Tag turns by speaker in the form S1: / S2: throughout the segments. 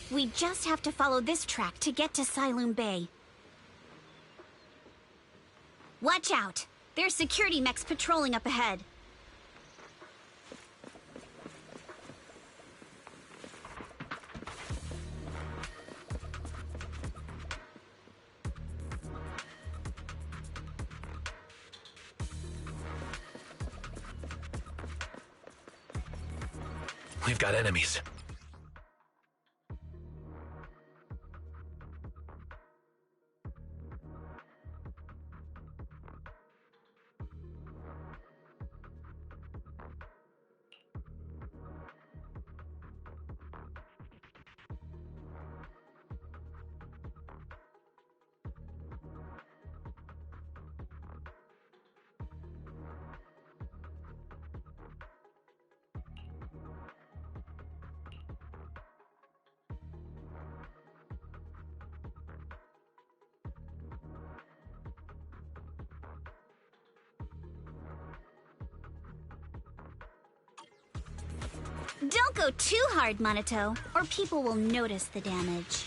S1: We just have to follow this track to get to Siloon Bay. Watch out! There's security mechs patrolling up ahead.
S2: We've got enemies.
S1: Don't go too hard, Monato, or people will notice the damage.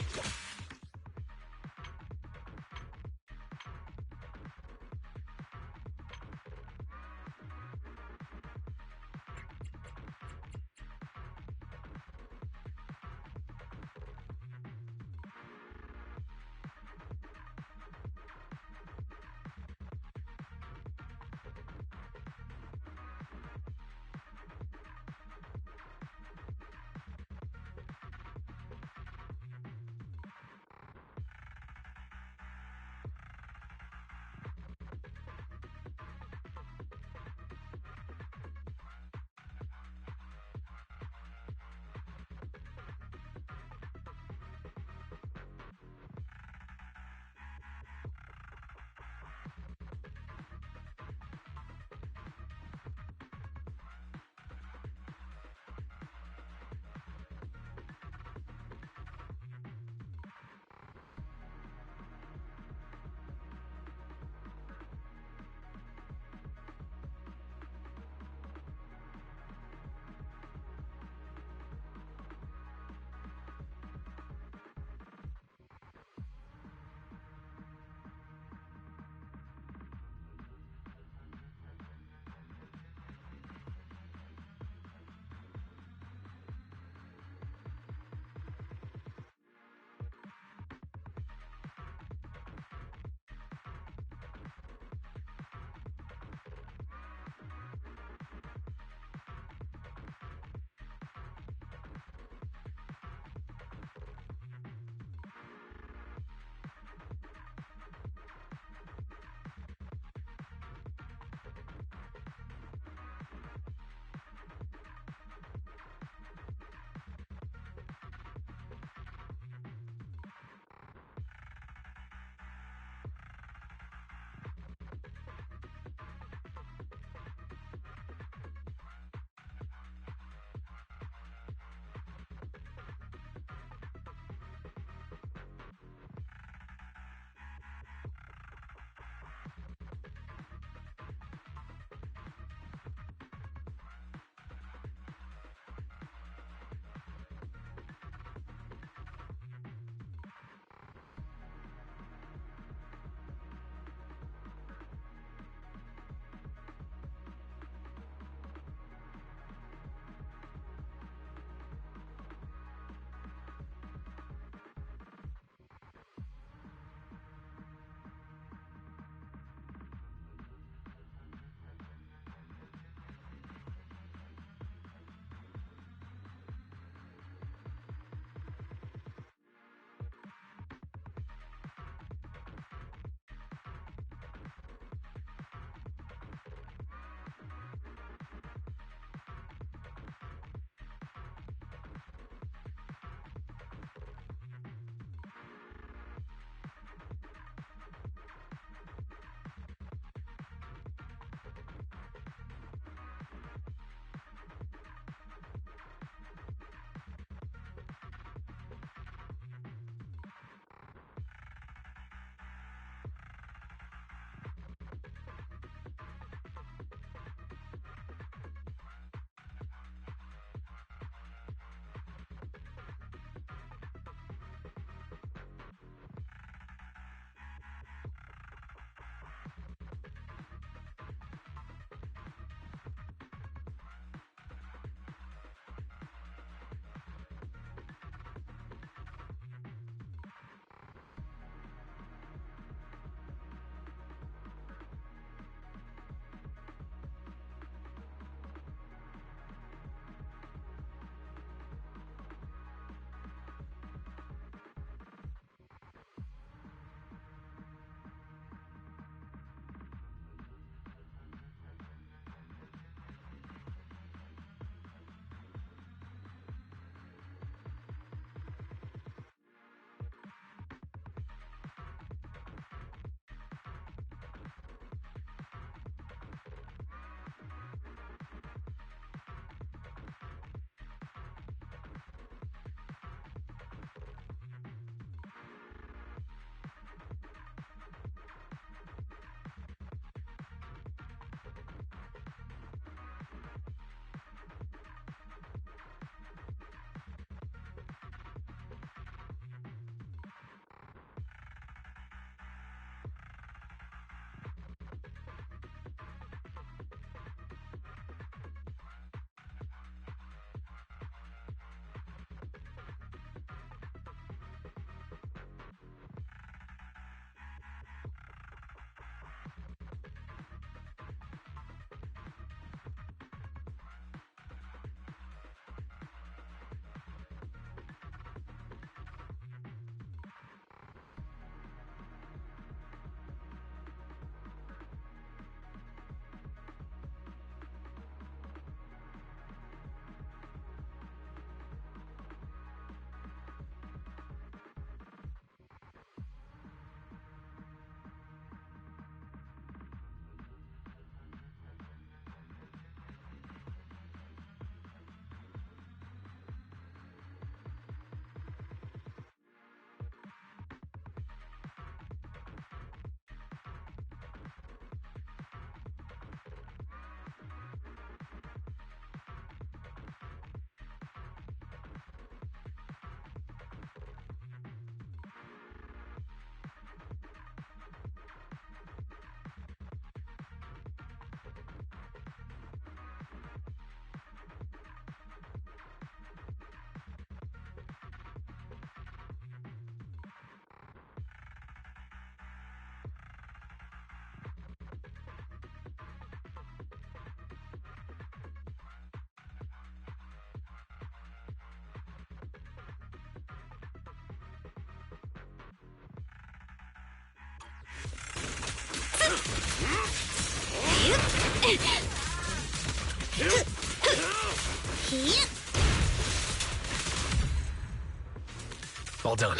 S2: All done.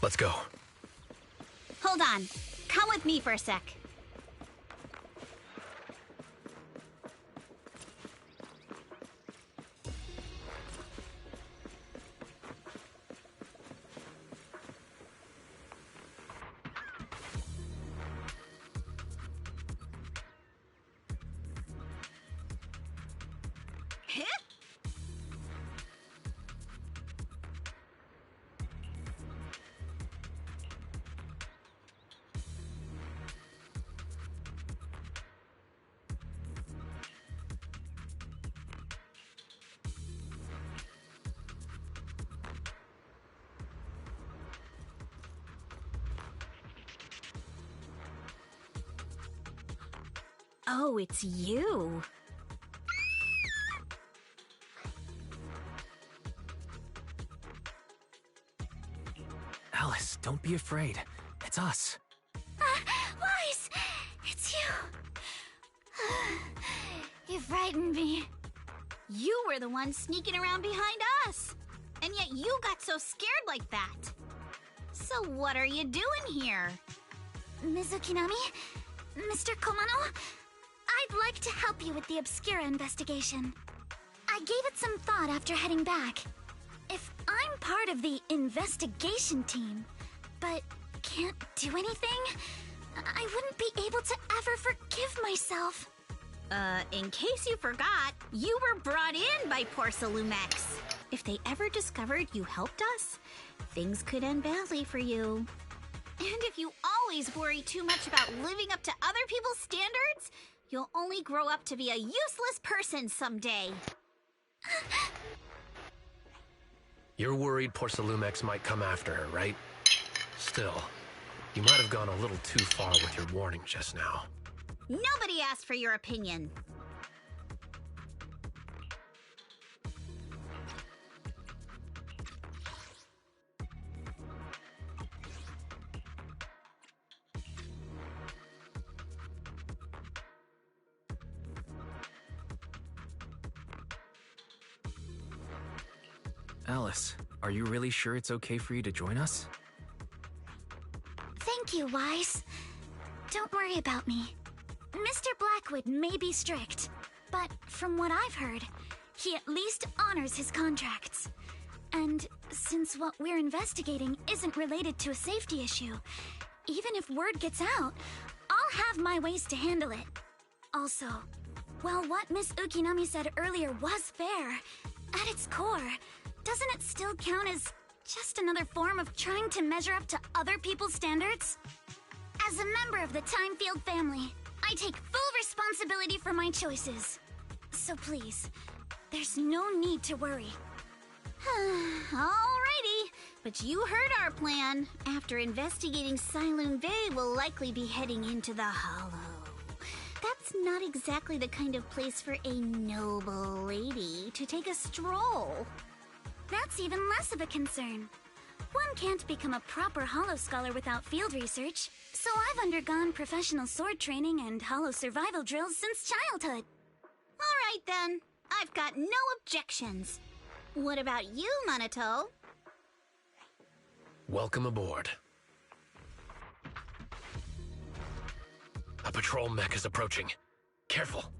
S2: Let's go.
S1: Hold on. Come with me for a sec. Oh, it's you.
S2: Alice, don't be afraid. It's us.
S1: Weiss! It's you. You frightened me. You were the one sneaking around behind us. And yet you got so scared like that. So what are you doing here?
S3: Ms. Ukinami? Mr. Komano? I'd like to help you with the Obscura investigation. I gave it some thought after heading back. If I'm part of the investigation team, but can't do anything, I wouldn't be able to ever forgive myself.
S1: In case you forgot, you were brought in by Porcelumex. If they ever discovered you helped us, things could end badly for you. And if you always worry too much about living up to other people's standards, you'll only grow up to be a useless person someday.
S2: You're worried Porcelumex might come after her, right? Still, you might have gone a little too far with your warning just now.
S1: Nobody asked for your opinion.
S2: Alice, are you really sure it's okay for you to join us?
S3: Thank you, Weiss. Don't worry about me. Mr. Blackwood may be strict, but from what I've heard, he at least honors his contracts. And since what we're investigating isn't related to a safety issue, even if word gets out, I'll have my ways to handle it. Also, while what Miss Ukinami said earlier was fair, at its core, doesn't it still count as just another form of trying to measure up to other people's standards? As a member of the Timefield family, I take full responsibility for my choices. So please, there's no need to worry.
S1: Alrighty, but you heard our plan. After investigating Sailoon Bay, we'll likely be heading into the Hollow. That's not exactly the kind of place for a noble lady to take a stroll.
S3: That's even less of a concern. One can't become a proper Hollow scholar without field research, so I've undergone professional sword training and Hollow survival drills since childhood.
S1: Alright then, I've got no objections. What about you, Minato?
S2: Welcome aboard. A patrol mech is approaching. Careful.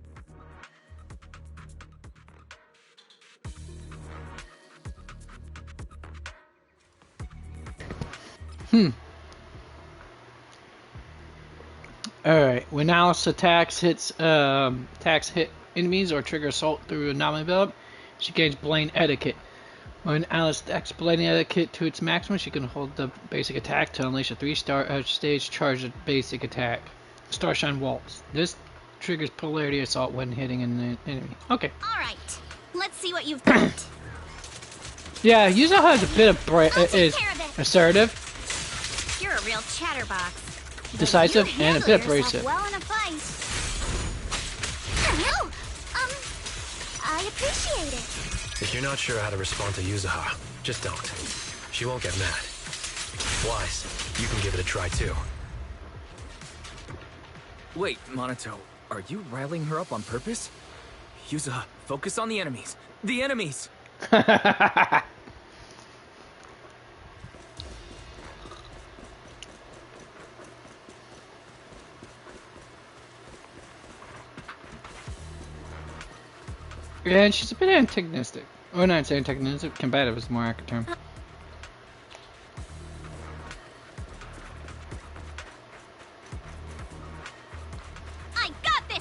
S4: Alright, when Alice attacks hit enemies or trigger assault through anomaly build, she gains Blaine Etiquette. When Alice attacks Blaine Etiquette to its maximum, she can hold the basic attack to unleash a 3-star stage charged basic attack. Starshine Waltz. This triggers polarity assault when hitting an enemy. Okay.
S1: Alright, let's see what you've got.
S4: Yeah, Yuzo has a bit of is assertive,
S1: You're a real chatterbox.
S4: decisive,
S1: You
S4: and a
S1: handle
S4: bit
S1: yourself
S4: abrasive.
S1: well in a fight.
S3: I appreciate it.
S2: If you're not sure how to respond to Yuzuha, just don't. She won't get mad. Wise, you can give it a try too.
S5: Wait, Monato, are you riling her up on purpose? Use a focus on the enemies. The enemies!
S4: And she's a bit antagonistic. Or not say antagonistic, combative is the more accurate term.
S1: I got this,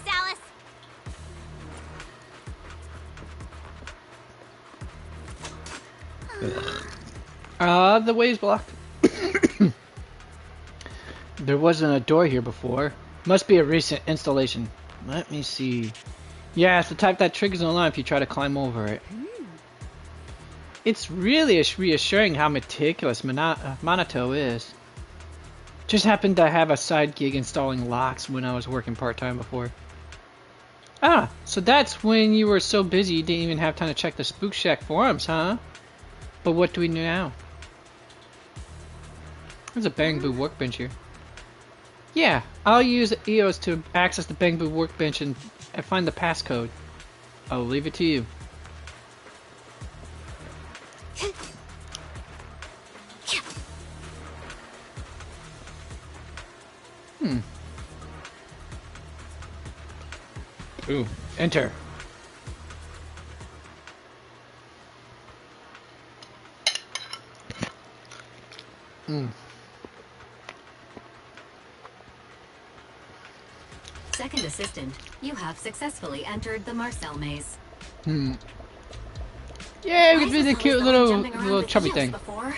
S1: Alice!
S4: The way's blocked. There wasn't a door here before. Must be a recent installation. Let me see. Yeah, it's the type that triggers an alarm if you try to climb over it. It's really reassuring how meticulous Monato is. Just happened to have a side gig installing locks when I was working part-time before. Ah, so that's when you were so busy you didn't even have time to check the Spook Shack forums, huh? But what do we do now? There's a Bang Boo workbench here. Yeah, I'll use EOS to access the Bang Boo workbench and find the passcode. I'll leave it to you. Ooh, enter.
S6: Second assistant, you have successfully entered the Marcel maze.
S4: Yeah, we
S6: Why
S4: could be
S6: is
S4: the
S6: this
S4: cute
S6: always
S4: little
S6: jumping around with
S4: chubby
S6: heels
S4: thing.
S6: before?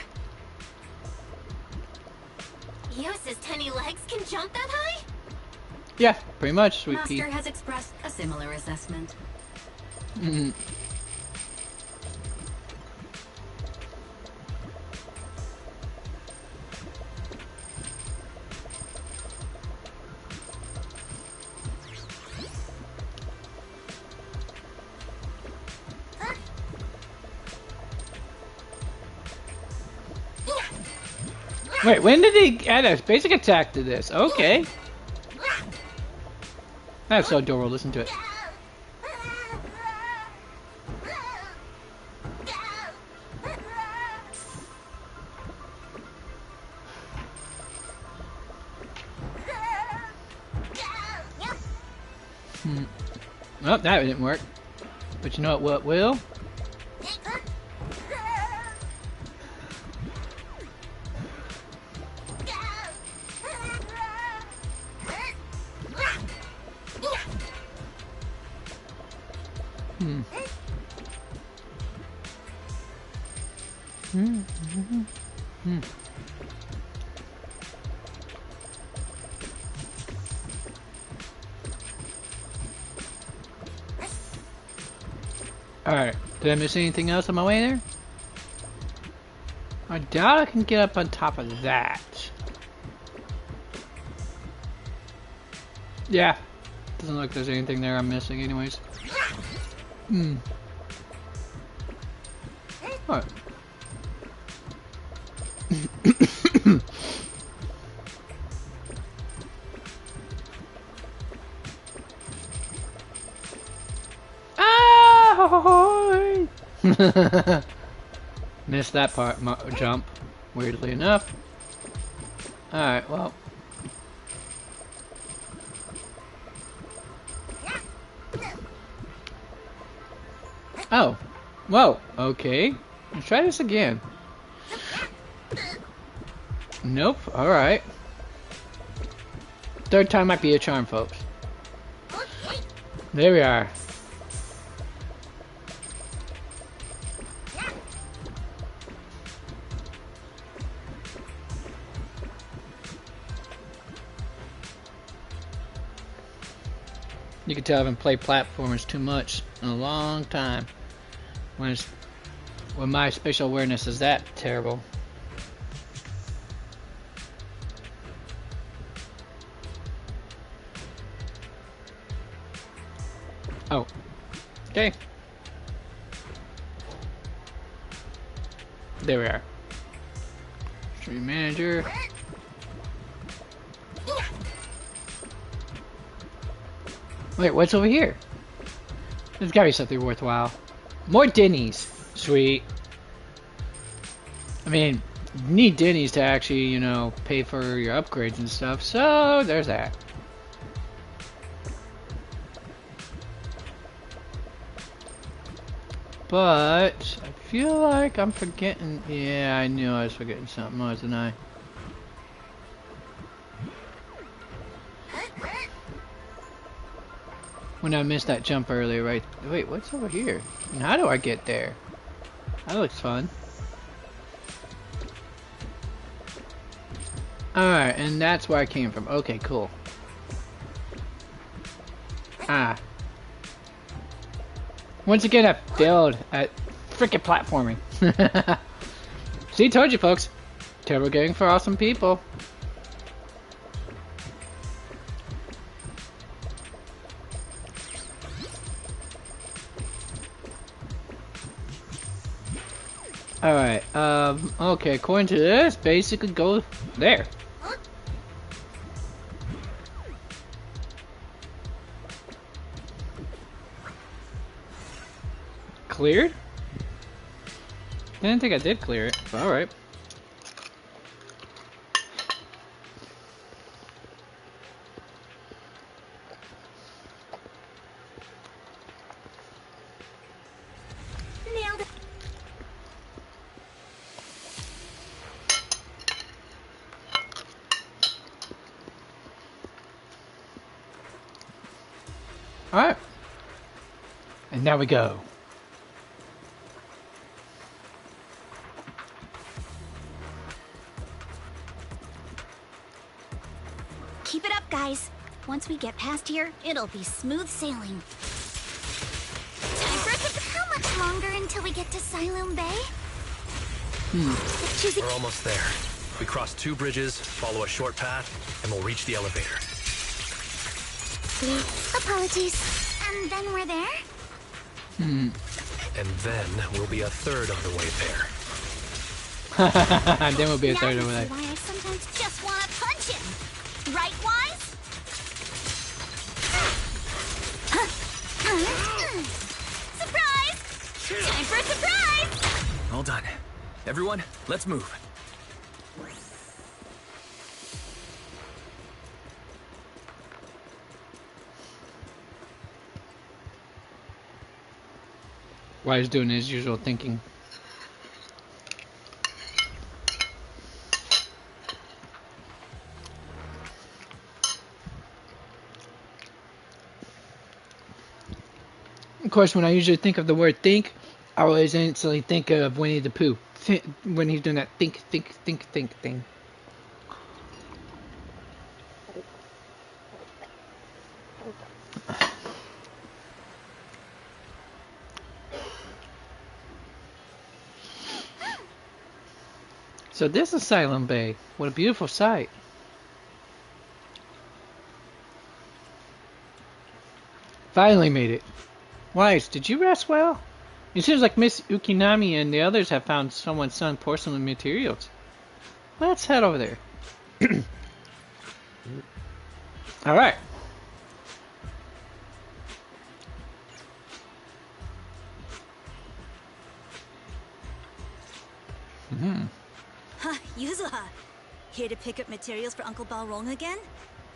S1: Eos's tiny legs can jump that high?
S4: Yeah, pretty much, sweet pea.
S6: Master has expressed a similar assessment.
S4: Wait, when did he add a basic attack to this? Okay. That's so adorable, listen to it. Oh, that didn't work. But you know what will? Alright, did I miss anything else on my way there? I doubt I can get up on top of that. Yeah, doesn't look like there's anything there I'm missing anyways. What? Missed that part, jump, weirdly enough. Alright, well. Oh. Whoa, okay. Let's try this again. Nope, alright. Third time might be a charm, folks. There we are. You can tell I haven't played platformers too much in a long time. When my spatial awareness is that terrible. Oh. Okay. There we are. Stream manager. Wait, what's over here? There's gotta be something worthwhile. More Denny's. Sweet. I mean, you need Denny's to actually, you know, pay for your upgrades and stuff. So, there's that. But, I feel like I'm forgetting... Yeah, I knew I was forgetting something, wasn't I? When I missed that jump earlier, right? Wait, what's over here? And how do I get there? That looks fun. Alright, and that's where I came from. Okay, cool. Ah. Once again, I failed at frickin' platforming. See, told you, folks. Turbo Gang for awesome people. Alright, okay, according to this, basically go there. Cleared? Didn't think I did clear it, but alright.
S3: Nailed it.
S4: Alright. And now we go.
S1: Keep it up, guys. Once we get past here, it'll be smooth sailing.
S3: Time for us to... How much longer until we get to Siloam Bay? Choosing...
S2: We're almost there. We cross 2 bridges, follow a short path, and we'll reach the elevator.
S3: Apologies. And then we're there?
S2: And then we'll be a third of the way there.
S4: And then we'll be a third
S1: Now
S4: over
S1: you
S4: there.
S1: see why I sometimes just want to punch him. Right, Wise? Surprise! Time for a surprise!
S5: All done. Everyone, let's move.
S4: Why he's doing his usual thinking. Of course, when I usually think of the word think, I always instantly think of Winnie the Pooh. When he's doing that think thing. So this is Silent Bay. What a beautiful sight. Finally made it. Wise, did you rest well? It seems like Miss Ukinami and the others have found someone's son porcelain materials. Let's head over there. Alright.
S7: Huh, Yuzuha. Here to pick up materials for Uncle Balrog again?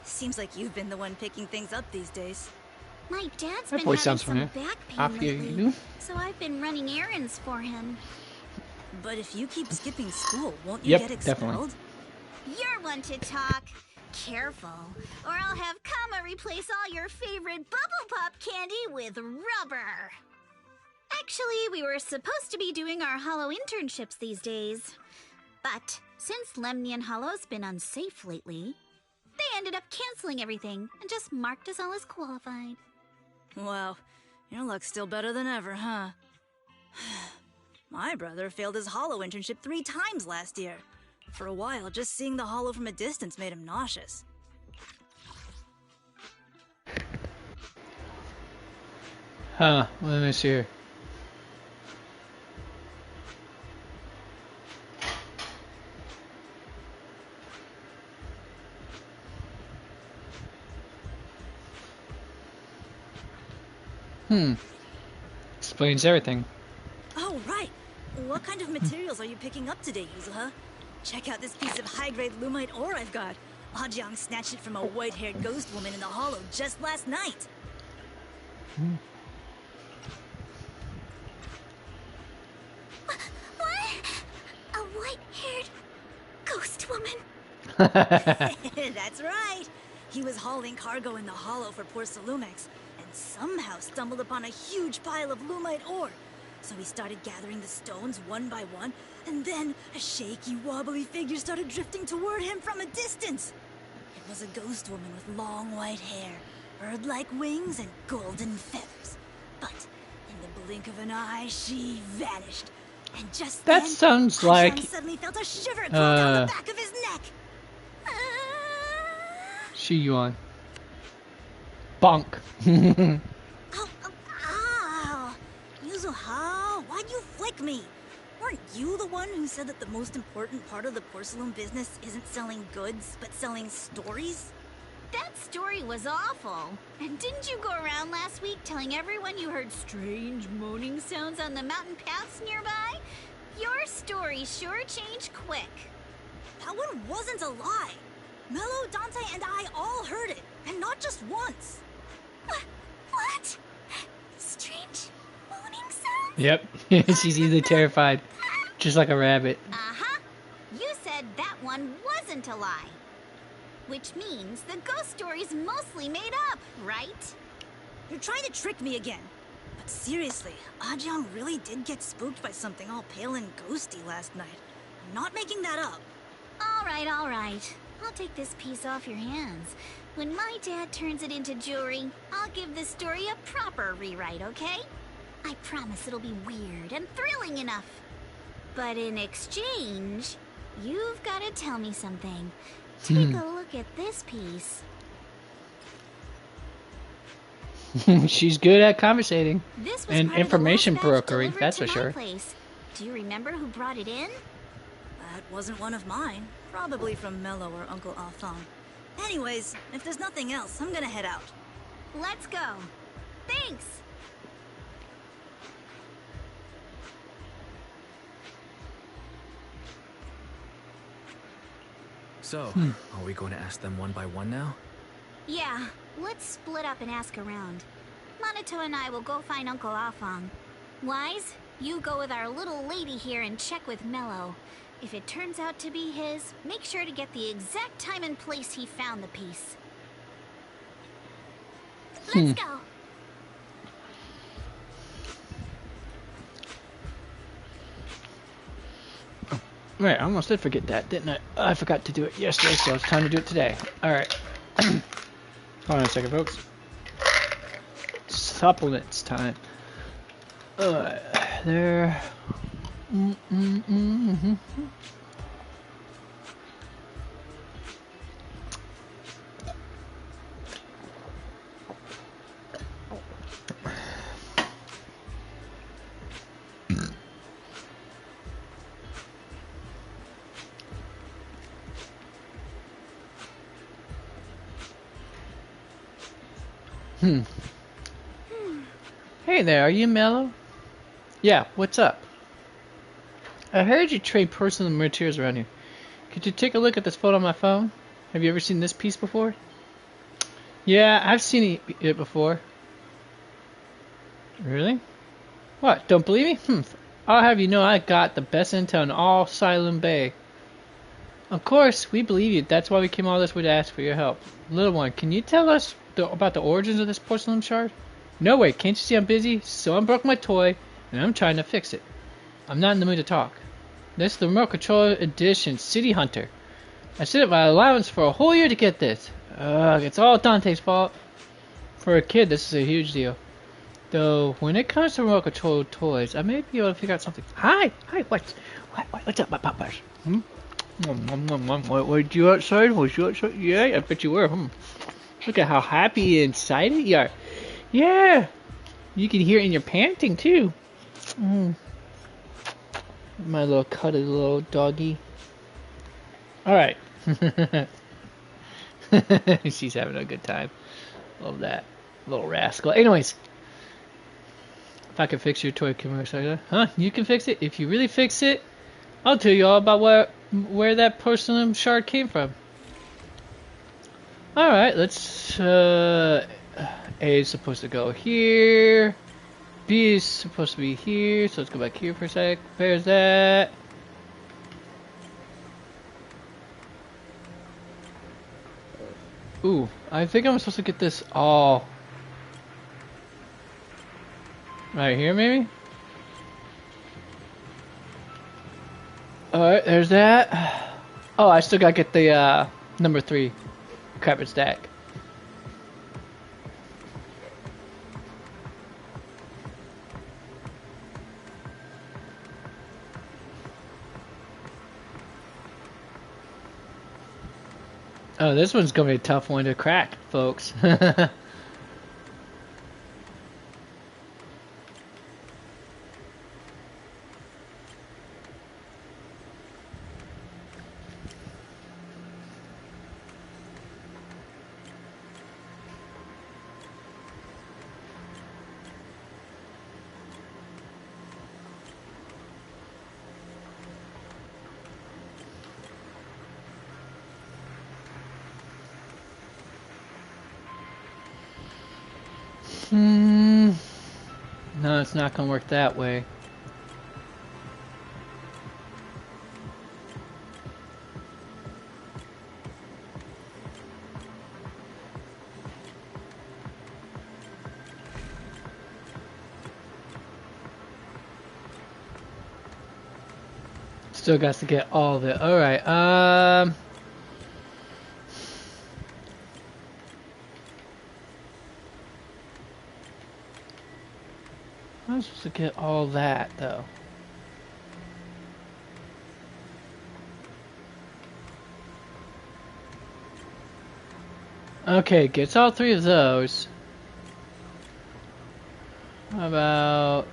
S7: Seems like you've been the one picking things up these days.
S1: My dad's
S4: That
S1: been
S4: voice
S1: having
S4: sounds
S1: some
S4: familiar.
S1: back pain
S4: Off you
S1: lately,
S4: do.
S1: so I've been running errands for him.
S7: But if you keep skipping school, won't you
S4: Yep,
S7: get expelled?
S4: definitely.
S1: You're one to talk. Careful, or I'll have Kama replace all your favorite Bubble Pop candy with rubber. Actually, we were supposed to be doing our Hollow internships these days. But since Lemnian Hollow's been unsafe lately, they ended up canceling everything and just marked us all as qualified.
S7: Wow, your luck's still better than ever, huh? My brother failed his Hollow internship 3 times last year. For a while, just seeing the Hollow from a distance made him nauseous.
S4: Huh, let me see here. Explains everything.
S7: Oh, right. What kind of materials are you picking up today, Yuzuha? Check out this piece of high-grade lumite ore I've got. Ajiang snatched it from a white-haired ghost woman in the hollow just last night.
S3: What? A white-haired ghost woman?
S7: That's right. He was hauling cargo in the hollow for poor Salumex, and somehow stumbled upon a huge pile of lumite ore. So he started gathering the stones one by one, and then a shaky, wobbly figure started drifting toward him from a distance. It was a ghost woman with long white hair, bird-like wings, and golden feathers. But in the blink of an eye, she vanished. And just
S4: That
S7: then,
S4: sounds
S7: Ajahn
S4: like
S7: suddenly felt a shiver crawl down the back of his neck.
S4: Shi Yuan. Bonk.
S7: Ow! Yuzuha, why'd you flick me? Weren't you the one who said that the most important part of the porcelain business isn't selling goods, but selling stories?
S1: That story was awful. And didn't you go around last week telling everyone you heard strange moaning sounds on the mountain paths nearby? Your story sure changed quick.
S7: That one wasn't a lie. Mello, Dante, and I all heard it, and not just once.
S3: What? Strange moaning sounds?
S4: Yep. She's easily terrified. Just like a rabbit.
S1: Uh-huh. You said that one wasn't a lie. Which means the ghost story's mostly made up, right?
S7: You're trying to trick me again. But seriously, Ajiang really did get spooked by something all pale and ghosty last night. I'm not making that up.
S1: All right. I'll take this piece off your hands. When my dad turns it into jewelry, I'll give this story a proper rewrite, okay? I promise it'll be weird and thrilling enough. But in exchange, you've got to tell me something. Take a look at this piece.
S4: She's good at conversating.
S1: This was
S4: And
S1: part of the
S4: information
S1: last batch
S4: brokering,
S1: delivered
S4: that's
S1: to
S4: for
S1: my
S4: sure.
S1: place. Do you remember who brought it in?
S7: That wasn't one of mine. Probably from Mello or Uncle Athong. Anyways, if there's nothing else, I'm gonna head out.
S1: Let's go. Thanks.
S5: So, are we going to ask them one by one now?
S1: Yeah, let's split up and ask around. Minato and I will go find Uncle Afong. Wise, you go with our little lady here and check with Mello. If it turns out to be his, make sure to get the exact time and place he found the piece.
S3: Let's go.
S4: Right, I almost did forget that, didn't I? I forgot to do it yesterday, so it's time to do it today. Alright. Hold on a second, folks. Supplements time. There. Hey there, are you Mello? Yeah, what's up? I heard you trade personal materials around here. Could you take a look at this photo on my phone? Have you ever seen this piece before? Yeah, I've seen it before. Really? What, don't believe me? I'll have you know I got the best intel in all Silent Bay. Of course, we believe you. That's why we came all this way to ask for your help. Little one, can you tell us about the origins of this porcelain shard? No way, can't you see I'm busy? Someone broke my toy, and I'm trying to fix it. I'm not in the mood to talk. This is the Remote Control Edition City Hunter. I saved up my allowance for a whole year to get this. It's all Dante's fault. For a kid, this is a huge deal. Though, when it comes to remote control toys, I may be able to figure out something. Hi, what's up, my papas? Were you outside? Was you outside? Yeah, I bet you were. Look at how happy and excited you are. Yeah, you can hear it in your panting too. My little cuddly little doggy. Alright. She's having a good time. Love that. Little rascal. Anyways. If I can fix your toy camera, huh? You can fix it? If you really fix it, I'll tell you all about where that porcelain shard came from. Alright, let's, A is supposed to go here. B is supposed to be here, so let's go back here for a sec. There's that. Ooh, I think I'm supposed to get this all right here, maybe? Alright, there's that. Oh, I still gotta get the, number 3 carpet stack. Oh, this one's gonna be a tough one to crack, folks. No, it's not gonna work that way. Still got to get all of it. Alright, I'm supposed to get all that, though. Okay, gets all 3 of those. How about...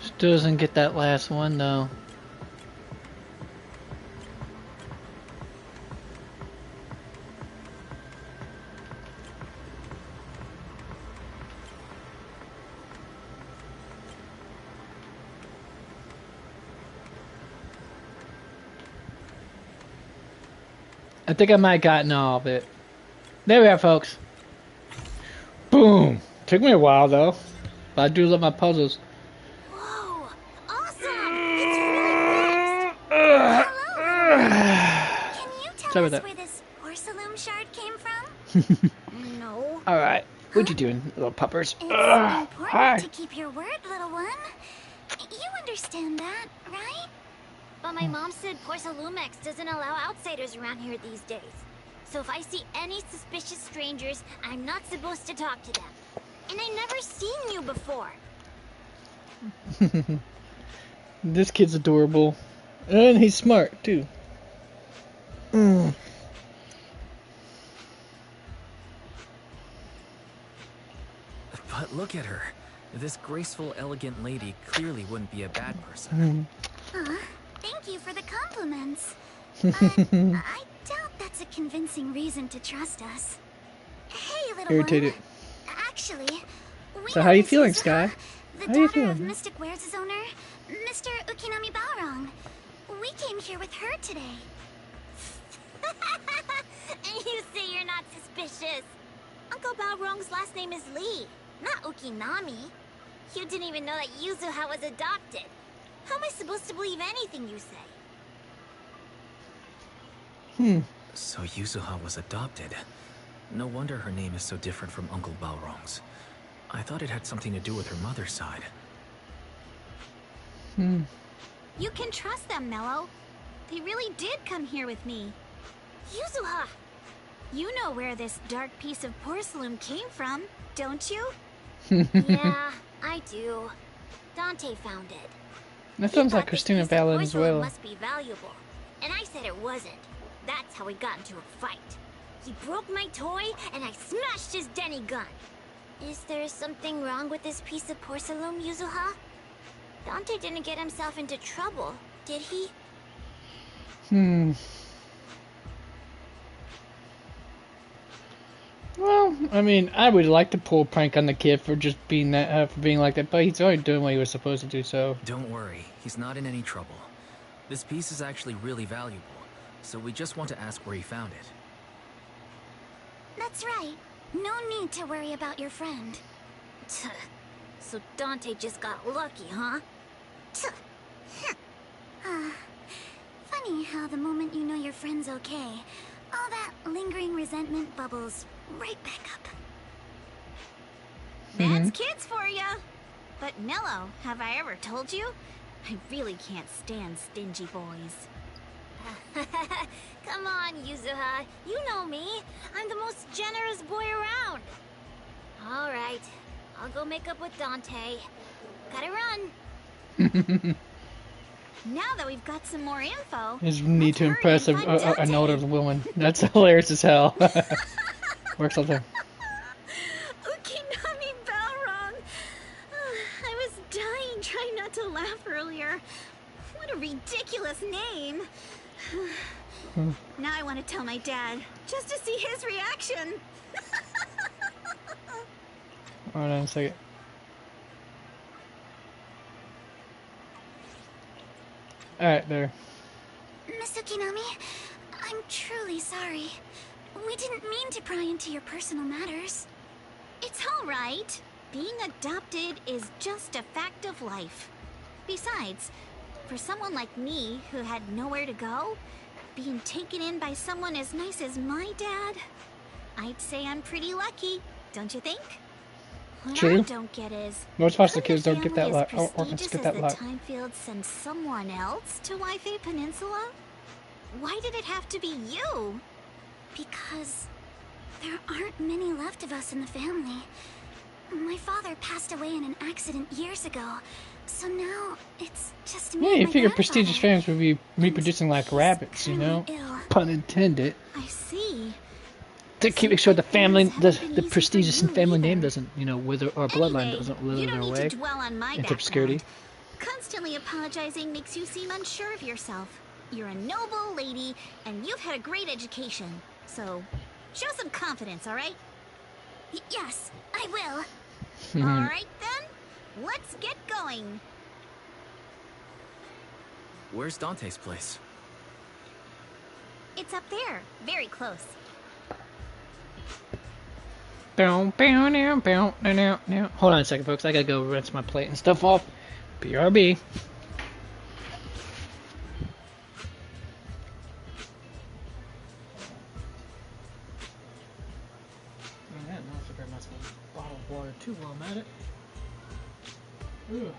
S4: Still doesn't get that last one, though. I think I might have gotten all of it. There we are, folks. Boom! Took me a while, though. But I do love my puzzles.
S3: Whoa! Awesome! It's really fixed! Hello! Can you tell us where this porcelain shard came from? No.
S4: Alright. What you doing, little puppers?
S3: It's important to keep your word, little one. You understand that, right?
S8: But my mom said Porcelumex doesn't allow outsiders around here these days. So if I see any suspicious strangers, I'm not supposed to talk to them. And I never seen you before.
S4: This kid's adorable. And he's smart, too. But
S5: look at her. This graceful, elegant lady clearly wouldn't be a bad person.
S3: Thank you for the compliments. But I doubt that's a convincing reason to trust us. Hey, little
S4: Irritated.
S3: one. Actually, we
S4: So how you
S3: know
S4: feeling,
S3: Yuzuha,
S4: Sky?
S3: The
S4: How you
S3: daughter of
S4: feeling?
S3: Mystic Wares' owner, Mr. Ukinami Balrong. We came here with her today.
S8: And you say you're not suspicious. Uncle Balrong's last name is Lee, not Ukinami. You didn't even know that Yuzuha was adopted. How am I supposed to believe anything you say?
S5: So Yuzuha was adopted. No wonder her name is so different from Uncle Balrong's. I thought it had something to do with her mother's side.
S1: You can trust them, Mello. They really did come here with me.
S8: Yuzuha!
S1: You know where this dark piece of porcelain came from, don't you?
S8: Yeah, I do. Dante found it.
S4: That
S8: He
S4: sounds
S8: thought
S4: like
S8: this
S4: Christina
S8: piece of porcelain
S4: Valenzuela.
S8: must be valuable, and I said it wasn't. That's how we got into a fight. He broke my toy, and I smashed his Denny gun. Is there something wrong with this piece of porcelain, Yuzuha? Dante didn't get himself into trouble, did he?
S4: Well, I mean, I would like to pull a prank on the kid for just being that, for being like that, but he's already doing what he was supposed to do. So
S5: Don't worry, he's not in any trouble. This piece is actually really valuable, so we just want to ask where he found it.
S3: That's right. No need to worry about your friend.
S8: So Dante just got lucky, huh?
S3: Funny how the moment you know your friend's okay, all that lingering resentment bubbles right back up.
S1: That's kids for ya. But Nello, have I ever told you? I really can't stand stingy boys.
S8: Come on, Yuzuha. You know me. I'm the most generous boy around. All right. I'll go make up with Dante. Gotta run.
S1: Now that we've got some more info,
S4: his need to
S1: let's
S4: impress
S1: hurry and find
S4: an
S1: Dante.
S4: older woman. That's hilarious as hell. Works all the time.
S1: Ukinami Balrog. I was dying trying not to laugh earlier. What a ridiculous name. Now I want to tell my dad, just to see his reaction.
S4: Hold on a second. Alright, there.
S3: Miss Ukinami, I'm truly sorry. We didn't mean to pry into your personal matters.
S1: It's all right. Being adopted is just a fact of life. Besides, for someone like me who had nowhere to go, being taken in by someone as nice as my dad, I'd say I'm pretty lucky, don't you think? What
S4: True.
S1: I don't get is,
S4: Most foster
S1: couldn't
S4: kids
S1: a
S4: don't get that
S1: family
S4: luck.
S1: as
S4: Orphans
S1: prestigious
S4: get
S1: as
S4: that
S1: the
S4: luck.
S1: Timefield send someone else to Waife Peninsula? Why did it have to be you?
S3: Because there aren't many left of us in the family. My father passed away in an accident years ago, so now it's just me
S4: Yeah,
S3: and
S4: you
S3: my
S4: figure prestigious
S3: grandfather.
S4: families would be reproducing like
S3: He's
S4: rabbits, you know?
S3: currently ill.
S4: Pun intended.
S1: I see.
S4: To keep
S1: Seems
S4: sure the
S1: like
S4: family,
S1: things haven't been
S4: the
S1: easy for
S4: prestigious and
S1: you
S4: family name
S1: either.
S4: doesn't, wither, or bloodline
S1: Anyway,
S4: doesn't
S1: you
S4: wither
S1: don't need
S4: away
S1: to dwell on my
S4: into obscurity.
S1: background. Constantly apologizing makes you seem unsure of yourself. You're a noble lady, and you've had a great education. So, show some confidence, all right?
S3: Yes, I will.
S1: All right, then. Let's get going.
S5: Where's Dante's place?
S1: It's up there, very close.
S4: Bow, bow, now, bow, now. Hold on a second, folks. I gotta go rinse my plate and stuff off. BRB. I don't know if I must have a bottle of water too while I'm at it. Ugh.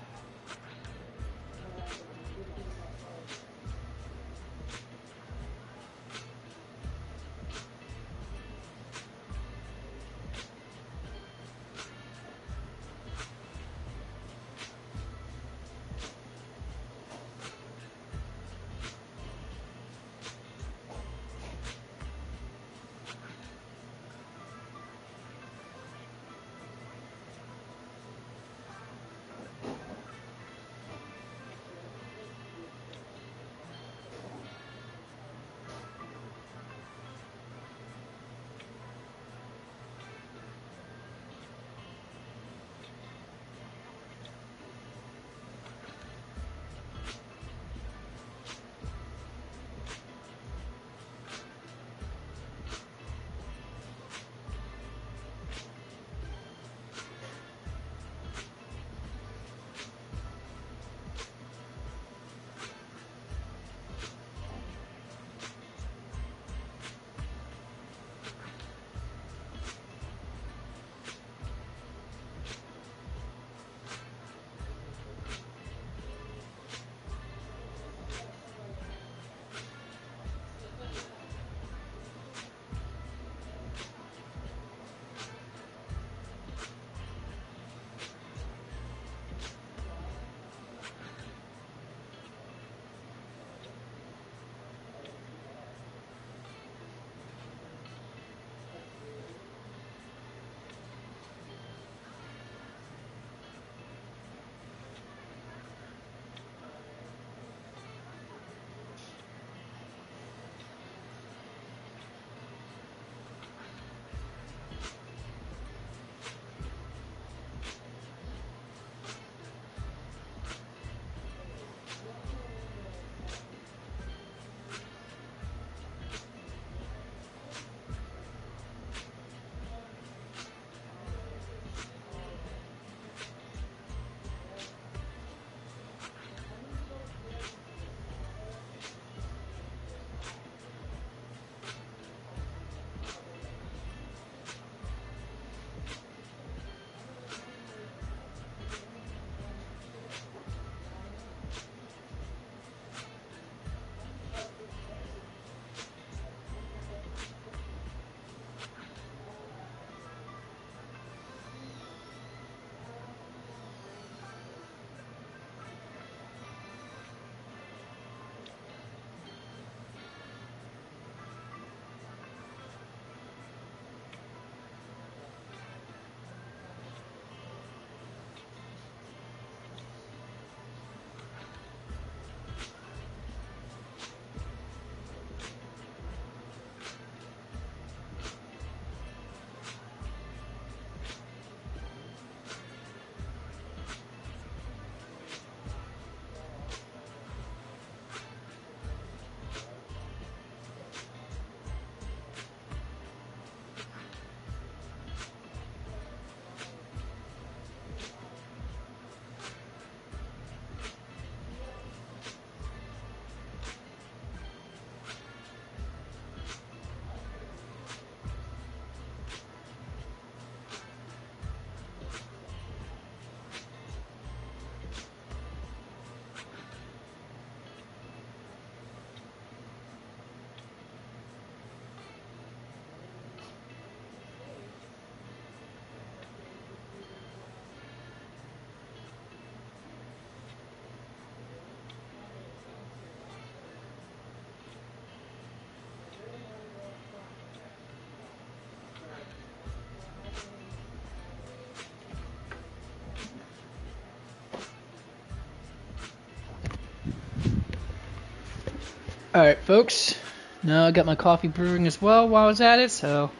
S4: Alright, folks. Now I got my coffee brewing as well while I was at it, so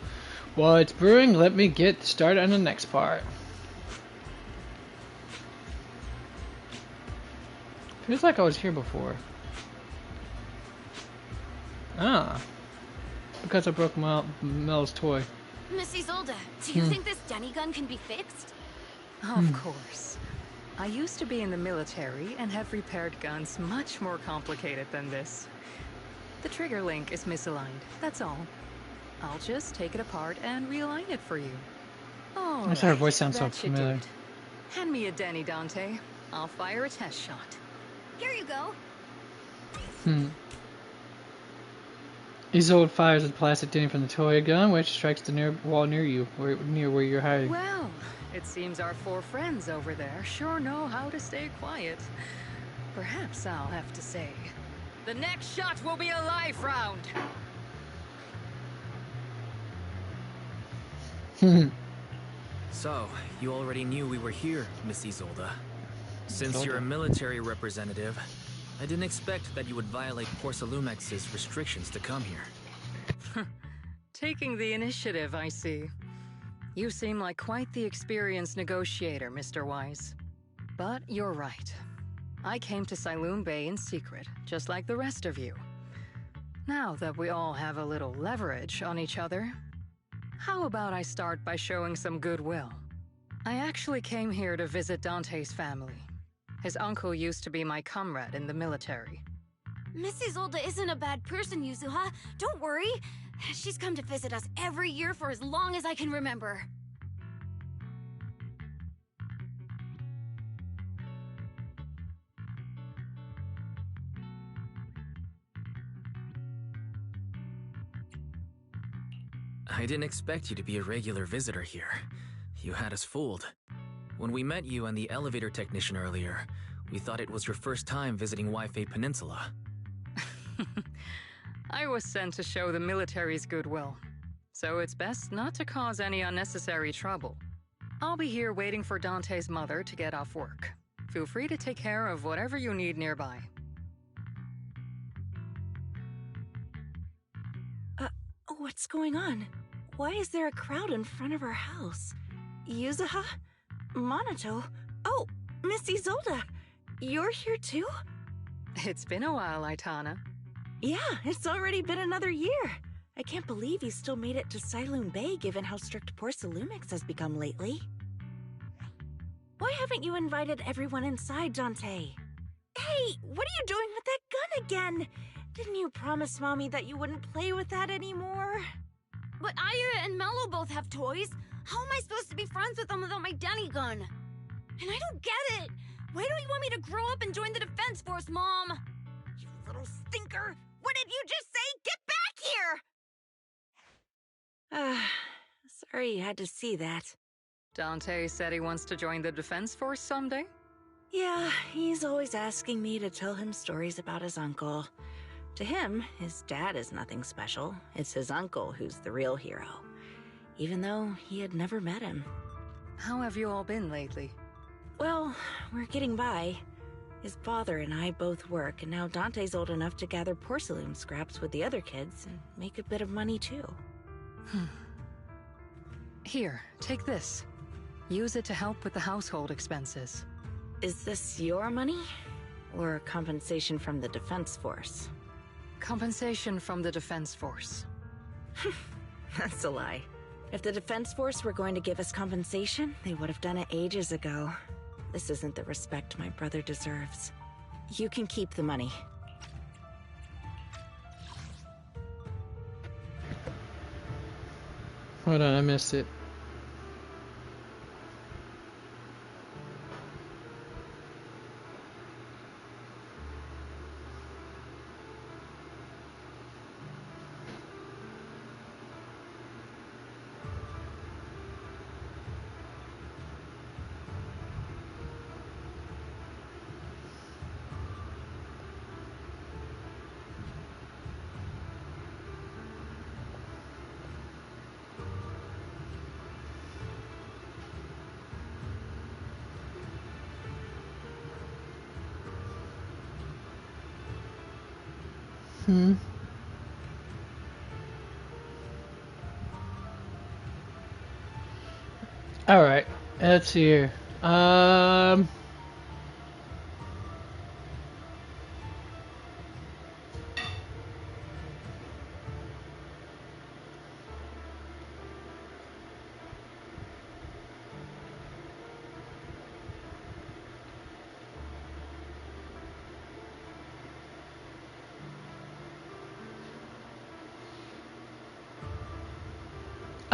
S4: while it's brewing, let me get started on the next part. Feels like I was here before. Ah. Because I broke Mel's toy.
S9: Miss Isolde, do you think this Denny gun can be fixed?
S10: Of course. I used to be in the military and have repaired guns much more complicated than this. The trigger link is misaligned, that's all. I'll just take it apart and realign it for you. Oh,
S4: That's how her voice sounds so
S10: that should do
S4: familiar.
S10: it. Hand me a Denny, Dante. I'll fire a test shot.
S9: Here you go.
S4: Isolde fires a plastic Denny from the toy gun, which strikes the wall near you, near where you're hiding.
S10: Well, it seems our 4 friends over there sure know how to stay quiet. Perhaps I'll have to say, the next shot will be a live round.
S5: So, you already knew we were here, Miss Isolde. Since you're a military representative, I didn't expect that you would violate Porcelumex's restrictions to come here.
S10: Taking the initiative, I see. You seem like quite the experienced negotiator, Mr. Wise. But you're right. I came to Siloon Bay in secret, just like the rest of you. Now that we all have a little leverage on each other, how about I start by showing some goodwill? I actually came here to visit Dante's family. His uncle used to be my comrade in the military.
S9: Miss Isolde isn't a bad person, Yuzuha. Don't worry. She's come to visit us every year for as long as I can remember.
S5: I didn't expect you to be a regular visitor here. You had us fooled. When we met you and the elevator technician earlier, we thought it was your first time visiting Waifei Peninsula.
S10: I was sent to show the military's goodwill, so it's best not to cause any unnecessary trouble. I'll be here waiting for Dante's mother to get off work. Feel free to take care of whatever you need nearby.
S11: What's going on? Why is there a crowd in front of our house? Yuzuha? Monato? Oh, Miss Isolde! You're here too?
S10: It's been a while, Aitana.
S11: Yeah, it's already been another year. I can't believe you still made it to Siloon Bay given how strict Porcelumix has become lately. Why haven't you invited everyone inside, Dante? Hey, what are you doing with that gun again? Didn't you promise Mommy that you wouldn't play with that anymore?
S9: But Aya and Mello both have toys. How am I supposed to be friends with them without my Denny gun? And I don't get it. Why don't you want me to grow up and join the Defense Force, Mom? You little stinker! What did you just say? Get back here!
S11: Sorry you had to see that.
S10: Dante said he wants to join the Defense Force someday?
S11: Yeah, he's always asking me to tell him stories about his uncle. To him, his dad is nothing special. It's his uncle who's the real hero, even though he had never met him.
S10: How have you all been lately?
S11: Well, we're getting by. His father and I both work, and now Dante's old enough to gather porcelain scraps with the other kids and make a bit of money too.
S10: Here, take this. Use it to help with the household expenses.
S11: Is this your money? Or compensation from the Defense Force?
S10: Compensation from the Defense Force.
S11: That's a lie. If the Defense Force were going to give us compensation, they would have done it ages ago. This isn't the respect my brother deserves. You can keep the money.
S4: Hold on, I missed it. All right. Let's see here.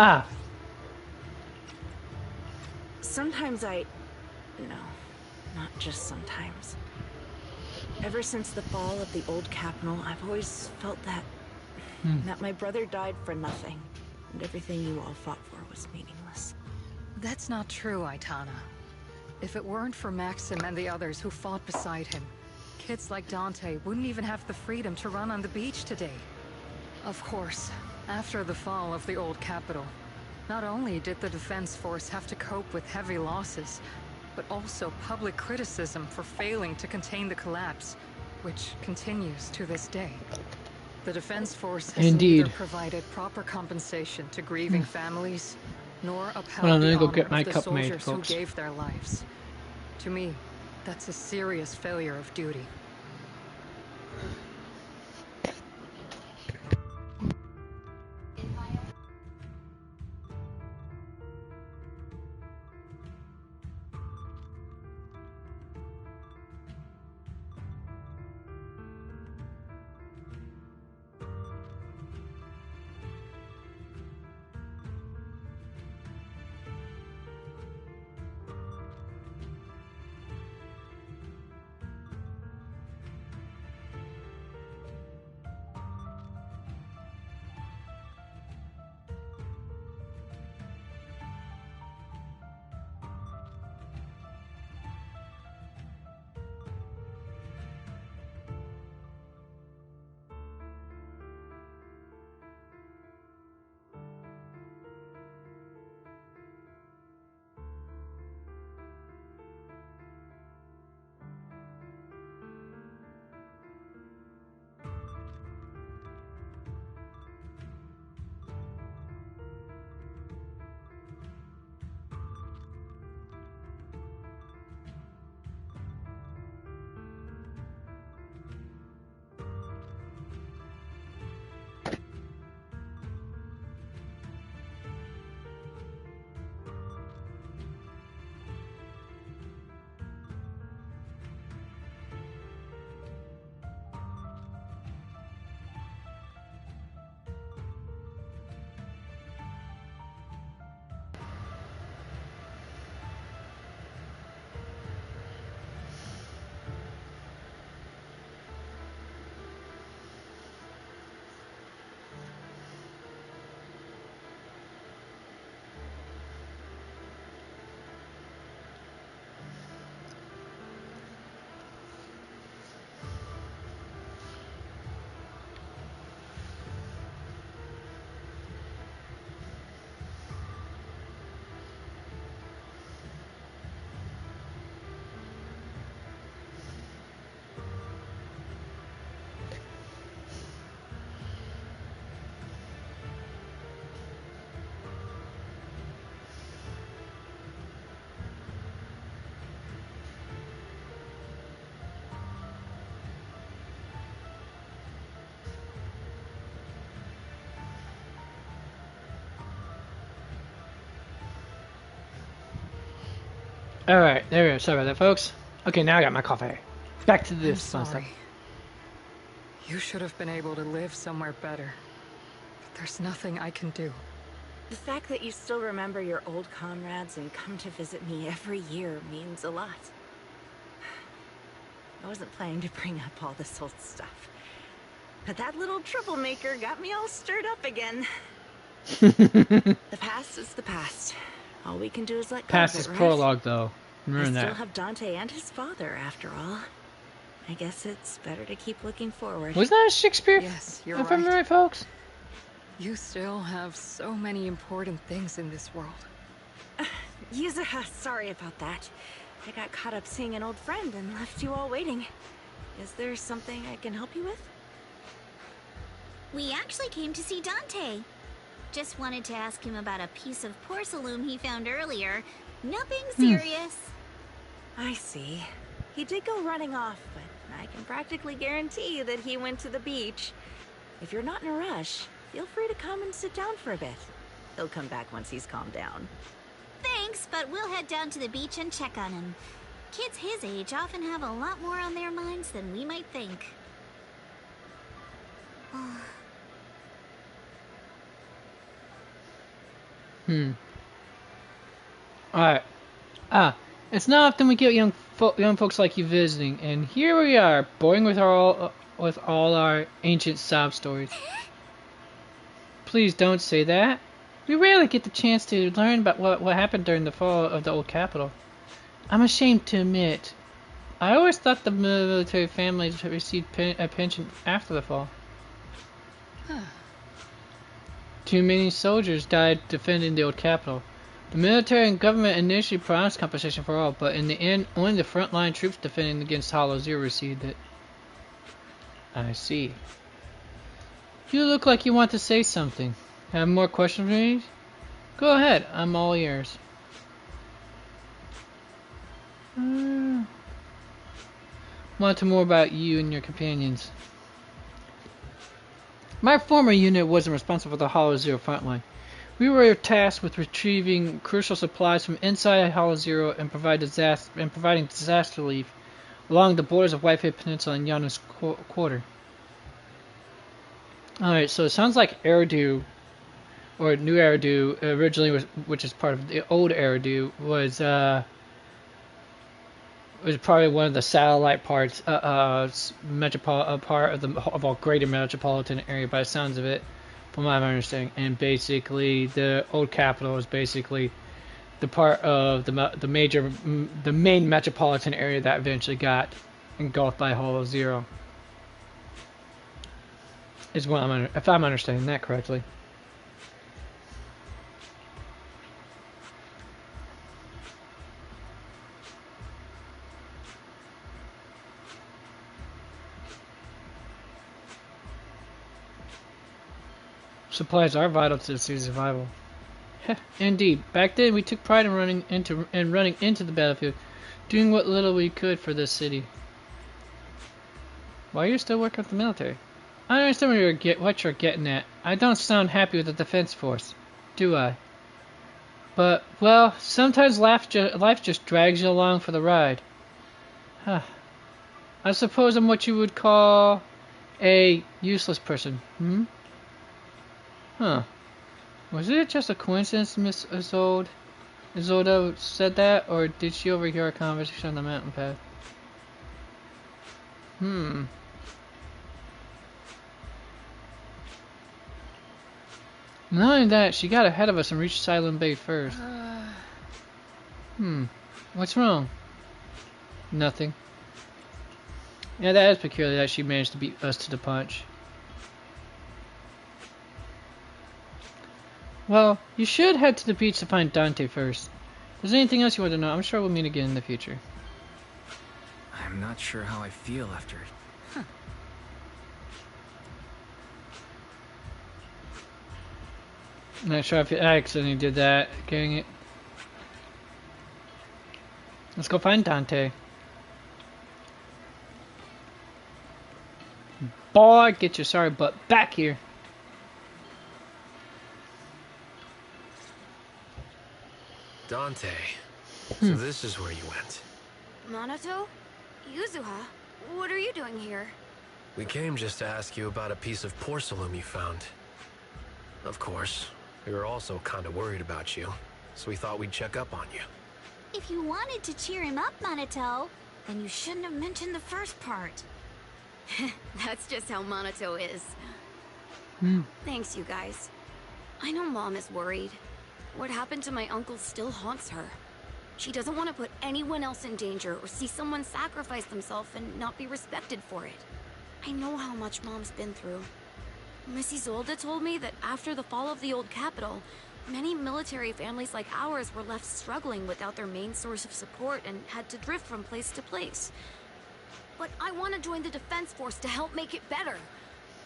S4: Ah.
S11: Sometimes no, not just sometimes. Ever since the fall of the old capital, I've always felt that my brother died for nothing, and everything you all fought for was meaningless.
S10: That's not true, Aitana. If it weren't for Maxim and the others who fought beside him, kids like Dante wouldn't even have the freedom to run on the beach today. Of course, after the fall of the old capital, not only did the Defense Force have to cope with heavy losses, but also public criticism for failing to contain the collapse, which continues to this day. The Defense Force has neither provided proper compensation to grieving families, nor upheld the honor of the soldiers who gave their lives. To me, that's a serious failure of duty.
S4: Alright, there we go. Sorry about that, folks. Okay, now I got my coffee. Back to this fun stuff.
S10: You should have been able to live somewhere better. But there's nothing I can do.
S11: The fact that you still remember your old comrades and come to visit me every year means a lot. I wasn't planning to bring up all this old stuff, but that little troublemaker got me all stirred up again. The past is the past. All we can do is let go of it, right?
S4: Past is prologue, though. Remember that.
S11: I still have Dante and his father, after all. I guess it's better to keep looking forward.
S4: Wasn't that Shakespeare?
S10: Yes, you're
S4: if I'm right, folks.
S10: You still have so many important things in this world.
S11: Yuzuha, sorry about that. I got caught up seeing an old friend and left you all waiting. Is there something I can help you with?
S1: We actually came to see Dante. Just wanted to ask him about a piece of porcelain he found earlier. Nothing serious.
S11: I see. He did go running off, but I can practically guarantee that he went to the beach. If you're not in a rush, feel free to come and sit down for a bit. He'll come back once he's calmed down.
S1: Thanks, but we'll head down to the beach and check on him. Kids his age often have a lot more on their minds than we might think.
S4: Alright. It's not often we get young folks like you visiting, and here we are, boring with all our ancient sob stories. Please don't say that. We rarely get the chance to learn about what happened during the fall of the old capital. I'm ashamed to admit, I always thought the military families received a pension after the fall. Too many soldiers died defending the old capital. The military and government initially promised compensation for all, but in the end, only the frontline troops defending against Hollow Zero received it. I see. You look like you want to say something. Have more questions for me? Go ahead, I'm all ears. Want to more about you and your companions. My former unit wasn't responsible for the Hollow Zero frontline. We were tasked with retrieving crucial supplies from inside Hollow Zero and providing disaster relief along the borders of Whitehead Peninsula and Yana's Quarter. Alright, so it sounds like Eridu, or New Eridu, originally which is part of the old Eridu, was probably one of the satellite parts, part of a greater metropolitan area by the sounds of it, from what I'm understanding. And basically, the old capital is basically the part of the main metropolitan area that eventually got engulfed by Hollow Zero. Is what if I'm understanding that correctly. Supplies are vital to the city's survival. Indeed, back then we took pride in running into the battlefield, doing what little we could for this city. Why are you still working with the military? I understand what you're getting at. I don't sound happy with the defense force, do I? But, well, sometimes life just drags you along for the ride. I suppose I'm what you would call a useless person, Huh. Was it just a coincidence Miss Isolde said that, or did she overhear our conversation on the mountain path? Not only that, she got ahead of us and reached Silent Bay first. What's wrong? Nothing. Yeah, that is peculiar that she managed to beat us to the punch. Well, you should head to the beach to find Dante first. If there's anything else you want to know, I'm sure we'll meet again in the future.
S5: I'm not sure how I feel after...
S4: Not sure if you accidentally did that, getting it. Let's go find Dante. Boy, get your sorry butt back here.
S2: Dante, so this is where you went.
S9: Minato? Yuzuha? What are you doing here?
S2: We came just to ask you about a piece of porcelain you found. Of course, we were also kind of worried about you, so we thought we'd check up on you.
S1: If you wanted to cheer him up, Minato, then you shouldn't have mentioned the first part.
S9: That's just how Minato is. Thanks, you guys. I know Mom is worried. What happened to my uncle still haunts her. She doesn't want to put anyone else in danger or see someone sacrifice themselves and not be respected for it. I know how much Mom's been through. Miss Isolde told me that after the fall of the old capital, many military families like ours were left struggling without their main source of support and had to drift from place to place. But I want to join the defense force to help make it better.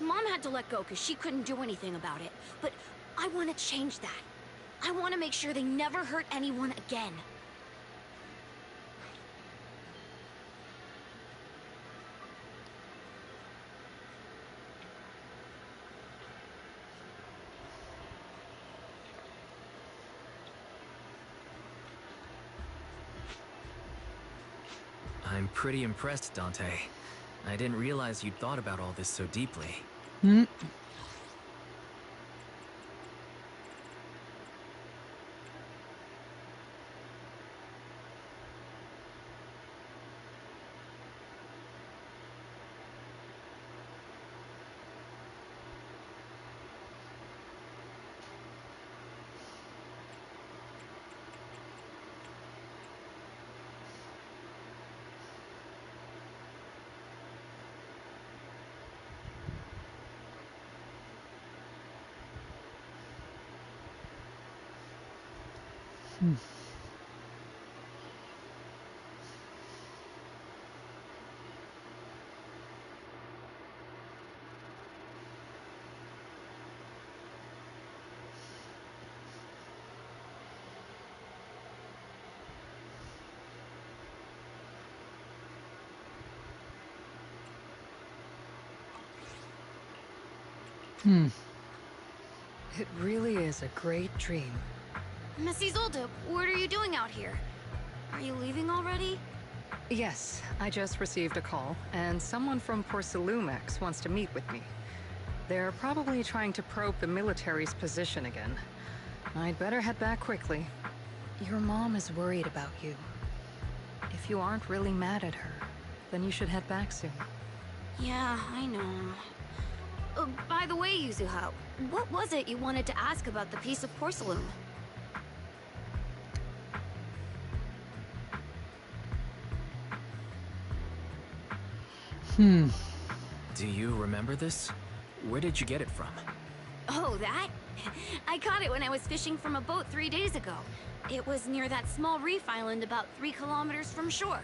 S9: Mom had to let go because she couldn't do anything about it. But I want to change that. I want to make sure they never hurt anyone again.
S5: I'm pretty impressed, Dante. I didn't realize you'd thought about all this so deeply.
S4: Hmm.
S10: It really is a great dream.
S9: Miss Isolde, what are you doing out here? Are you leaving already?
S10: Yes, I just received a call, and someone from Porcelumex wants to meet with me. They're probably trying to probe the military's position again. I'd better head back quickly. Your mom is worried about you. If you aren't really mad at her, then you should head back soon.
S9: Yeah, I know. By the way, Yuzuha, what was it you wanted to ask about the piece of porcelain?
S5: Do you remember this? Where did you get it from?
S9: Oh, that? I caught it when I was fishing from a boat 3 days ago. It was near that small reef island about 3 kilometers from shore.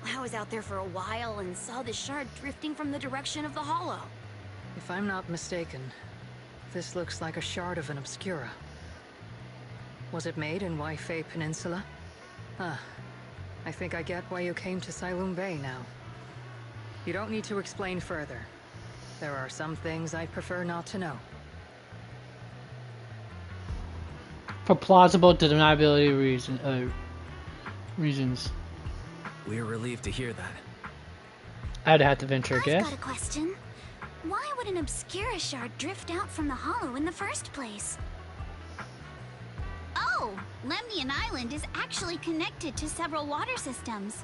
S9: I was out there for a while and saw the shard drifting from the direction of the hollow.
S10: If I'm not mistaken, this looks like a shard of an Obscura. Was it made in Waifei Peninsula? Ah, I think I get why you came to Sailoon Bay now. You don't need to explain further. There are some things I'd prefer not to know.
S4: For plausible deniability reasons.
S5: We're relieved to hear that.
S4: I'd have to venture a
S3: I've
S4: guess.
S3: got a question. Why would an Obscura shard drift out from the hollow in the first place?
S1: Oh, Lemnian Island is actually connected to several water systems.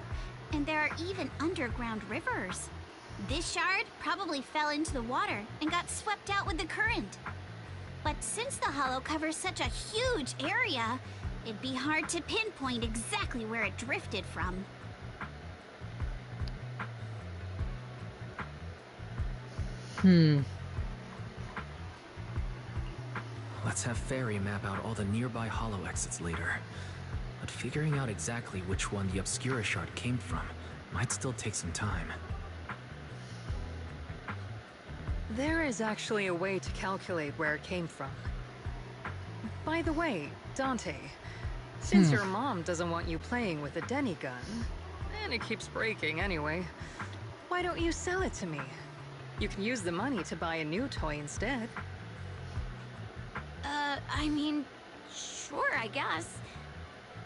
S1: And there are even underground rivers. This shard probably fell into the water and got swept out with the current. But since the hollow covers such a huge area, it'd be hard to pinpoint exactly where it drifted from.
S5: Let's have Fairy map out all the nearby hollow exits later. But figuring out exactly which one the Obscura shard came from might still take some time.
S10: There is actually a way to calculate where it came from. By the way, Dante, since your mom doesn't want you playing with a Denny gun, and it keeps breaking anyway, why don't you sell it to me? You can use the money to buy a new toy instead.
S9: I mean, sure, I guess.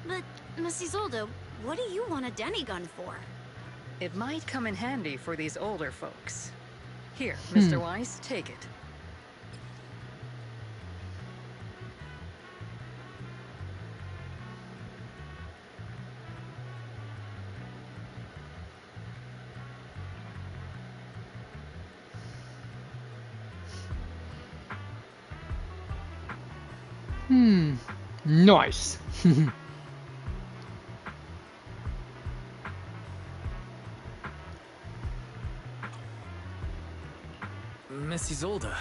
S9: But, Miss Isolde, what do you want a Denny gun for?
S10: It might come in handy for these older folks. Here, Mr. Weiss, take it.
S4: Nice.
S5: Miss Isolde,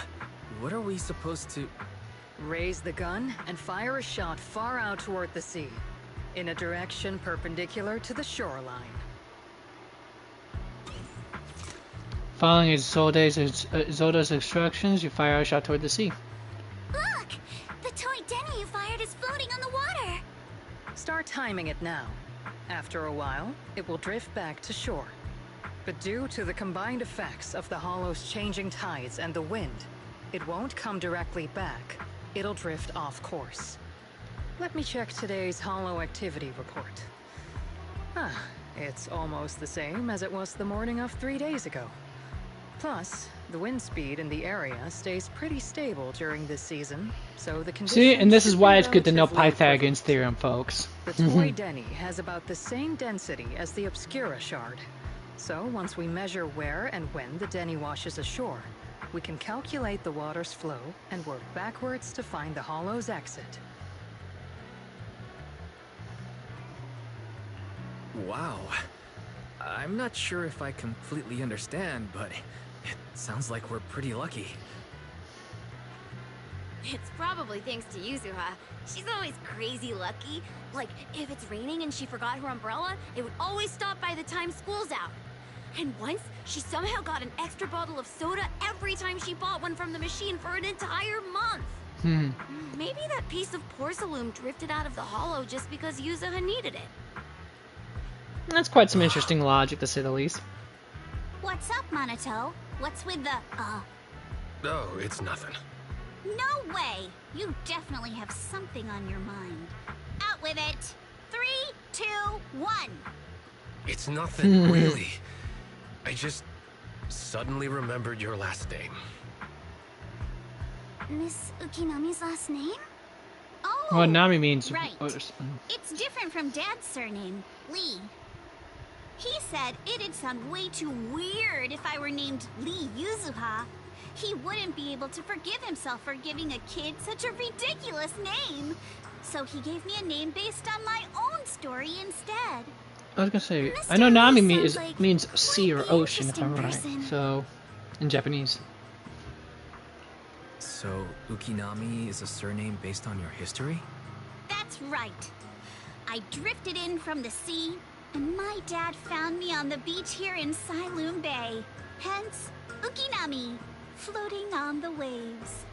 S5: what are we supposed to...
S10: Raise the gun and fire a shot far out toward the sea, in a direction perpendicular to the shoreline.
S4: Following Zoda's instructions, you fire a shot toward the sea.
S3: Look! The toy Denny you fired is floating on the water!
S10: Start timing it now. After a while, it will drift back to shore. But due to the combined effects of the hollow's changing tides and the wind, it won't come directly back. It'll drift off course. Let me check today's hollow activity report. It's almost the same as it was the morning of 3 days ago. Plus, the wind speed in the area stays pretty stable during this season, so the conditions...
S4: See, and this is why it's good to know
S10: relatively
S4: Pythagorean's theorem, folks.
S10: The toy Denny has about the same density as the Obscura shard. So once we measure where and when the Denny washes ashore, we can calculate the water's flow and work backwards to find the hollow's exit.
S5: Wow. I'm not sure if I completely understand, but it sounds like we're pretty lucky.
S9: It's probably thanks to Yuzuha. She's always crazy lucky. Like, if it's raining and she forgot her umbrella, it would always stop by the time school's out. And once, she somehow got an extra bottle of soda every time she bought one from the machine for an entire month. Maybe that piece of porcelain drifted out of the hollow just because Yuzuha needed it.
S4: That's quite some interesting logic, to say the least.
S1: What's up, Monato? What's with the,
S2: Oh, it's nothing.
S1: No way! You definitely have something on your mind. Out with it! 3, 2, 1!
S2: It's nothing, really. I just suddenly remembered your last name.
S3: Miss Ukinami's last name?
S1: Oh,
S4: Well, Nami means...
S1: right. It's different from Dad's surname, Lee. He said it'd sound way too weird if I were named Lee Yuzuha. He wouldn't be able to forgive himself for giving a kid such a ridiculous name. So he gave me a name based on my own story instead.
S4: I was gonna say,
S3: Mr.
S4: I know Nami
S3: Lee sounds like
S4: means sea or
S3: quite the
S4: ocean, if I'm right.
S3: interesting person.
S4: So, in Japanese.
S5: So, Ukinami is a surname based on your history?
S1: That's right. I drifted in from the sea, and my dad found me on the beach here in Sailoon Bay. Hence, Ukinami, floating on the waves.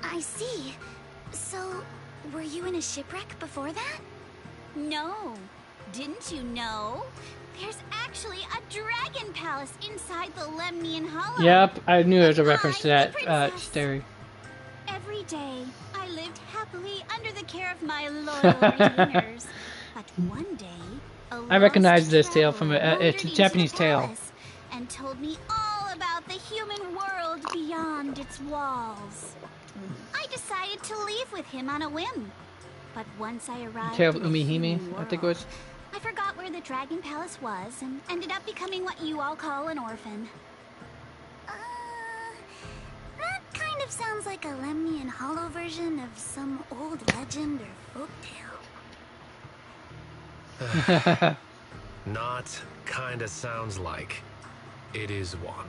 S3: I see. So, were you in a shipwreck before that?
S1: No. Didn't you know? There's actually a dragon palace inside the Lemnian Hollow.
S4: Yep, I knew there was a reference to
S1: I'm
S4: that
S1: the princess.
S4: story.
S1: Every day, I lived happily under the care of my loyal retainers. But one day,
S4: I recognize
S1: lost
S4: this tale from
S1: traveler
S4: it's a
S1: wandered into
S4: Japanese
S1: the
S4: tale.
S1: palace and told me all about the human world beyond its walls. I decided to leave with him on a whim. But once I arrived
S4: Tale of
S1: in the
S4: Umihime,
S1: human
S4: I think it
S1: world,
S4: was.
S1: I forgot where the Dragon Palace was and ended up becoming what you all call an orphan.
S3: That kind of sounds like a Lemnian Hollow version of some old legend or folktale.
S2: Not kinda sounds like. It is one.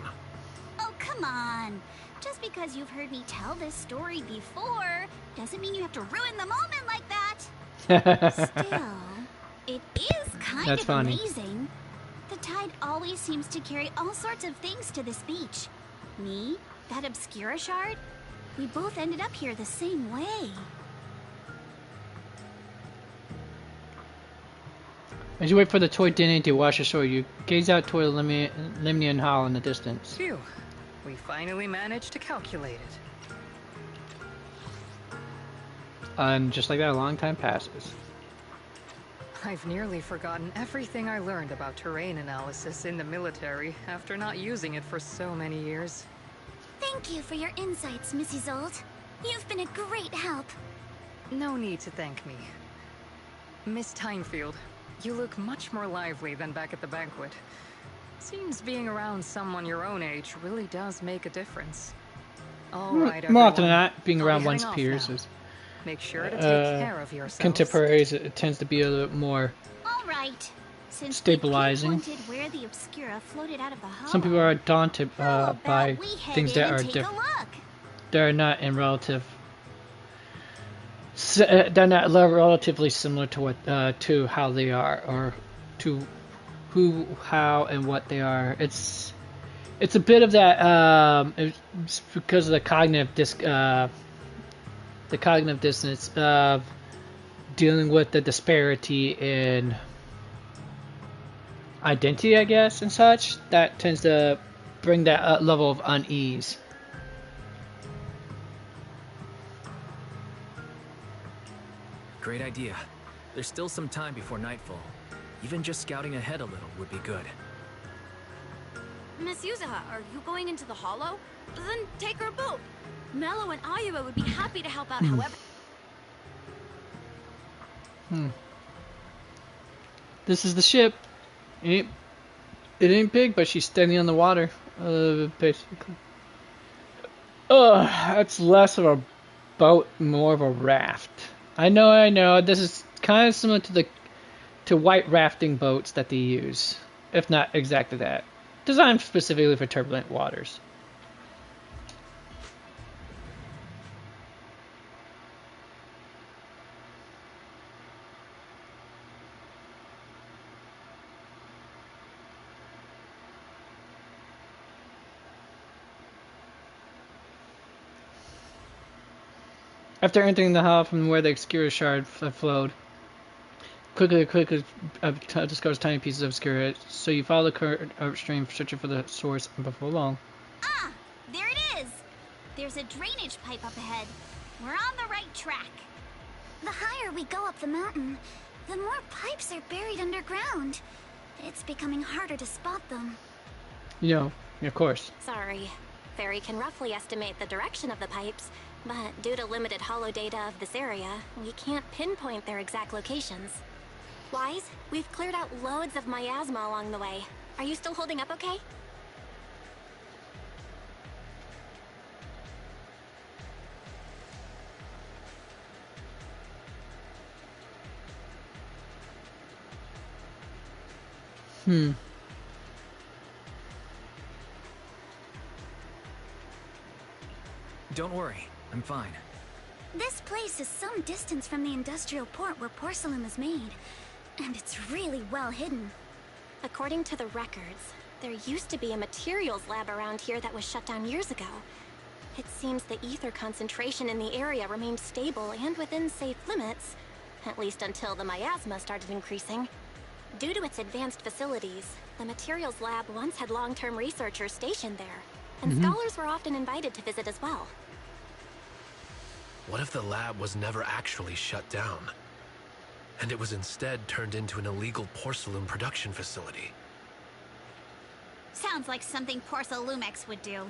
S1: Oh, come on. Just because you've heard me tell this story before doesn't mean you have to ruin the moment like that. Still, it is kind
S4: That's
S1: of
S4: funny.
S1: amazing. The tide always seems to carry all sorts of things to this beach. Me, that Obscura shard, we both ended up here the same way.
S4: As you wait for the toy Denny to wash ashore, you gaze out toward the Lemnian Hall in the distance.
S10: Phew. We finally managed to calculate it.
S4: And just like that, a long time passes.
S10: I've nearly forgotten everything I learned about terrain analysis in the military after not using it for so many years.
S3: Thank you for your insights, Mrs. Old. You've been a great help.
S10: No need to thank me. Miss Tynefield, you look much more lively than back at the banquet. Seems being around someone your own age really does make a difference. All right,
S4: More often than
S10: everyone.
S4: not, being
S10: I'll be
S4: around
S10: heading
S4: one's
S10: off
S4: peers
S10: now.
S4: is
S10: Make sure to take care of yourselves.
S4: contemporaries. It tends to be a little more.
S1: All right. Since
S4: Stabilizing.
S1: the kid wanted where the Obscura floated out of the hollow,
S4: Some people are daunted
S1: how about
S4: by
S1: we head
S4: things
S1: in
S4: that
S1: and
S4: are
S1: take a
S4: different.
S1: look?
S4: They're not in relative. They're not relatively similar to what to how they are, or to who, how, and what they are. It's it's a bit of that. It's because of the cognitive dissonance of dealing with the disparity in identity, I guess, and such. That tends to bring that level of unease.
S5: Great idea. There's still some time before nightfall. Even just scouting ahead a little would be good.
S9: Miss Yuzuha, are you going into the hollow? Then take her boat. Mello and Ayuba would be happy to help out however.
S4: This is the ship. It ain't big, but she's standing on the water, basically. That's less of a boat, more of a raft. I know. This is kind of similar to white rafting boats that they use, if not exactly that. Designed specifically for turbulent waters. After entering the hall from where the obscure shard flowed, quickly discovers tiny pieces of obscura, so you follow the current upstream, searching for the source before long.
S1: Ah, there it is! There's a drainage pipe up ahead. We're on the right track.
S3: The higher we go up the mountain, the more pipes are buried underground. It's becoming harder to spot them.
S4: Of course.
S12: Sorry. Fairy can roughly estimate the direction of the pipes, but due to limited holo data of this area, we can't pinpoint their exact locations. Wise, we've cleared out loads of miasma along the way. Are you still holding up okay?
S5: Don't worry, I'm fine.
S3: This place is some distance from the industrial port where porcelain is made, and it's really well hidden.
S12: According to the records, there used to be a materials lab around here that was shut down years ago. It seems the ether concentration in the area remained stable and within safe limits, at least until the miasma started increasing. Due to its advanced facilities, the materials lab once had long-term researchers stationed there, and scholars were often invited to visit as well.
S2: What if the lab was never actually shut down, and it was instead turned into an illegal porcelain production facility?
S1: Sounds like something Porcelumex would do.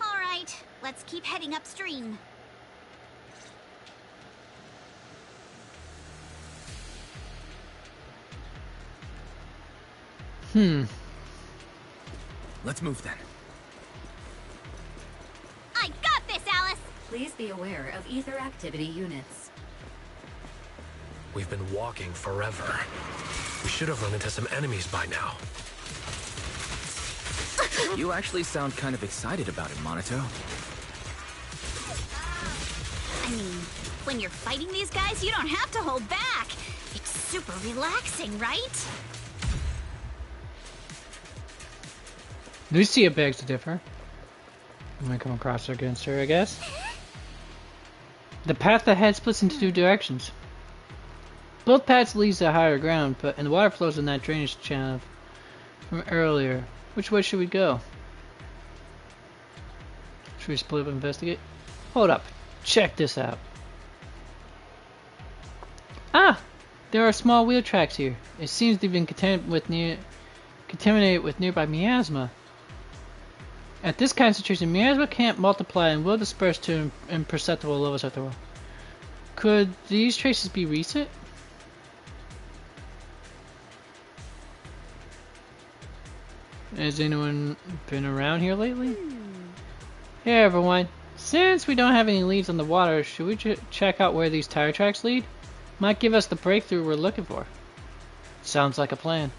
S1: All right, let's keep heading upstream.
S5: Let's move then.
S1: I got this, Alice!
S6: Please be aware of ether activity units.
S2: We've been walking forever. We should have run into some enemies by now.
S5: You actually sound kind of excited about it, Monato.
S1: I mean, when you're fighting these guys, you don't have to hold back. It's super relaxing, right?
S4: Lucia begs to differ. I might come across her against her, I guess. The path ahead splits into two directions. Both paths leads to higher ground, and the water flows in that drainage channel from earlier. Which way should we go? Should we split up and investigate? Hold up. Check this out. Ah! There are small wheel tracks here. It seems they've been contaminated with nearby miasma. At this concentration, miasma can't multiply and will disperse to imperceptible levels after a while. Could these traces be recent? Has anyone been around here lately? Hey everyone, since we don't have any leads on the water, should we check out where these tire tracks lead? Might give us the breakthrough we're looking for. Sounds like a plan.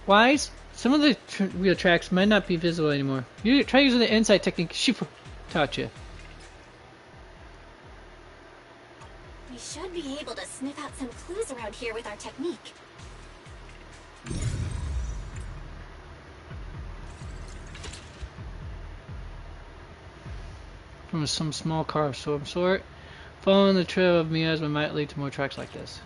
S4: Wise, some of the wheel tracks might not be visible anymore. Try using the insight technique Shifu taught you.
S12: We should be able to sniff out some clues around here with our technique.
S4: from some small car of some sort. Following the trail of miasma might lead to more tracks like this.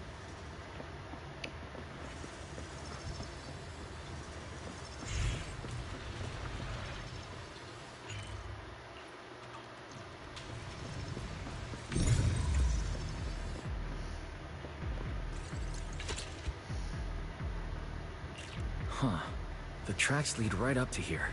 S5: Huh. The tracks lead right up to here.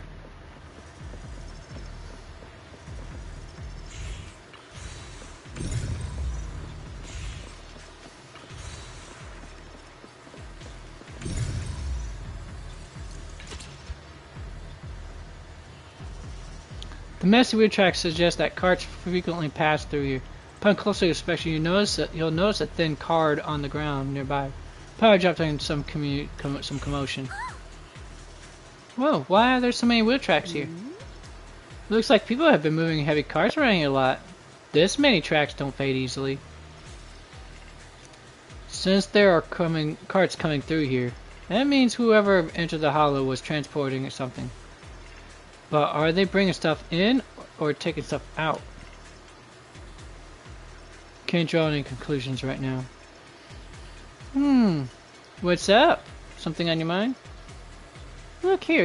S4: The messy wheel tracks suggest that carts frequently pass through here. Upon closer inspection, you'll notice a thin card on the ground nearby. Power dropped in some commotion. Whoa, why are there so many wheel tracks here? Looks like people have been moving heavy carts around here a lot. This many tracks don't fade easily. Since there are carts coming through here, that means whoever entered the hollow was transporting something. But are they bringing stuff in or taking stuff out? Can't draw any conclusions right now. What's up? Something on your mind? Look here,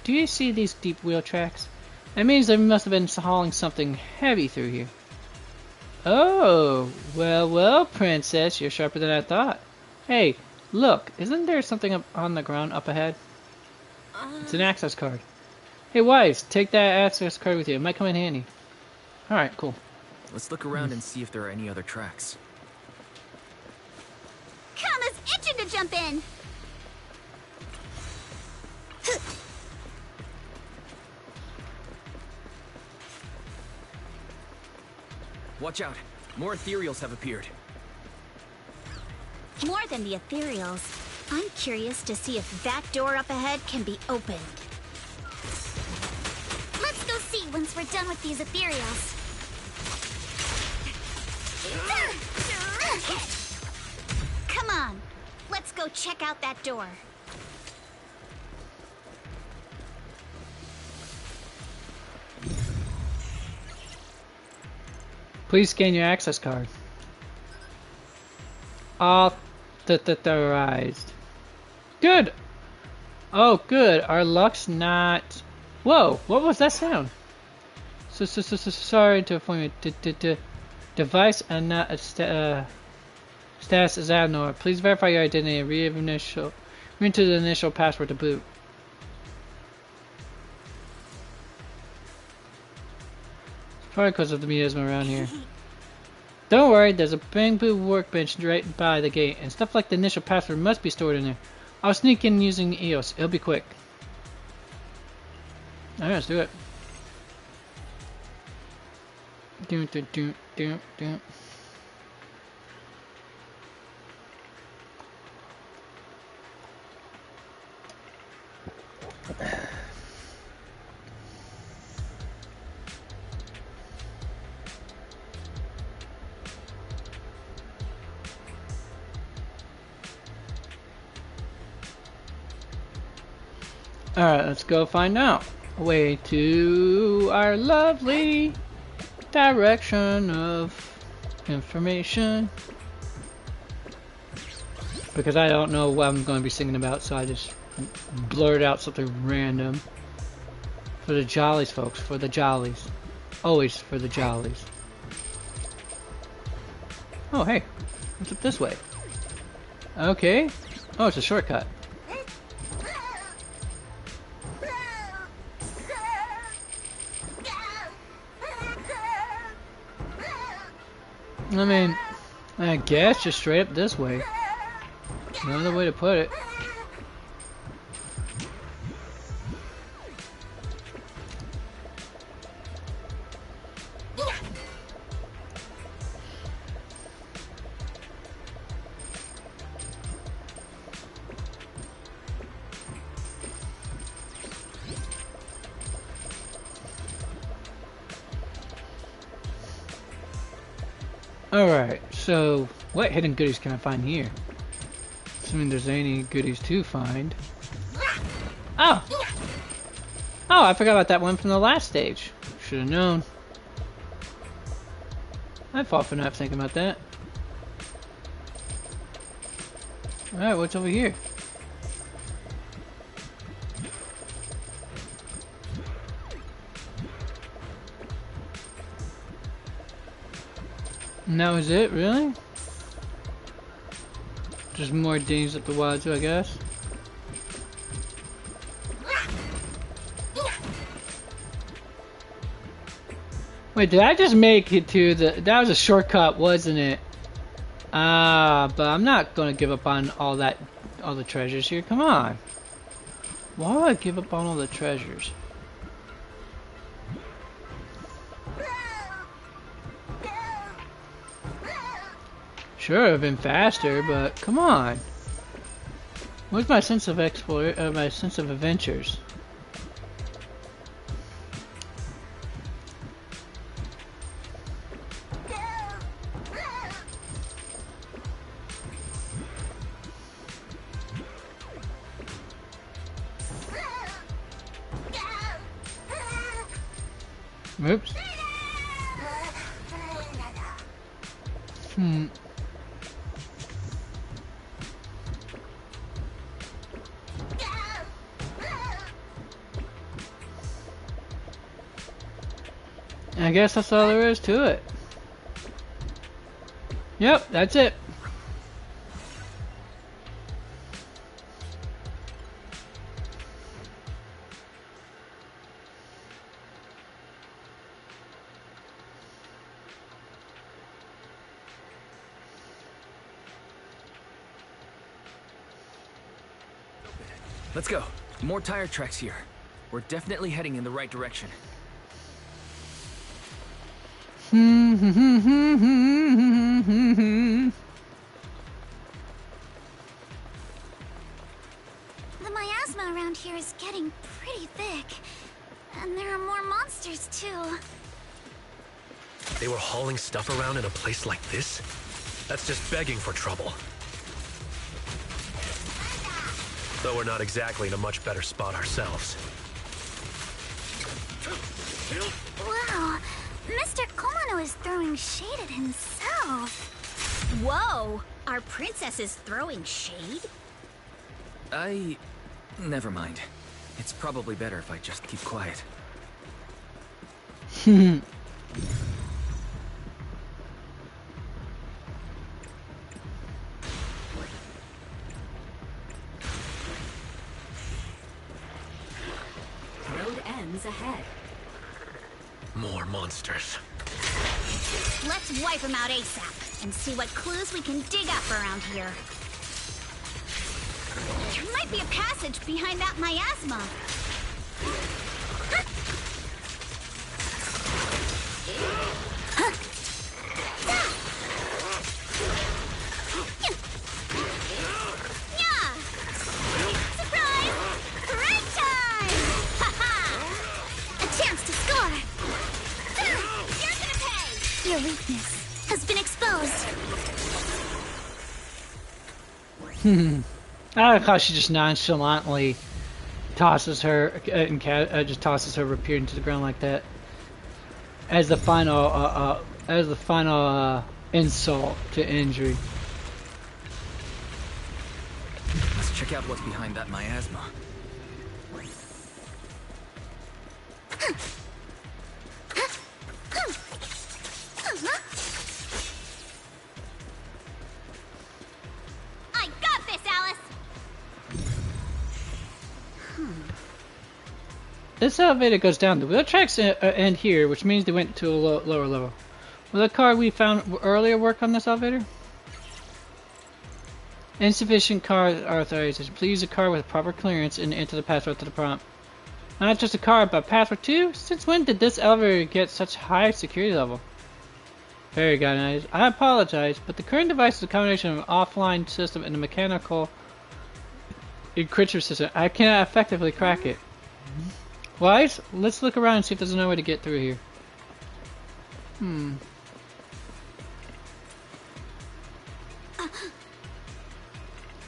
S4: do you see these deep wheel tracks? That means they must have been hauling something heavy through here. Oh, well, princess, you're sharper than I thought. Hey, look, isn't there something up on the ground up ahead? It's an access card. Hey, Wise, take that access card with you. It might come in handy. Alright, cool.
S5: Let's look around and see if there are any other tracks.
S1: Kama's itching to jump in!
S5: Watch out! More ethereals have appeared.
S1: More than the ethereals. I'm curious to see if that door up ahead can be opened.
S3: Let's go see once we're done with these ethereals.
S1: Come on, let's go check out that door.
S4: Please scan your access card. Authorized. Good! Oh, good. Our luck's not... Whoa! What was that sound? Sorry to inform you. Device and not status is abnormal. Please verify your identity and re-enter the initial password to boot. Probably because of the miasma around here. Don't worry, there's a bamboo workbench right by the gate, and stuff like the initial password must be stored in there. I'll sneak in using EOS. It'll be quick. Alright, let's do it. Do. Alright, let's go find out. Way to our lovely direction of information. Because I don't know what I'm going to be singing about, so I just blurted out something random. For the jollies, folks. For the jollies. Always for the jollies. Oh, hey. What's up this way? Okay. Oh, it's a shortcut. I mean, I guess just straight up this way. No other way to put it. Alright, so what hidden goodies can I find here? Assuming there's any goodies to find. Oh! Oh, I forgot about that one from the last stage. Should have known. I fought for not thinking about that. Alright, what's over here? And that was it, really? Just more dings up the wazoo, I guess. Wait, did I just make it to the... That was a shortcut, wasn't it? But I'm not gonna give up on all the treasures here. Come on. Why would I give up on all the treasures? Sure, I've been faster, but come on. Where's my sense of my sense of adventures? Oops. I guess that's all there is to it. Yep, that's it.
S5: Let's go. More tire tracks here. We're definitely heading in the right direction.
S3: The miasma around here is getting pretty thick. And there are more monsters, too.
S2: They were hauling stuff around in a place like this? That's just begging for trouble. Though we're not exactly in a much better spot ourselves.
S3: Wow, Mr. Komano is throwing shade at himself.
S1: Whoa! Our princess is throwing shade?
S5: Never mind. It's probably better if I just keep quiet.
S6: Road ends ahead.
S2: More monsters.
S1: Let's wipe them out ASAP and see what clues we can dig up around here. There might be a passage behind that miasma. Yeah! Surprise! Break time! Ha-ha! A chance to score! You're gonna pay!
S3: Your weakness has been exposed.
S4: I like how she just nonchalantly tosses her and just tosses her repeater into the ground like that, as the final insult to injury.
S5: Let's check out what's behind that miasma.
S1: I got this, Alice!
S4: This elevator goes down. The wheel tracks end here, which means they went to a lower level. Will the car we found earlier work on this elevator? Insufficient car authorization. Please use a car with proper clearance and enter the password to the prompt. Not just a car, but password too? Since when did this elevator get such high security level? Very good. I apologize, but the current device is a combination of an offline system and a mechanical encryption system. I cannot effectively crack it. Wise, let's look around and see if there's no way to get through here.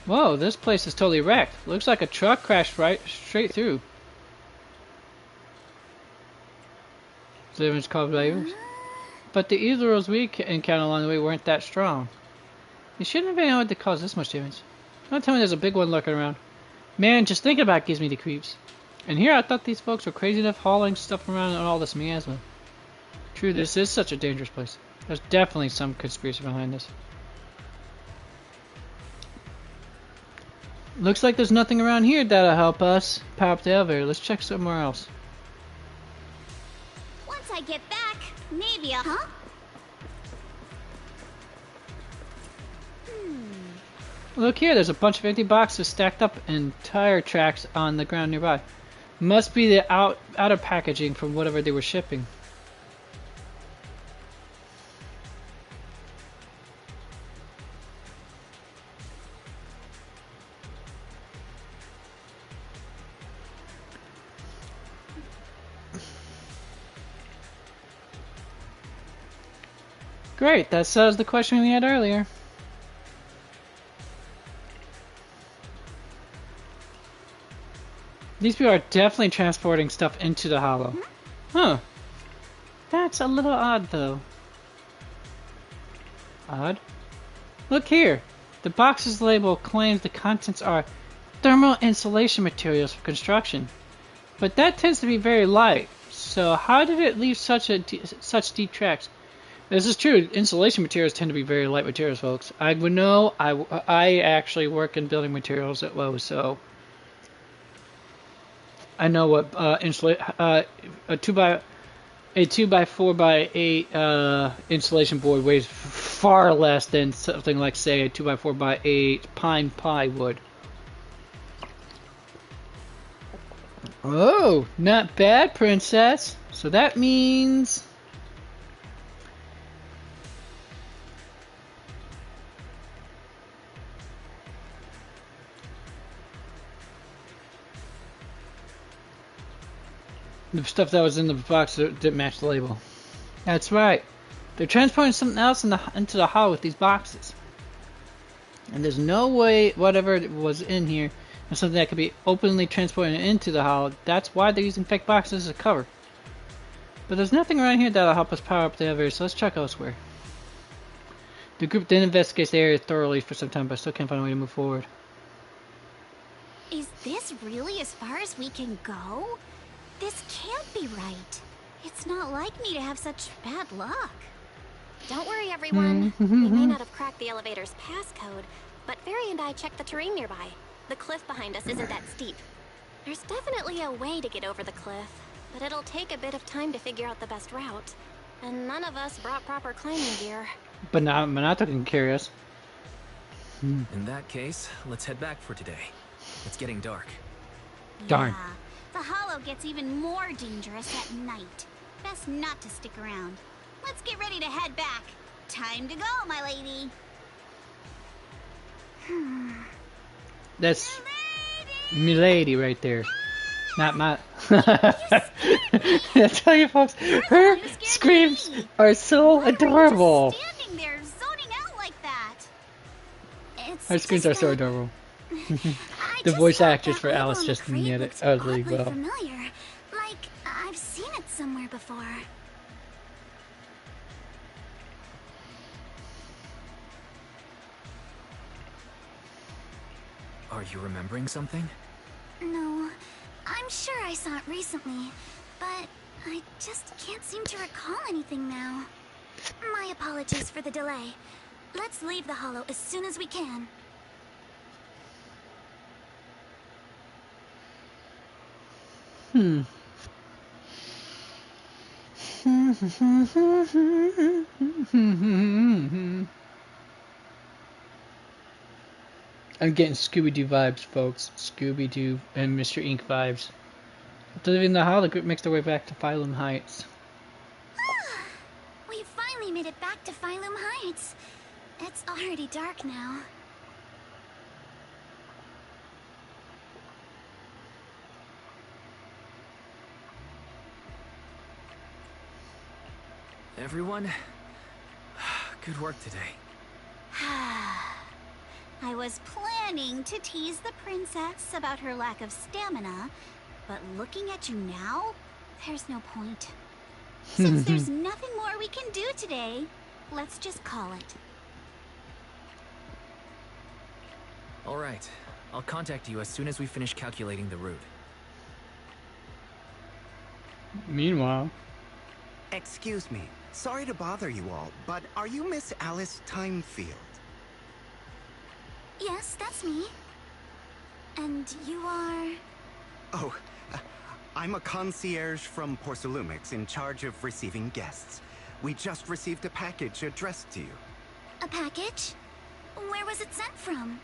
S4: Whoa, this place is totally wrecked. Looks like a truck crashed right straight through. Is it called Ravens? but the Ethereals we encountered along the way weren't that strong. They shouldn't have been able to cause this much damage. Don't tell me there's a big one lurking around. Man, just thinking about it gives me the creeps. And here I thought these folks were crazy enough hauling stuff around and all this miasma. True, this is such a dangerous place. There's definitely some conspiracy behind this. Looks like there's nothing around here that'll help us power up the elevator. Let's check somewhere else.
S1: Once I get back, maybe I'll... Huh?
S4: Look here, there's a bunch of empty boxes stacked up in tire tracks on the ground nearby. Must be the outer packaging from whatever they were shipping. Great, that settles the question we had earlier. These people are definitely transporting stuff into the hollow. Huh. That's a little odd, though. Odd? Look here. The box's label claims the contents are thermal insulation materials for construction. But that tends to be very light. So how did it leave such deep tracks? This is true. Insulation materials tend to be very light materials, folks. I would know. I actually work in building materials at Lowe's, so I know what a 2x4x8 insulation board weighs far less than something like, say, a 2x4x8 pine pie would. Oh, not bad, princess. So that means the stuff that was in the box didn't match the label. That's right. They're transporting something else into the hollow with these boxes. And there's no way whatever was in here is something that could be openly transported into the hollow. That's why they're using fake boxes as a cover. But there's nothing around here that'll help us power up the elevator, so let's check elsewhere. The group then investigates the area thoroughly for some time, but still can't find a way to move forward.
S1: Is this really as far as we can go? This can't be right. It's not like me to have such bad luck.
S12: Don't worry, everyone. We may not have cracked the elevator's passcode, but Fairy and I checked the terrain nearby. The cliff behind us isn't that steep. There's definitely a way to get over the cliff, but it'll take a bit of time to figure out the best route. And none of us brought proper climbing gear.
S4: But Minato can carry us.
S5: In that case, let's head back for today. It's getting dark.
S4: Darn.
S1: Yeah, the hollow gets even more dangerous at night. Best not to stick around. Let's get ready to head back. Time to go, my lady.
S4: That's Milady right there. Not my... I tell you folks, her screams are so adorable.
S1: Standing there zoning out like that.
S4: Her screams are so adorable. The voice actress for Alice just nailed it utterly well.
S3: Familiar, like I've seen it somewhere before.
S5: Are you remembering something?
S3: No, I'm sure I saw it recently, but I just can't seem to recall anything now. My apologies for the delay. Let's leave the hollow as soon as we can.
S4: I'm getting Scooby-Doo vibes, folks. Scooby-Doo and Mr. Ink vibes. After leaving the hollow, the group makes their way back to Phylum Heights.
S3: We finally made it back to Phylum Heights. It's already dark now.
S5: Everyone, good work today.
S1: I was planning to tease the princess about her lack of stamina, but looking at you now, there's no point. Since there's nothing more we can do today, let's just call it.
S5: All right. I'll contact you as soon as we finish calculating the route.
S4: Meanwhile...
S13: Excuse me. Sorry to bother you all, but are you Miss Alice Timefield?
S3: Yes, that's me. And you are...
S13: Oh, I'm a concierge from Porcelumix in charge of receiving guests. We just received a package addressed to you.
S3: A package? Where was it sent from?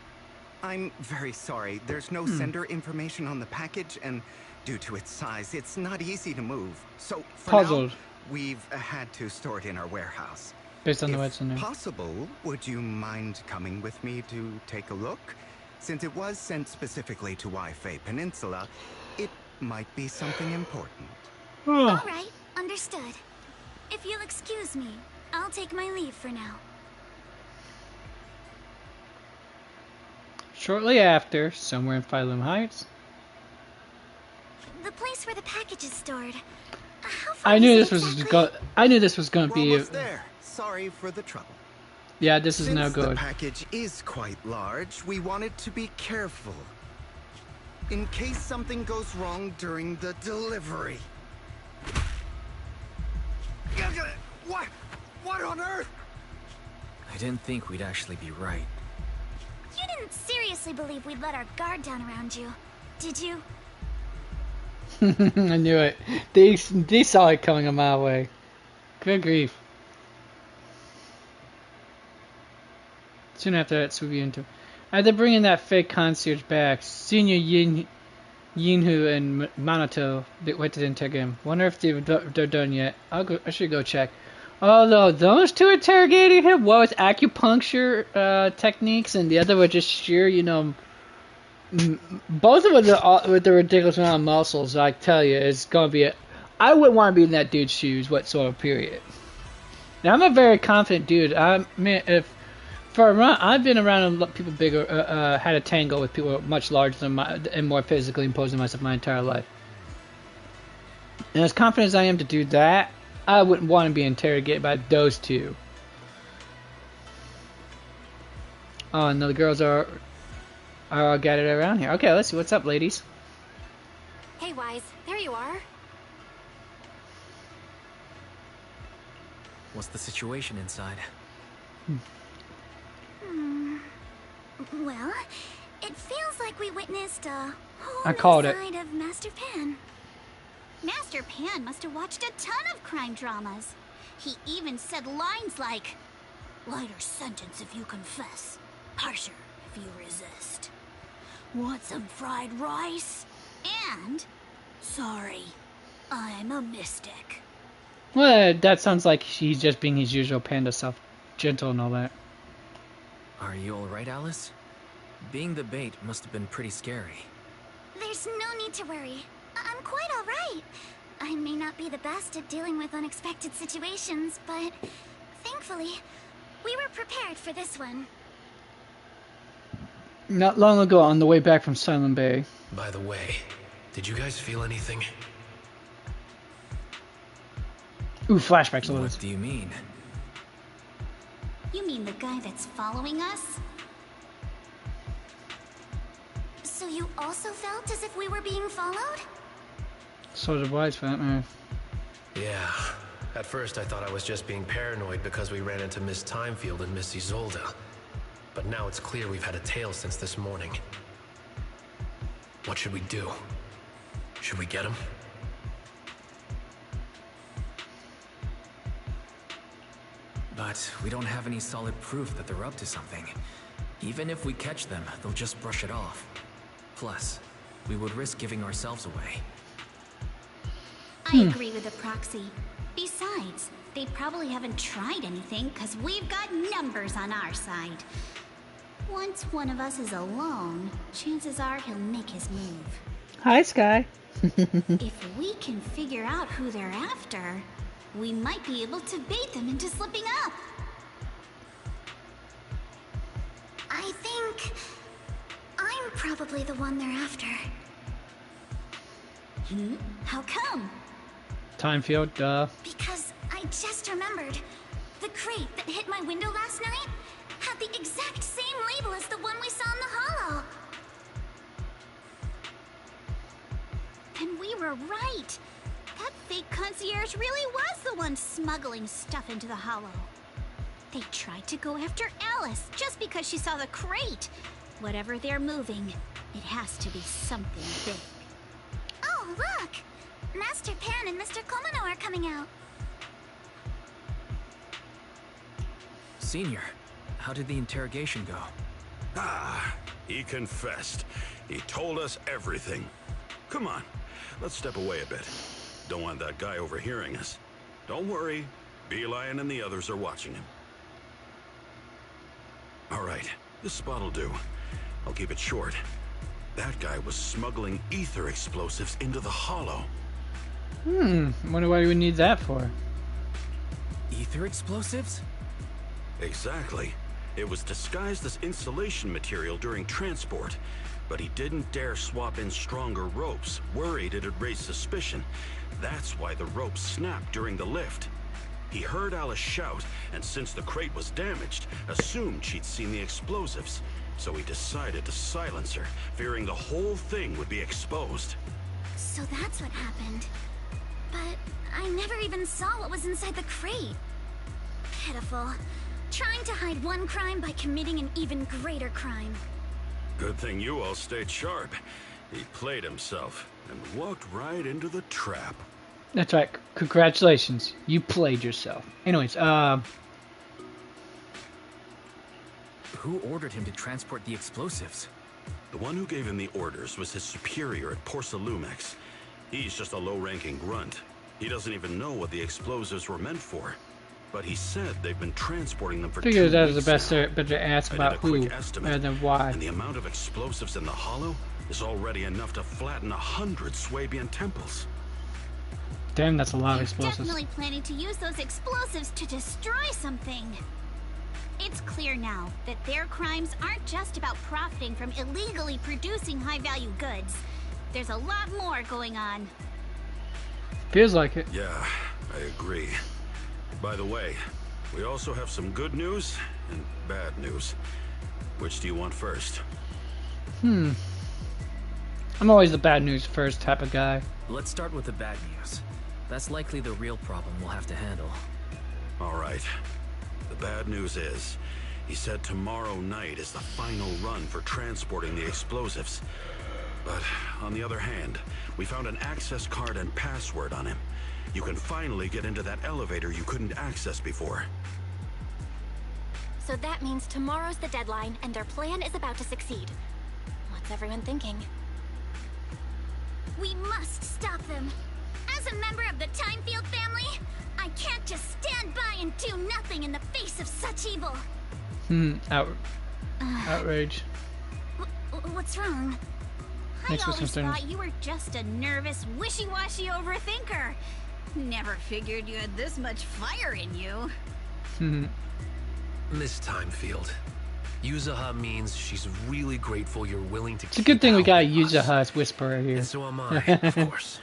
S13: I'm very sorry. There's no sender information on the package, and due to its size, it's not easy to move. So, for now, we've had to store it in our warehouse.
S4: Based on the what's in there.
S13: If possible, would you mind coming with me to take a look? Since it was sent specifically to Wi-Fi Peninsula, it might be something important.
S3: All right, understood. If you'll excuse me, I'll take my leave for now.
S4: Shortly after, somewhere in Phylum Heights.
S3: The place where the package is stored. How far
S4: I knew
S3: is
S4: this
S3: it
S4: was
S3: exactly?
S4: I knew this was going to
S13: We're
S4: be.
S13: almost there. Sorry for the trouble.
S4: Yeah, this is no
S13: Since
S4: good.
S13: The package is quite large. We wanted to be careful, in case something goes wrong during the delivery. What on earth?
S5: I didn't think we'd actually be right.
S3: You didn't seriously believe we'd let our guard down around you, did you?
S4: I knew it. They saw it coming a mile away. Good grief. Soon after that, Subi into. After bringing that fake concierge back, Senior Yinhu and Manato went to interrogate him. Wonder if they're done yet. I should go check. Although those two interrogating him, one with acupuncture techniques, and the other with just sheer, both of them with the ridiculous amount of muscles. I tell you, it's gonna be. I wouldn't want to be in that dude's shoes whatsoever. Period. Now I'm a very confident dude. I've been around people bigger, had a tangle with people much larger than and more physically imposing myself my entire life. And as confident as I am to do that, I wouldn't want to be interrogated by those two. Oh, and the girls are all gathered around here. Okay, let's see what's up, ladies.
S12: Hey, Wise, there you are.
S5: What's the situation inside?
S3: Well, it feels like we witnessed a whole
S4: I called
S3: new
S4: it.
S3: side of Master Pan.
S1: Master Pan must have watched a ton of crime dramas. He even said lines like, "Lighter sentence if you confess, harsher if you resist. Want some fried rice? And, sorry, I'm a mystic."
S4: Well, that sounds like he's just being his usual panda self, gentle and all that.
S5: Are you alright, Alice? Being the bait must have been pretty scary.
S3: There's no need to worry. I'm quite all right. I may not be the best at dealing with unexpected situations, but thankfully, we were prepared for this one.
S4: Not long ago, on the way back from Silent Bay.
S2: By the way, did you guys feel anything?
S4: Ooh, flashbacks a little.
S5: What do you mean?
S1: You mean the guy that's following us?
S3: So you also felt as if we were being followed?
S4: So did Wise for that matter.
S2: Yeah. At first I thought I was just being paranoid because we ran into Miss Timefield and Miss Isolde. But now it's clear we've had a tail since this morning. What should we do? Should we get him?
S5: But we don't have any solid proof that they're up to something. Even if we catch them, they'll just brush it off. Plus, we would risk giving ourselves away.
S1: I agree with the proxy. Besides, they probably haven't tried anything because we've got numbers on our side. Once one of us is alone, chances are he'll make his move.
S4: Hi, Sky.
S1: If we can figure out who they're after, we might be able to bait them into slipping up.
S3: I think I'm probably the one they're after.
S1: How come?
S4: Time Field, duh.
S3: Because I just remembered. The crate that hit my window last night had the exact same label as the one we saw in the hollow.
S1: And we were right. That fake concierge really was the one smuggling stuff into the hollow. They tried to go after Alice just because she saw the crate. Whatever they're moving, it has to be something big.
S3: Oh, look! Master Pan and Mr. Komano are coming out.
S5: Senior, how did the interrogation go?
S14: Ah, he confessed. He told us everything. Come on, let's step away a bit. Don't want that guy overhearing us. Don't worry, Beeline and the others are watching him. All right, this spot'll do. I'll keep it short. That guy was smuggling ether explosives into the hollow.
S4: Wonder why we need that for.
S5: Ether explosives?
S14: Exactly. It was disguised as insulation material during transport, but he didn't dare swap in stronger ropes, worried it'd raise suspicion. That's why the ropes snapped during the lift. He heard Alice shout, and since the crate was damaged, assumed she'd seen the explosives. So he decided to silence her, fearing the whole thing would be exposed.
S3: So that's what happened. But I never even saw what was inside the crate. Pitiful. Trying to hide one crime by committing an even greater crime.
S14: Good thing you all stayed sharp. He played himself and walked right into the trap.
S4: That's right. Congratulations. You played yourself. Anyways,
S5: Who ordered him to transport the explosives?
S14: The one who gave him the orders was his superior at Porsalumex. He's just a low-ranking grunt. He doesn't even know what the explosives were meant for. But he said they've been transporting them for 2 weeks.
S4: Figured that was the best better ask about who
S14: rather
S4: than why.
S14: And the amount of explosives in the hollow is already enough to flatten 100 Swabian temples.
S4: Damn, that's a lot of
S1: They're
S4: explosives.
S1: definitely planning to use those explosives to destroy something. It's clear now that their crimes aren't just about profiting from illegally producing high-value goods. There's a lot more going on.
S4: Feels like it.
S14: Yeah, I agree. By the way, we also have some good news and bad news. Which do you want first?
S4: I'm always the bad news first type of guy.
S5: Let's start with the bad news. That's likely the real problem we'll have to handle.
S14: All right. The bad news is, he said tomorrow night is the final run for transporting the explosives. But on the other hand, we found an access card and password on him. You can finally get into that elevator you couldn't access before.
S12: So that means tomorrow's the deadline, and their plan is about to succeed. What's everyone thinking?
S3: We must stop them. As a member of the Time Field family, I can't just stand by and do nothing in the face of such evil.
S4: Outrage.
S3: What's wrong?
S1: I
S4: Next
S1: always
S4: question.
S1: thought you were just a nervous, wishy-washy overthinker. Never figured you had this much fire in you.
S2: Miss Timefield, Yuzaha means she's really grateful you're willing to
S4: It's a good thing we got Yuzaha's whisperer here.
S2: And so am I, of course.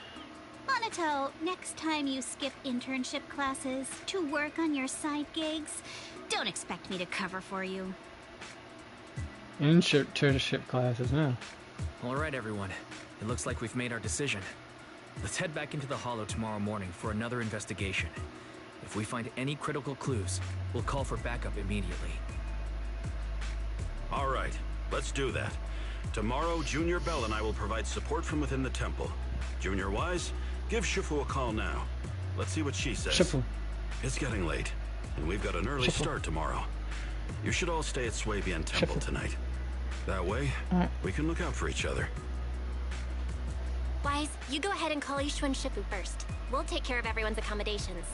S1: Monato, next time you skip internship classes to work on your side gigs, don't expect me to cover for you.
S4: Internship classes, no.
S5: Alright everyone, it looks like we've made our decision. Let's head back into the Hollow tomorrow morning for another investigation. If we find any critical clues, we'll call for backup immediately.
S14: All right, let's do that. Tomorrow, Junior Bell and I will provide support from within the temple. Junior Wise, give Shifu a call now. Let's see what she says.
S4: Shifu.
S14: It's getting late, and we've got an early start tomorrow. You should all stay at Swabian Temple tonight. That way, we can look out for each other.
S12: Wise, you go ahead and call Ishu and Shifu first. We'll take care of everyone's accommodations.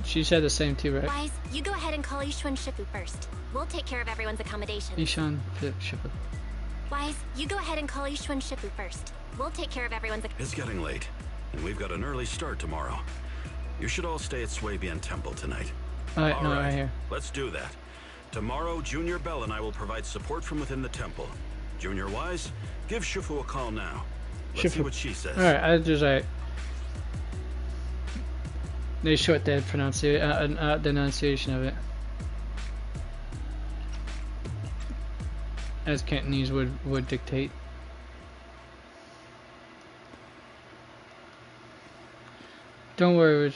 S4: She said the same too, right?
S12: Wise, you go ahead and call Ishu and Shifu first. We'll take care of everyone's accommodations.
S4: Ishan, Shifu.
S12: Wise, you go ahead and call Ishu and Shifu first. We'll take care of everyone's
S14: It's getting late, and we've got an early start tomorrow. You should all stay at Swabian Temple tonight.
S4: Alright, no, right here.
S14: Let's do that. Tomorrow, Junior Bell and I will provide support from within the temple. Junior Wise, give Shifu a call now. Let's see what she says.
S4: Alright, I just they short the denunciation of it. As Cantonese would dictate. Don't worry,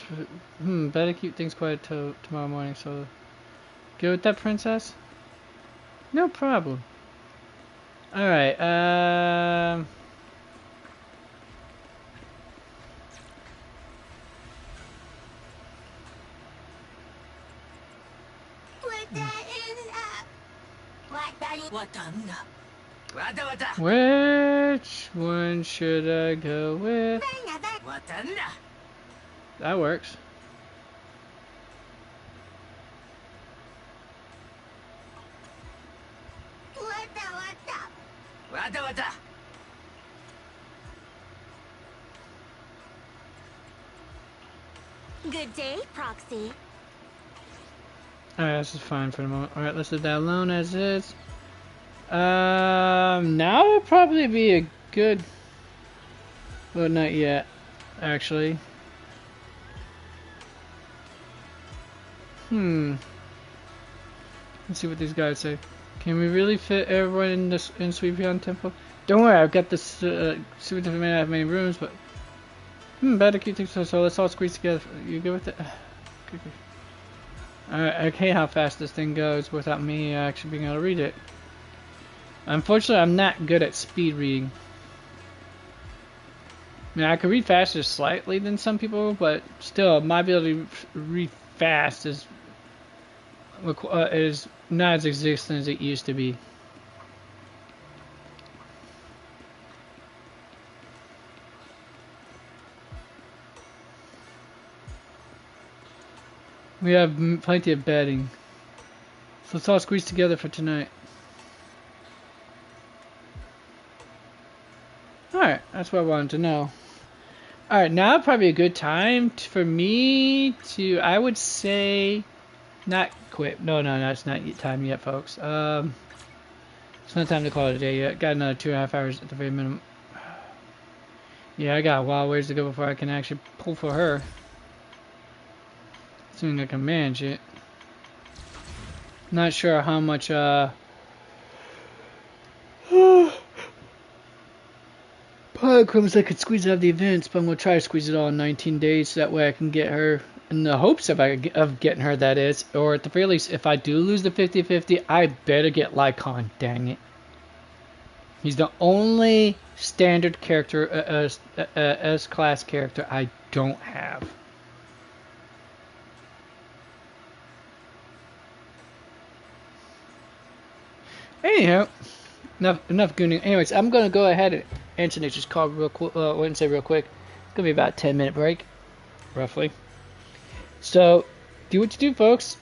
S4: better keep things quiet till tomorrow morning, so... Good with that, princess? No problem. Alright, which one should I go with? That works.
S8: Good day, Proxy.
S4: Alright, this is fine for the moment. Alright, let's leave that alone as is. Now would probably be a good... Well, not yet, actually. Let's see what these guys say. Can we really fit everyone in this in Sweepion Temple? Don't worry, I've got this super different man. I have many rooms, but better keep things so let's all squeeze together. You good with it? Good. Alright, okay, how fast this thing goes without me actually being able to read it. Unfortunately, I'm not good at speed reading. I mean, I can read faster slightly than some people, but still, my ability to read fast is not as existent as it used to be. We have plenty of bedding, so let's all squeeze together for tonight. Alright, that's what I wanted to know. Alright, now probably a good time for me to, I would say, not quit. No, it's not time yet, folks. It's not time to call it a day yet. Got another 2.5 hours at the very minimum. Yeah, I got a while ways to go before I can actually pull for her. Assuming I can manage it. Not sure how much, Polychromes I could squeeze out of the events, but I'm going to try to squeeze it all in 19 days so that way I can get her, in the hopes of getting her, that is, or at the very least, if I do lose the 50-50, I better get Lycon, dang it. He's the only standard character, S-class character I don't have. Anyhow, enough gooning. Anyways, I'm going to go ahead and answer nature's call real quick. Real quick. It's going to be about a 10-minute break, roughly. So, do what you do, folks.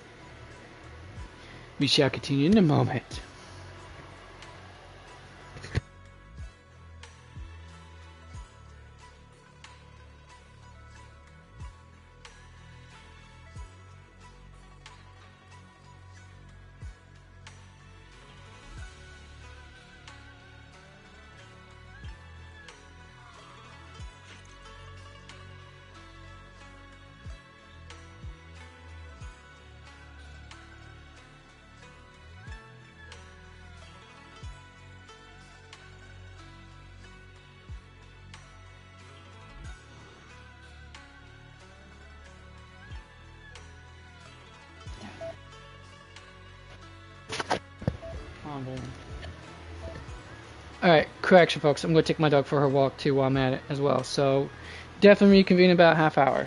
S4: We shall continue in a moment. Alright, correction folks, I'm going to take my dog for her walk too while I'm at it as well, so definitely reconvene in about a half hour.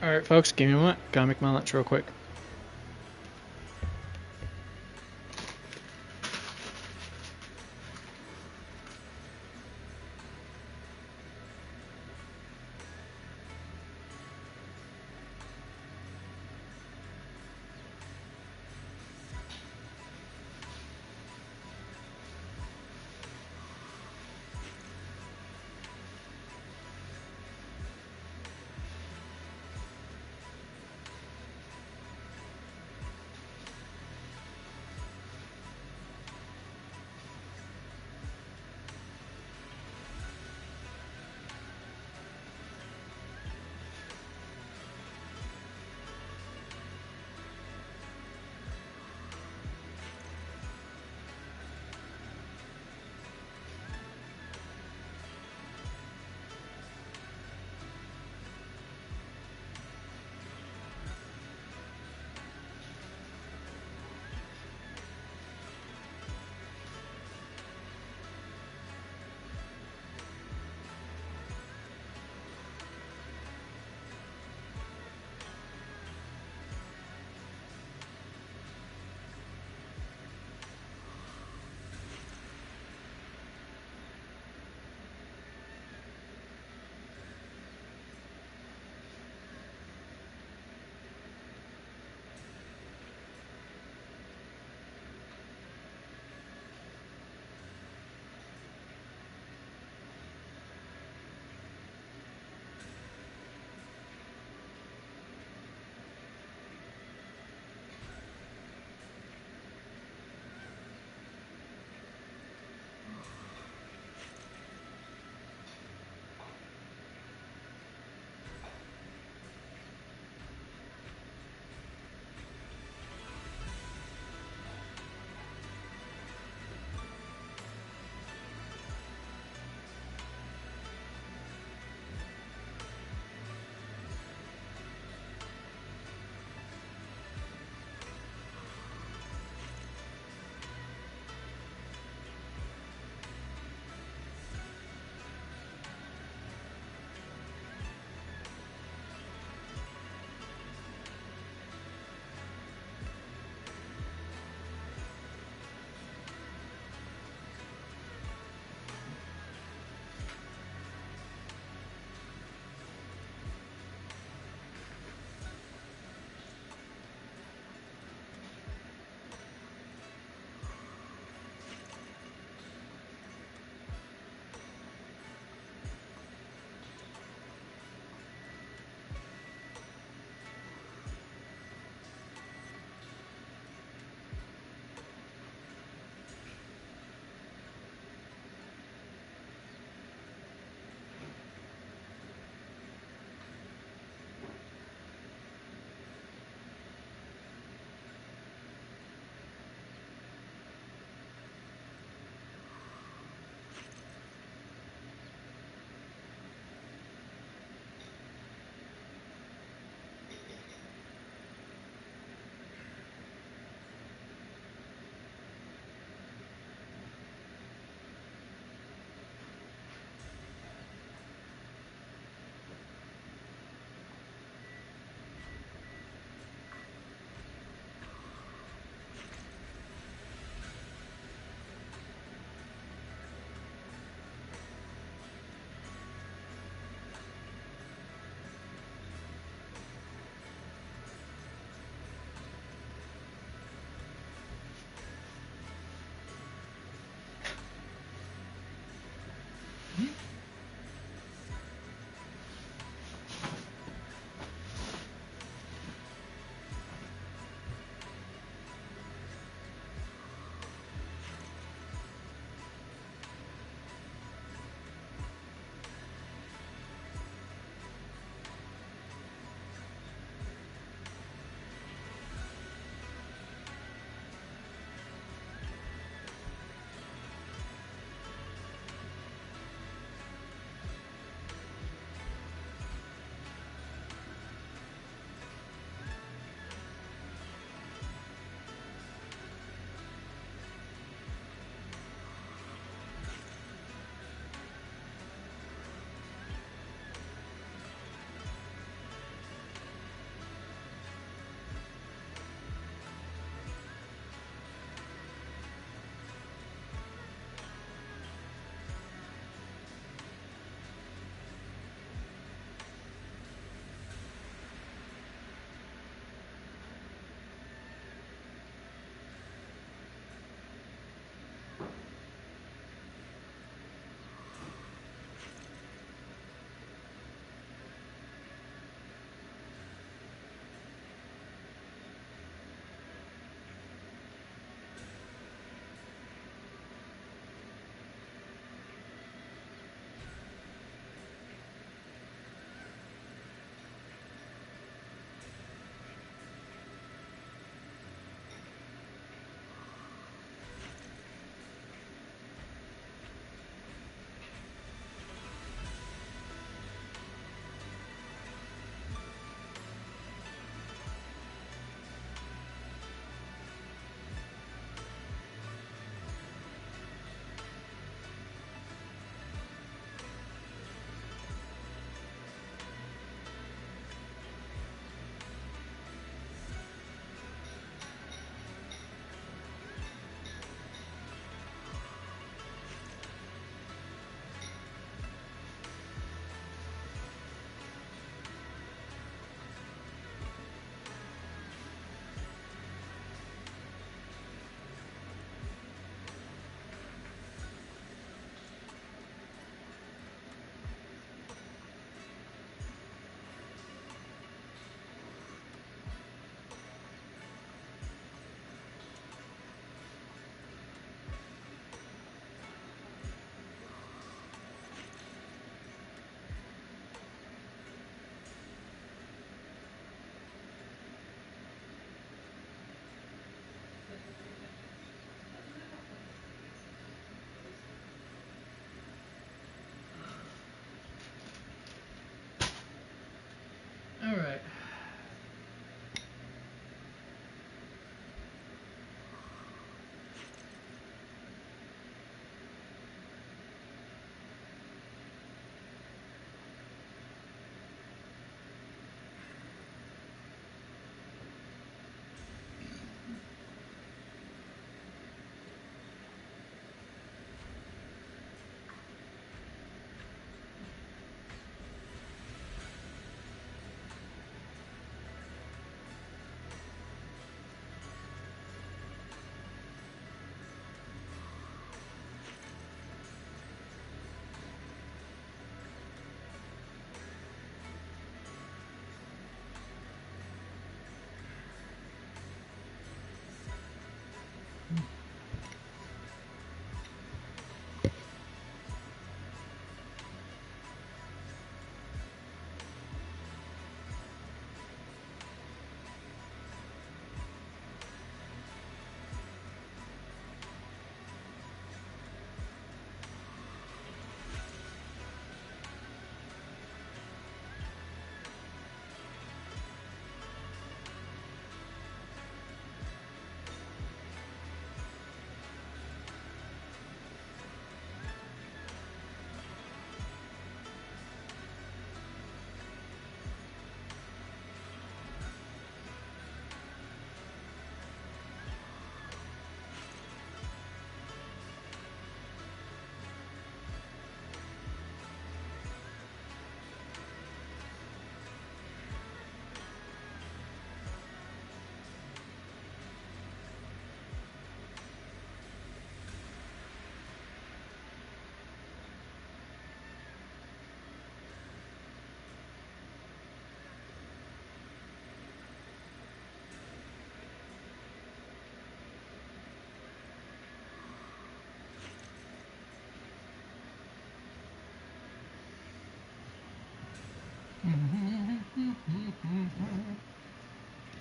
S4: Alright, folks, give me a moment. Gotta make my lunch real quick.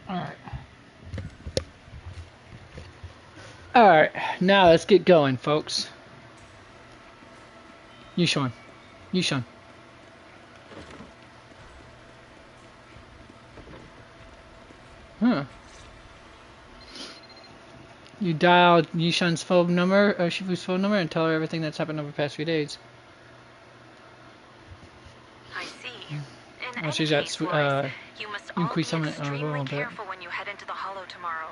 S4: Alright. Alright, now let's get going, folks. Yushan. Yushan. Huh. You dial Yushan's phone number, Shifu's phone number, and tell her everything that's happened over the past few days.
S10: I see. In
S4: Oh, she's at
S10: you must all be
S4: Summit
S10: extremely careful when you head into the Hollow tomorrow.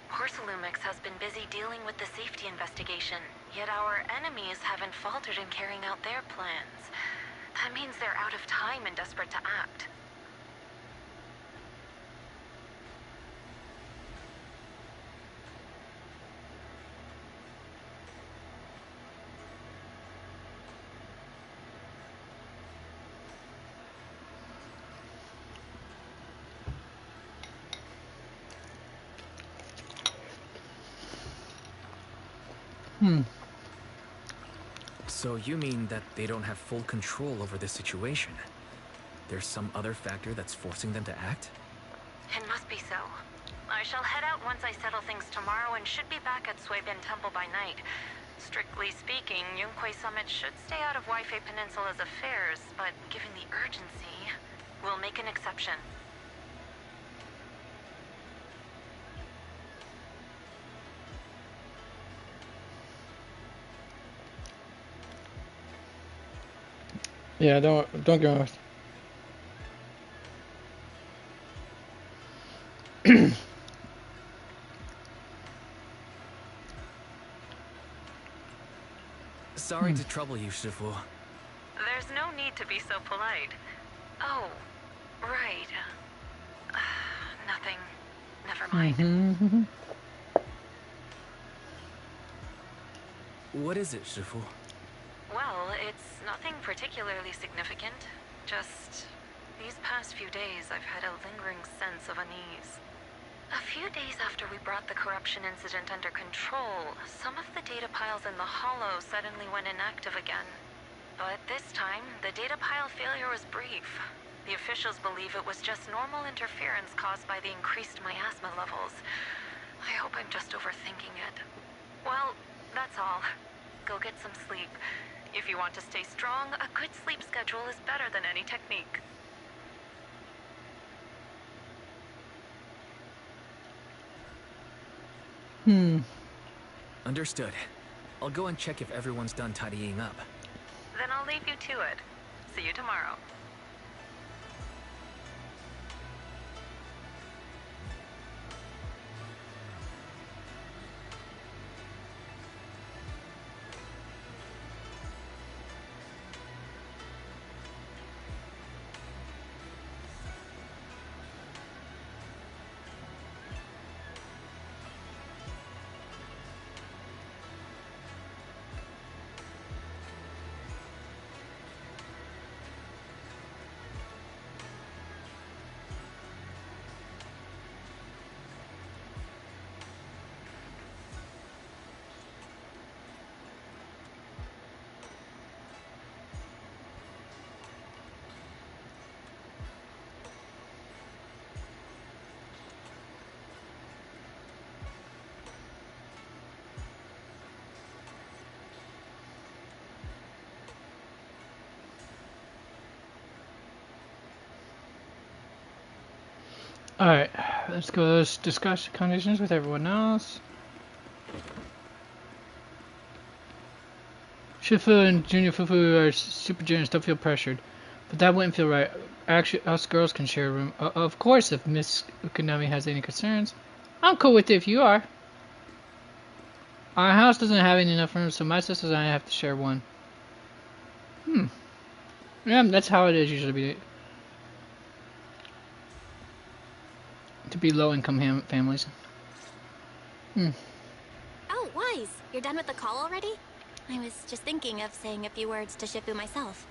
S10: Porcelumix has been busy dealing with the safety investigation, yet our enemies haven't faltered in carrying out their plans. That means they're out of time and desperate to act.
S5: So you mean that they don't have full control over this situation? There's some other factor that's forcing them to act?
S10: It must be so. I shall head out once I settle things tomorrow and should be back at Suibin Temple by night. Strictly speaking, Yunquei Summit should stay out of Waifei Peninsula's affairs, but given the urgency, we'll make an exception.
S4: Yeah, don't get me wrong.
S5: Sorry to trouble you, Shifu.
S10: There's no need to be so polite. Oh, right. Nothing. Never mind.
S5: What is it, Shifu?
S10: Well, it's nothing particularly significant. Just these past few days I've had a lingering sense of unease. A few days after we brought the corruption incident under control, some of the data piles in the Hollow suddenly went inactive again. But this time, the data pile failure was brief. The officials believe it was just normal interference caused by the increased miasma levels. I hope I'm just overthinking it. Well, that's all. Go get some sleep. If you want to stay strong, a good sleep schedule is better than any technique.
S5: Understood. I'll go and check if everyone's done tidying up.
S10: Then I'll leave you to it. See you tomorrow.
S4: Alright, let's go. Let's discuss conditions with everyone else. Shifu and Junior Fufu are super generous, don't feel pressured. But that wouldn't feel right. Actually, us girls can share a room. Of course, if Miss Ukanami has any concerns. I'm cool with it if you are. Our house doesn't have enough rooms, so my sisters and I have to share one. Yeah, that's how it is usually. To be low-income families.
S12: Oh, Wise, you're done with the call already? I was just thinking of saying a few words to Shifu myself.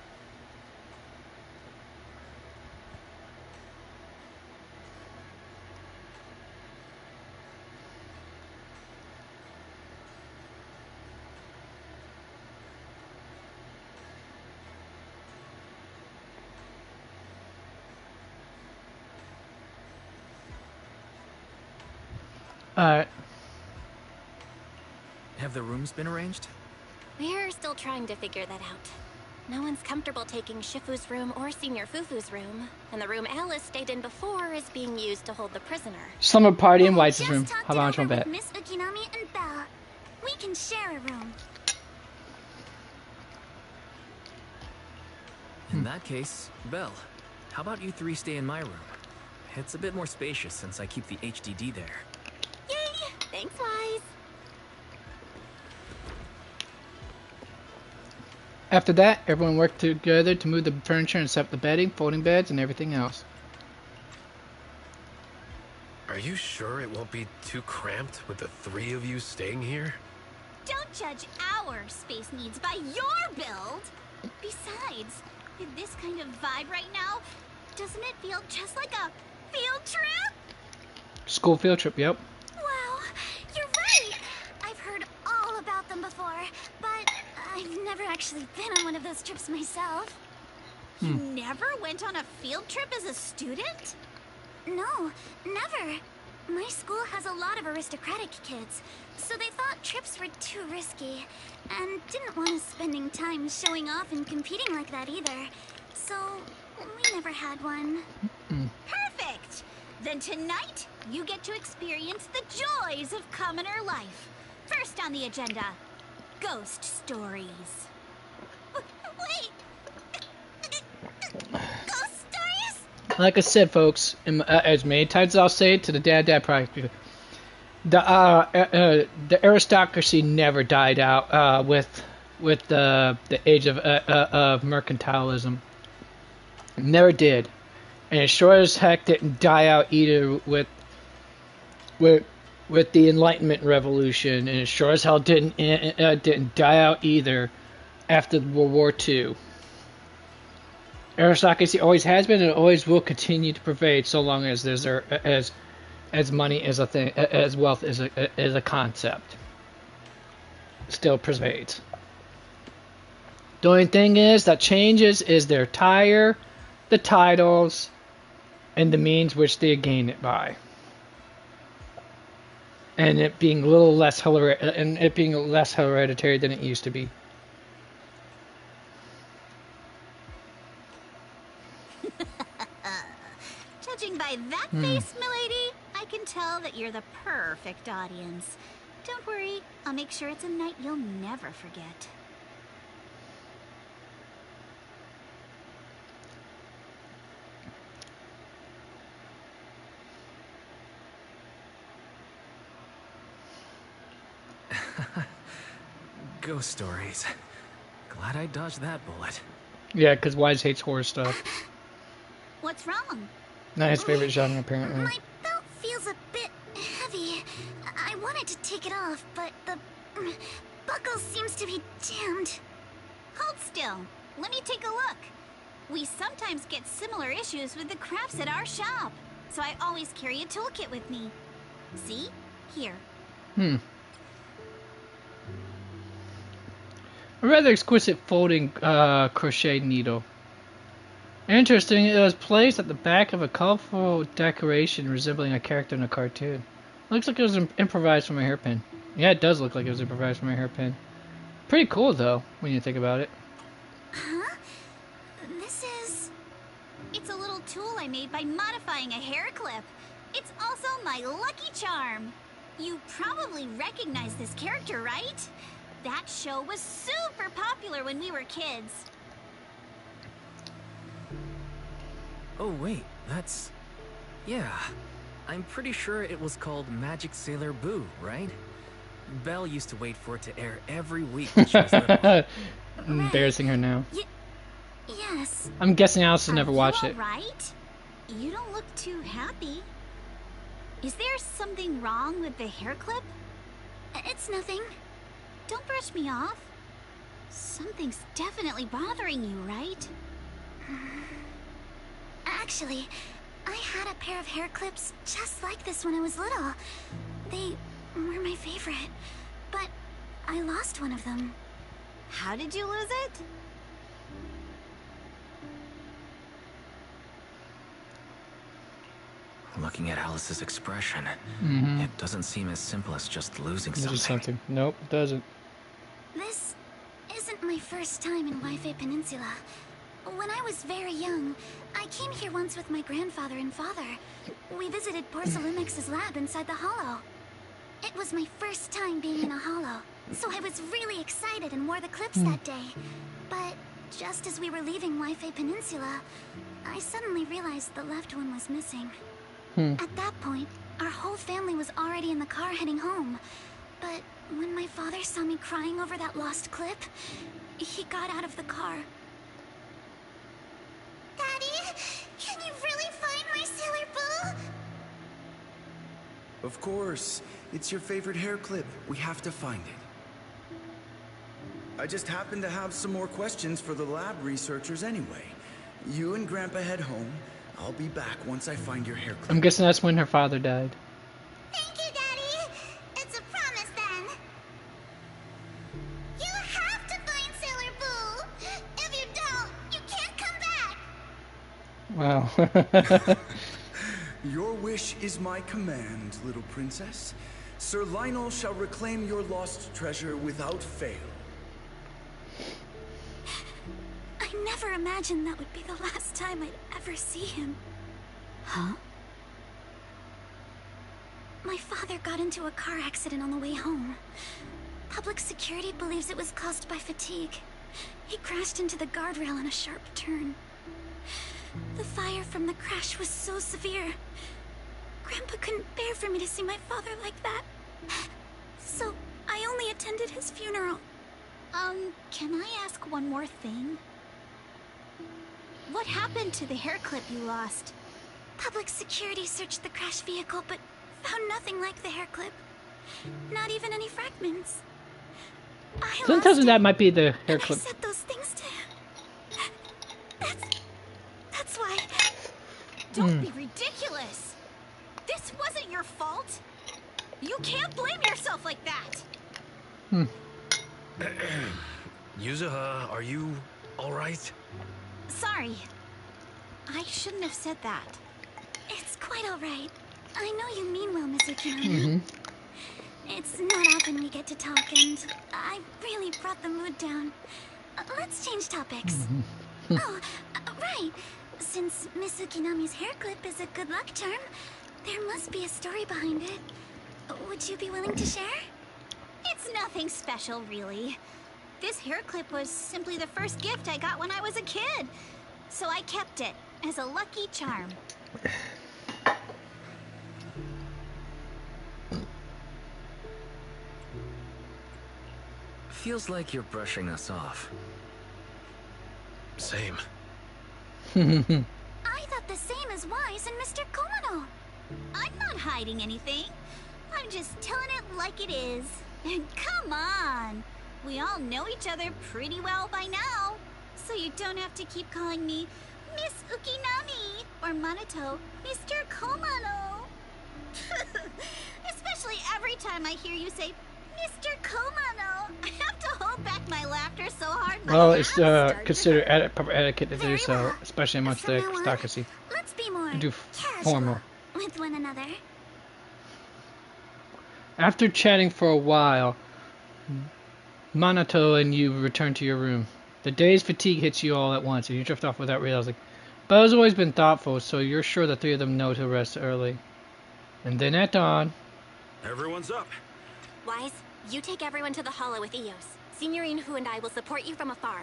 S4: Alright.
S5: Have the rooms been arranged?
S12: We're still trying to figure that out. No one's comfortable taking Shifu's room or Senior Fufu's room, and the room Alice stayed in before is being used to hold the prisoner.
S4: Slumber party in Weiss's room. How about you bet?
S3: Miss Ukinami and Belle. We can share a room.
S5: In that case, Belle, how about you three stay in my room? It's a bit more spacious since I keep the HDD there.
S12: Yay! Thanks, Wise.
S4: After that, everyone worked together to move the furniture and set up the bedding, folding beds, and everything else.
S2: Are you sure it won't be too cramped with the three of you staying here?
S1: Don't judge our space needs by your build! Besides, with this kind of vibe right now, doesn't it feel just like a field trip?
S4: School field trip, yep.
S3: Wow, you're right! I've heard all about them before, but I've never actually been on one of those trips myself.
S1: You never went on a field trip as a student?
S3: No, never. My school has a lot of aristocratic kids, so they thought trips were too risky, and didn't want us spending time showing off and competing like that either. So, we never had one.
S1: Perfect! Then tonight, you get to experience the joys of commoner life. First on the agenda, ghost stories. Wait! Ghost stories?
S4: Like I said, folks, as many times as I'll say it to the dad project, the aristocracy never died out with the age of mercantilism. It never did, and it sure as heck didn't die out either with the Enlightenment Revolution, and it sure as hell didn't die out either after World War II. Aristocracy always has been and always will continue to pervade so long as there's as money as a thing, as wealth is a concept. Still pervades. The only thing is that changes is their tire, the titles, and the means which they gain it by. And it being a little less hereditary than it used to be.
S1: Judging by that face, milady, I can tell that you're the perfect audience. Don't worry, I'll make sure it's a night you'll never forget.
S5: Ghost stories. Glad I dodged that bullet.
S4: Yeah, because Wise hates horror stuff.
S1: What's wrong?
S4: Not his favorite genre, apparently.
S3: My belt feels a bit heavy. I wanted to take it off, but the buckle seems to be jammed.
S1: Hold still. Let me take a look. We sometimes get similar issues with the crafts at our shop, so I always carry a toolkit with me. See? Here.
S4: A rather exquisite folding crochet needle. Interesting, it was placed at the back of a colorful decoration resembling a character in a cartoon. Looks like it was improvised from a hairpin. Yeah, it does look like it was improvised from a hairpin. Pretty cool, though, when you think about it.
S3: Huh? This is...
S1: It's a little tool I made by modifying a hair clip. It's also my lucky charm. You probably recognize this character, right? That show was super popular when we were kids.
S5: Oh wait, that's... Yeah, I'm pretty sure it was called Magic Sailor Boo, right? Belle used to wait for it to air every week when she was little.
S4: Embarrassing her now.
S3: Yes.
S4: I'm guessing Alice has never watched it.
S1: Right? You don't look too happy. Is there something wrong with the hair clip?
S3: It's nothing.
S1: Don't brush me off. Something's definitely bothering you, right?
S3: Actually, I had a pair of hair clips just like this when I was little. They were my favorite, but I lost one of them.
S1: How did you lose it?
S5: Looking at Alice's expression, it doesn't seem as simple as just losing something.
S4: Nope, it doesn't.
S3: This isn't my first time in Wi-Fi Peninsula. When I was very young, I came here once with my grandfather and father. We visited Porcelumix's lab inside the hollow. It was my first time being in a hollow, so I was really excited and wore the clips that day. But just as we were leaving Wi-Fi Peninsula, I suddenly realized the left one was missing. At that point, our whole family was already in the car heading home. But when my father saw me crying over that lost clip, he got out of the car.
S8: Daddy, can you really find my Sailor Boo?
S15: Of course. It's your favorite hair clip. We have to find it. I just happen to have some more questions for the lab researchers anyway. You and Grandpa head home. I'll be back once I find your hair clip.
S4: I'm guessing that's when her father died.
S8: Thank you, Daddy. It's a promise then. You have to find Sailor Boo. If you don't, you can't come back.
S4: Wow.
S15: Your wish is my command, little princess. Sir Lionel shall reclaim your lost treasure without fail.
S3: I never imagined that would be the last time I'd ever see him.
S1: Huh?
S3: My father got into a car accident on the way home. Public security believes it was caused by fatigue. He crashed into the guardrail on a sharp turn. The fire from the crash was so severe. Grandpa couldn't bear for me to see my father like that. So I only attended his funeral.
S1: Can I ask one more thing? What happened to the hair clip you lost?
S3: Public security searched the crash vehicle, but found nothing like the hair clip. Not even any fragments.
S4: Something tells me that might be the hair clip.
S3: I said those things to him. That's why.
S1: Don't be ridiculous. This wasn't your fault. You can't blame yourself like that.
S2: Yuzuha, are you alright?
S1: Sorry. I shouldn't have said that.
S3: It's quite alright. I know you mean well, Miss Ukinami. It's not often we get to talk, and I really brought the mood down. Let's change topics. Right. Since Miss Ukinami's hair clip is a good luck charm, there must be a story behind it. Would you be willing to share?
S1: It's nothing special, really. This hair clip was simply the first gift I got when I was a kid. So I kept it as a lucky charm.
S5: Feels like you're brushing us off.
S2: Same.
S3: I thought the same as Wise and Mr. Komano.
S1: I'm not hiding anything. I'm just telling it like it is. And come on. We all know each other pretty well by now. So you don't have to keep calling me Miss Ukinami or Manato Mr. Komano. Especially every time I hear you say Mr. Komano. I have to hold back my laughter so hard.
S4: Well, it's considered proper etiquette to do so, especially amongst the aristocracy.
S3: Let's be more
S4: Do
S3: casual
S4: formal.
S3: with one another.
S4: After chatting for a while, Manato and you return to your room. The day's fatigue hits you all at once, and you drift off without realizing. Bell's always been thoughtful, so you're sure the three of them know to rest early. And then at dawn...
S14: Everyone's up.
S12: Wise, you take everyone to the hollow with Eos. Signorine Hu and I will support you from afar.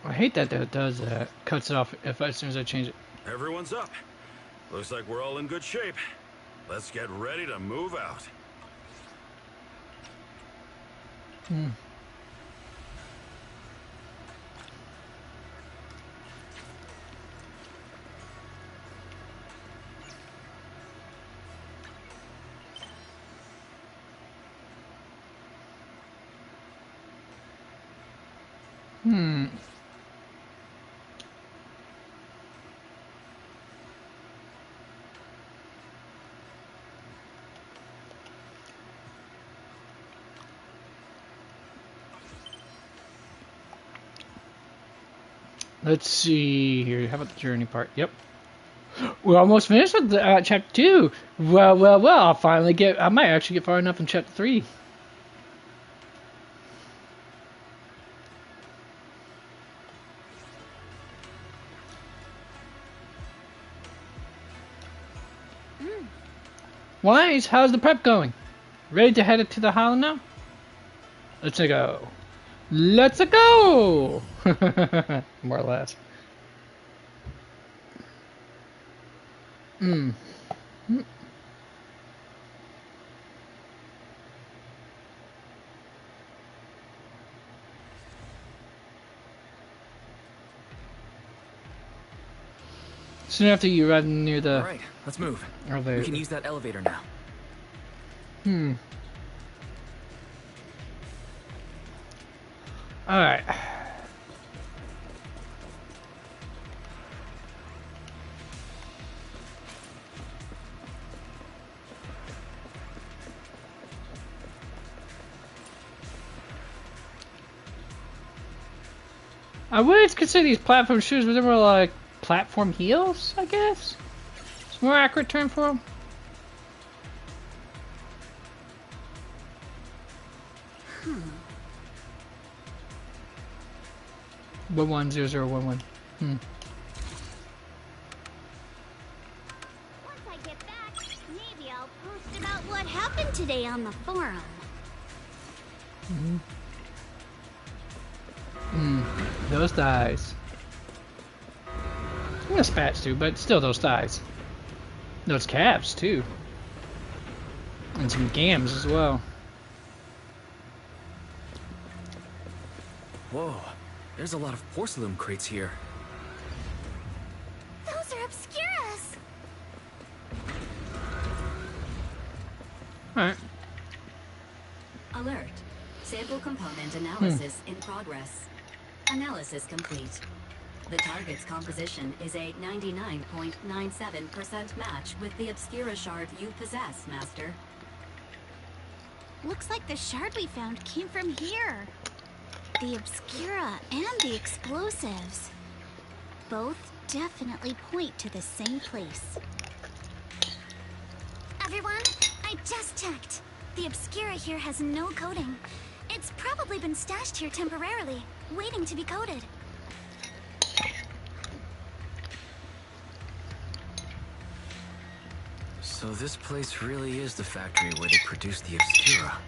S4: I hate that it does that. Cuts it off as soon as I change it.
S14: Everyone's up. Looks like we're all in good shape. Let's get ready to move out.
S4: Let's see here. How about the journey part? Yep. We're almost finished with the, chapter 2. Well. I'll finally I might actually get far enough in chapter 3. Wise, how's the prep going? Ready to head to the Hollow now? Let's go. Let's go! More or less. Soon after you arrive near the...
S5: Alright, let's move.
S4: Elevator.
S5: We can use that elevator now.
S4: Alright. I would consider these platform shoes, but they were like platform heels, I guess? It's a more accurate term for them. Hmm. 110011.
S1: Once I get back, maybe I'll post about what happened today on the forum.
S4: Those thighs. I'm gonna spats too, but still those thighs. Those calves too. And some gams as well.
S5: Whoa, there's a lot of porcelain crates here.
S8: Those are Obscuras!
S4: Alright.
S6: Alert. Sample component analysis in progress. Analysis complete. The target's composition is a 99.97% match with the Obscura shard you possess, Master.
S1: Looks like the shard we found came from here. The Obscura and the explosives. Both definitely point to the same place.
S3: Everyone, I just checked. The Obscura here has no coating. It's probably been stashed here temporarily, waiting to be coated.
S5: So this place really is the factory where they produce the Obscura.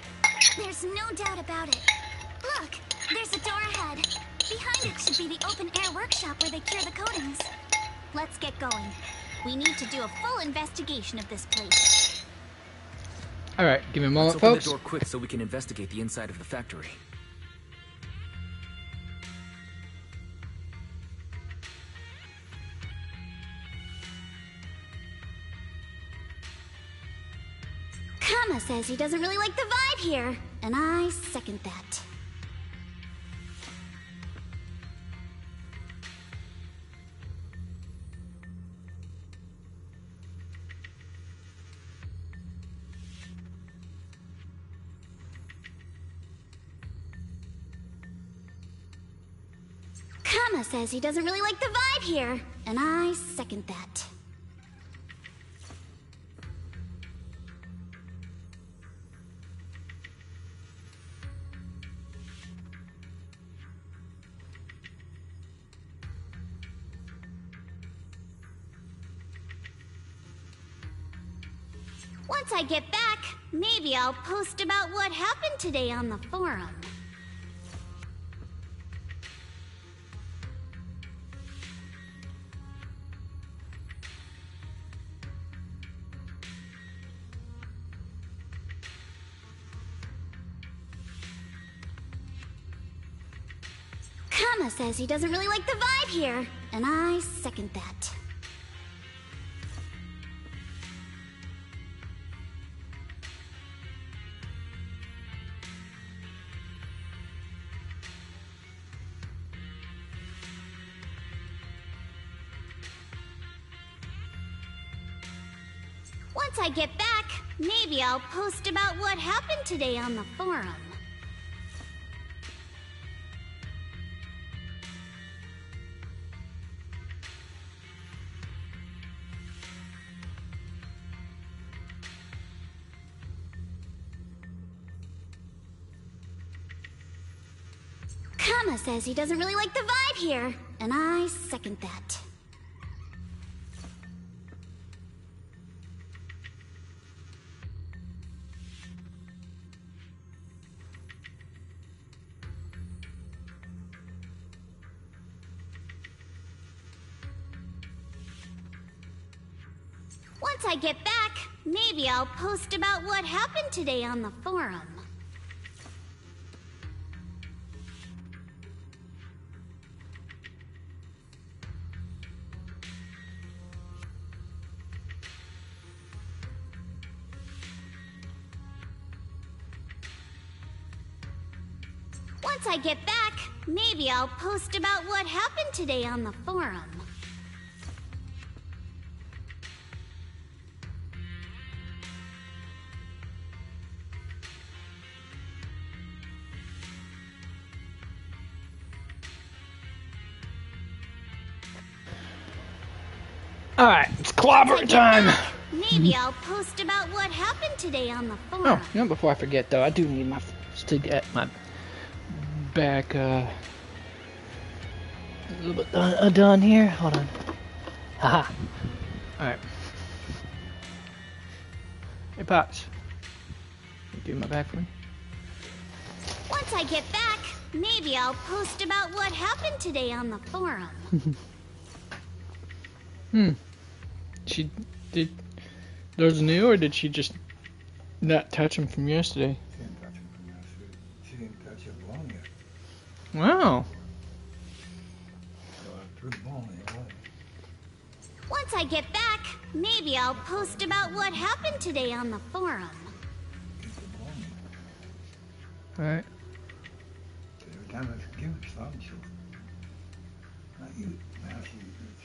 S3: There's no doubt about it. Look, there's a door ahead. Behind it should be the open-air workshop where they cure the coatings.
S1: Let's get going. We need to do a full investigation of this place.
S4: Alright, give me a moment,
S5: Let's open
S4: folks.
S5: the door quick so we can investigate the inside of the factory.
S1: Kama says he doesn't really like the vibe here, and I second that. Kama says he doesn't really like the vibe here, and I second that. Once I get back, maybe I'll post about what happened today on the forum. Kama says he doesn't really like the vibe here, and I second that. Once I get back, maybe I'll post about what happened today on the forum. Kama says he doesn't really like the vibe here, and I second that. Once I get back, maybe I'll post about what happened today on the forum. Once I get back, maybe I'll post about what happened today on the forum.
S4: Alright, it's clobber time!
S1: Maybe I'll post about what happened today on the forum.
S4: Oh, you know, before I forget though, I do need my to get my back a little bit done here. Hold on. Haha. Alright. Hey Pops. You do my back for me?
S1: Once I get back, maybe I'll post about what happened today on the forum.
S4: She did those new, or did she just not touch them from yesterday?
S16: She didn't touch him from yesterday. She didn't touch it long yet.
S4: Wow.
S16: So I threw the ball anyway.
S1: Once I get back, maybe I'll post about what happened today on the forum.
S4: Alright.
S16: Every time I give it some, she'll not use it. Now she's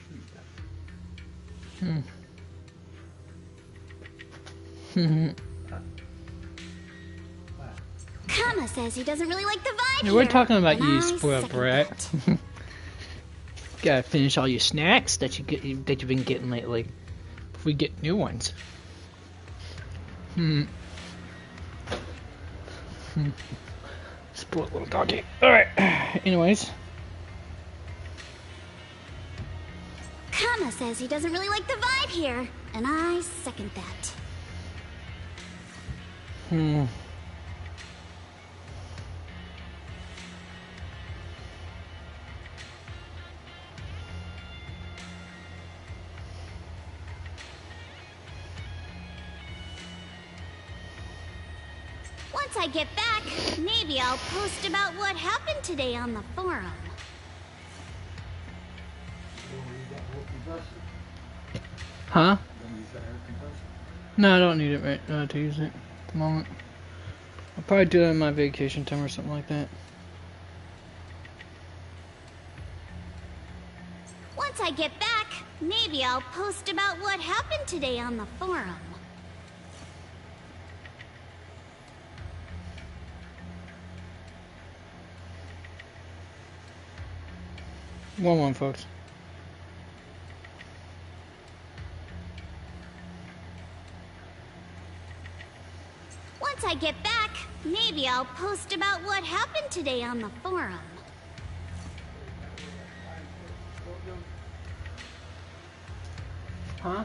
S16: sweet.
S1: Kama says he doesn't really like the vibe
S4: Yeah,
S1: here.
S4: we're talking about
S1: and
S4: you,
S1: I
S4: spoiled
S1: second
S4: brat.
S1: that.
S4: Gotta finish all your snacks that you've been getting lately. If we get new ones. Spoiled little doggy. Alright. Anyways.
S1: Kama says he doesn't really like the vibe here, and I second that. Once I get back, maybe I'll post about what happened today on the forum.
S4: Huh? No, I don't need it right to use it at the moment. I'll probably do it on my vacation time or something like that.
S1: Once I get back, maybe I'll post about what happened today on the forum.
S4: One, folks.
S1: Once I get back, maybe I'll post about what happened today on the forum.
S4: Huh?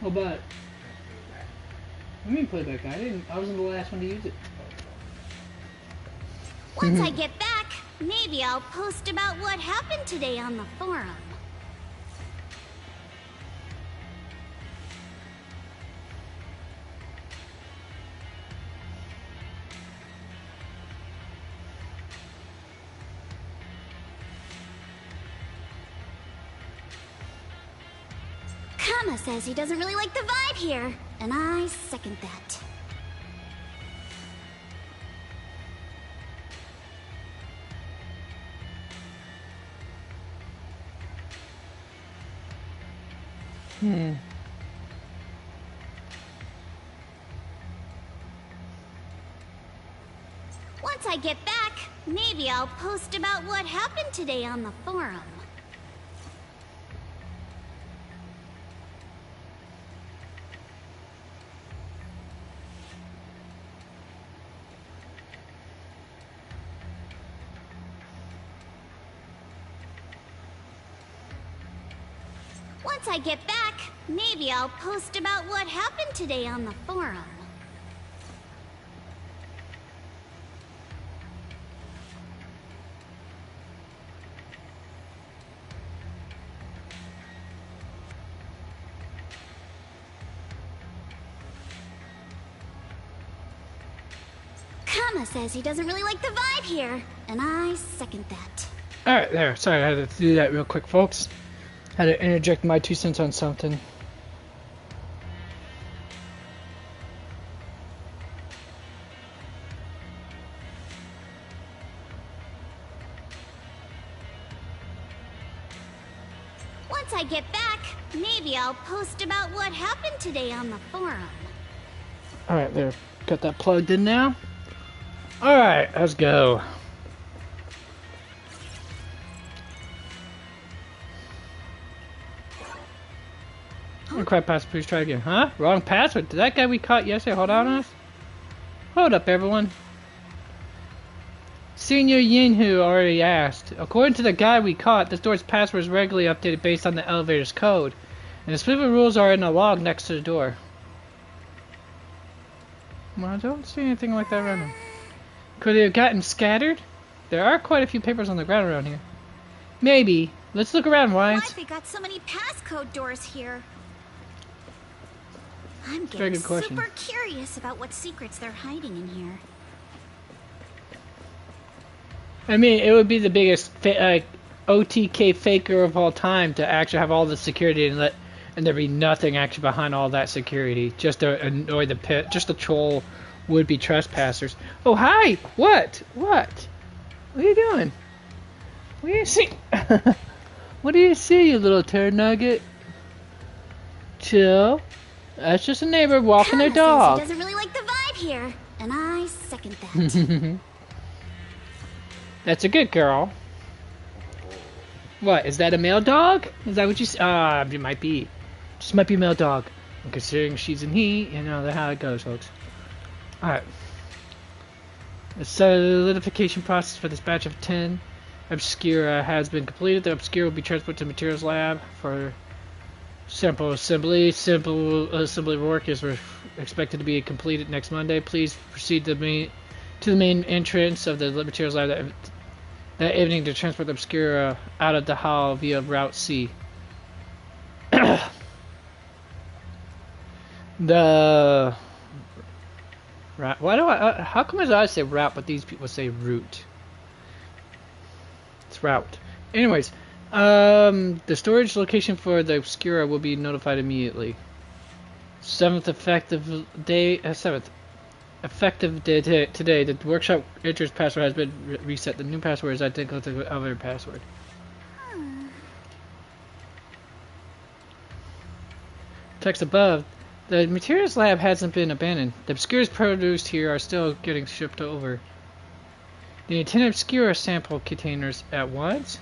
S4: What about it? What do you mean playback? I wasn't the last one to use it.
S1: Once I get back, maybe I'll post about what happened today on the forum. Kama says he doesn't really like the vibe here, and I second that. Once I get back, maybe I'll post about what happened today on the forum. Once I get back, maybe I'll post about what happened today on the forum. Kama says he doesn't really like the vibe here, and I second that.
S4: Alright, there. Sorry, I had to do that real quick, folks. Had to interject my 2 cents on something.
S1: Once I get back, maybe I'll post about what happened today on the forum.
S4: Alright, there. Got that plugged in now. Alright, let's go. Oh crap, password, please try again. Huh? Wrong password. Did that guy we caught yesterday hold out on us? Hold up, everyone. Senior Yinhu already asked. According to the guy we caught, the store's password is regularly updated based on the elevator's code. And the specific rules are in a log next to the door. Well, I don't see anything like that around him. Could they have gotten scattered? There are quite a few papers on the ground around here. Maybe. Let's look around, Wise.
S1: Why they got so many passcode doors here? I'm
S4: Very
S1: getting
S4: good question.
S1: super curious about what secrets they're hiding in here.
S4: I mean, it would be the biggest OTK faker of all time to actually have all the security and there be nothing actually behind all that security, just to annoy just to troll would-be trespassers. Oh, hi! What? What are you doing? What do you see? What do you see, you little turd nugget? Chill. That's just a neighbor walking their dog.
S1: He doesn't really like the vibe here, and I second that.
S4: That's a good girl. What, is that a male dog? Is that what you said? It might be. Just might be a male dog. And considering she's in heat, you know how it goes, folks. Alright. The solidification process for this batch of 10 Obscura has been completed. The Obscura will be transported to the materials lab for sample assembly. Sample assembly work is expected to be completed next Monday. Please proceed to the main entrance of the materials lab that evening to transport the Obscura out of the hall via Route C. The route. Why do I? How come I say route, but these people say route? It's route. Anyways, the storage location for the Obscura will be notified immediately. 7th effective day. 7th effective day today. The workshop entrance password has been reset. The new password is identical to the other password. Text above. The materials lab hasn't been abandoned. The Obscuras produced here are still getting shipped over. The intended Obscura sample containers at once?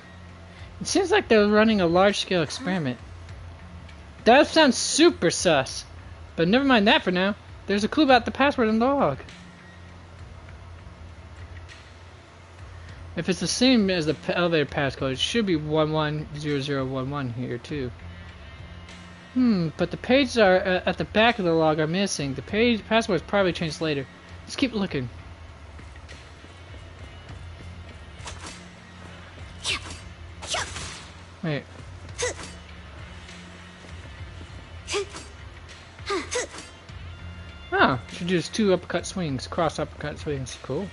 S4: It seems like they're running a large-scale experiment. That sounds super sus. But never mind that for now. There's a clue about the password in the log. If it's the same as the elevator passcode, it should be 110011 here too. But the pages are at the back of the log are missing. The password is probably changed later. Let's keep looking. Wait. Oh, she does 2 uppercut swings, cross uppercut swings. Cool.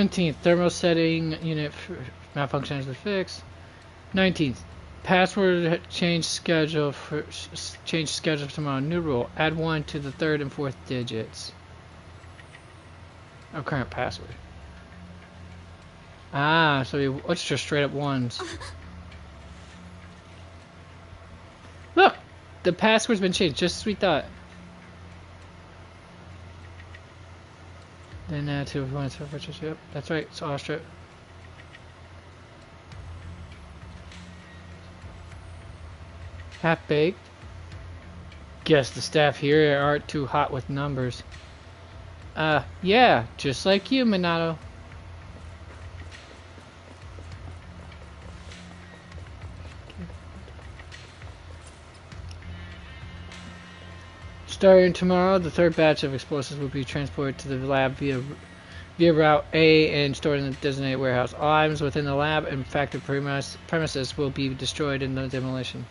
S4: th, thermal setting unit malfunction has been fixed. 19th, password change schedule for tomorrow. New rule: add 1 to the 3rd and 4th digits of current password. Ah, so let's just straight up ones. Look, the password's been changed, just as we thought. Then add to one purchase. Yep, that's right. It's Austria. Half-baked. Guess the staff here aren't too hot with numbers. Yeah, just like you, Minato. Starting tomorrow, the third batch of explosives will be transported to the lab via Route A and stored in the designated warehouse. All items within the lab and factory premises will be destroyed in the demolition.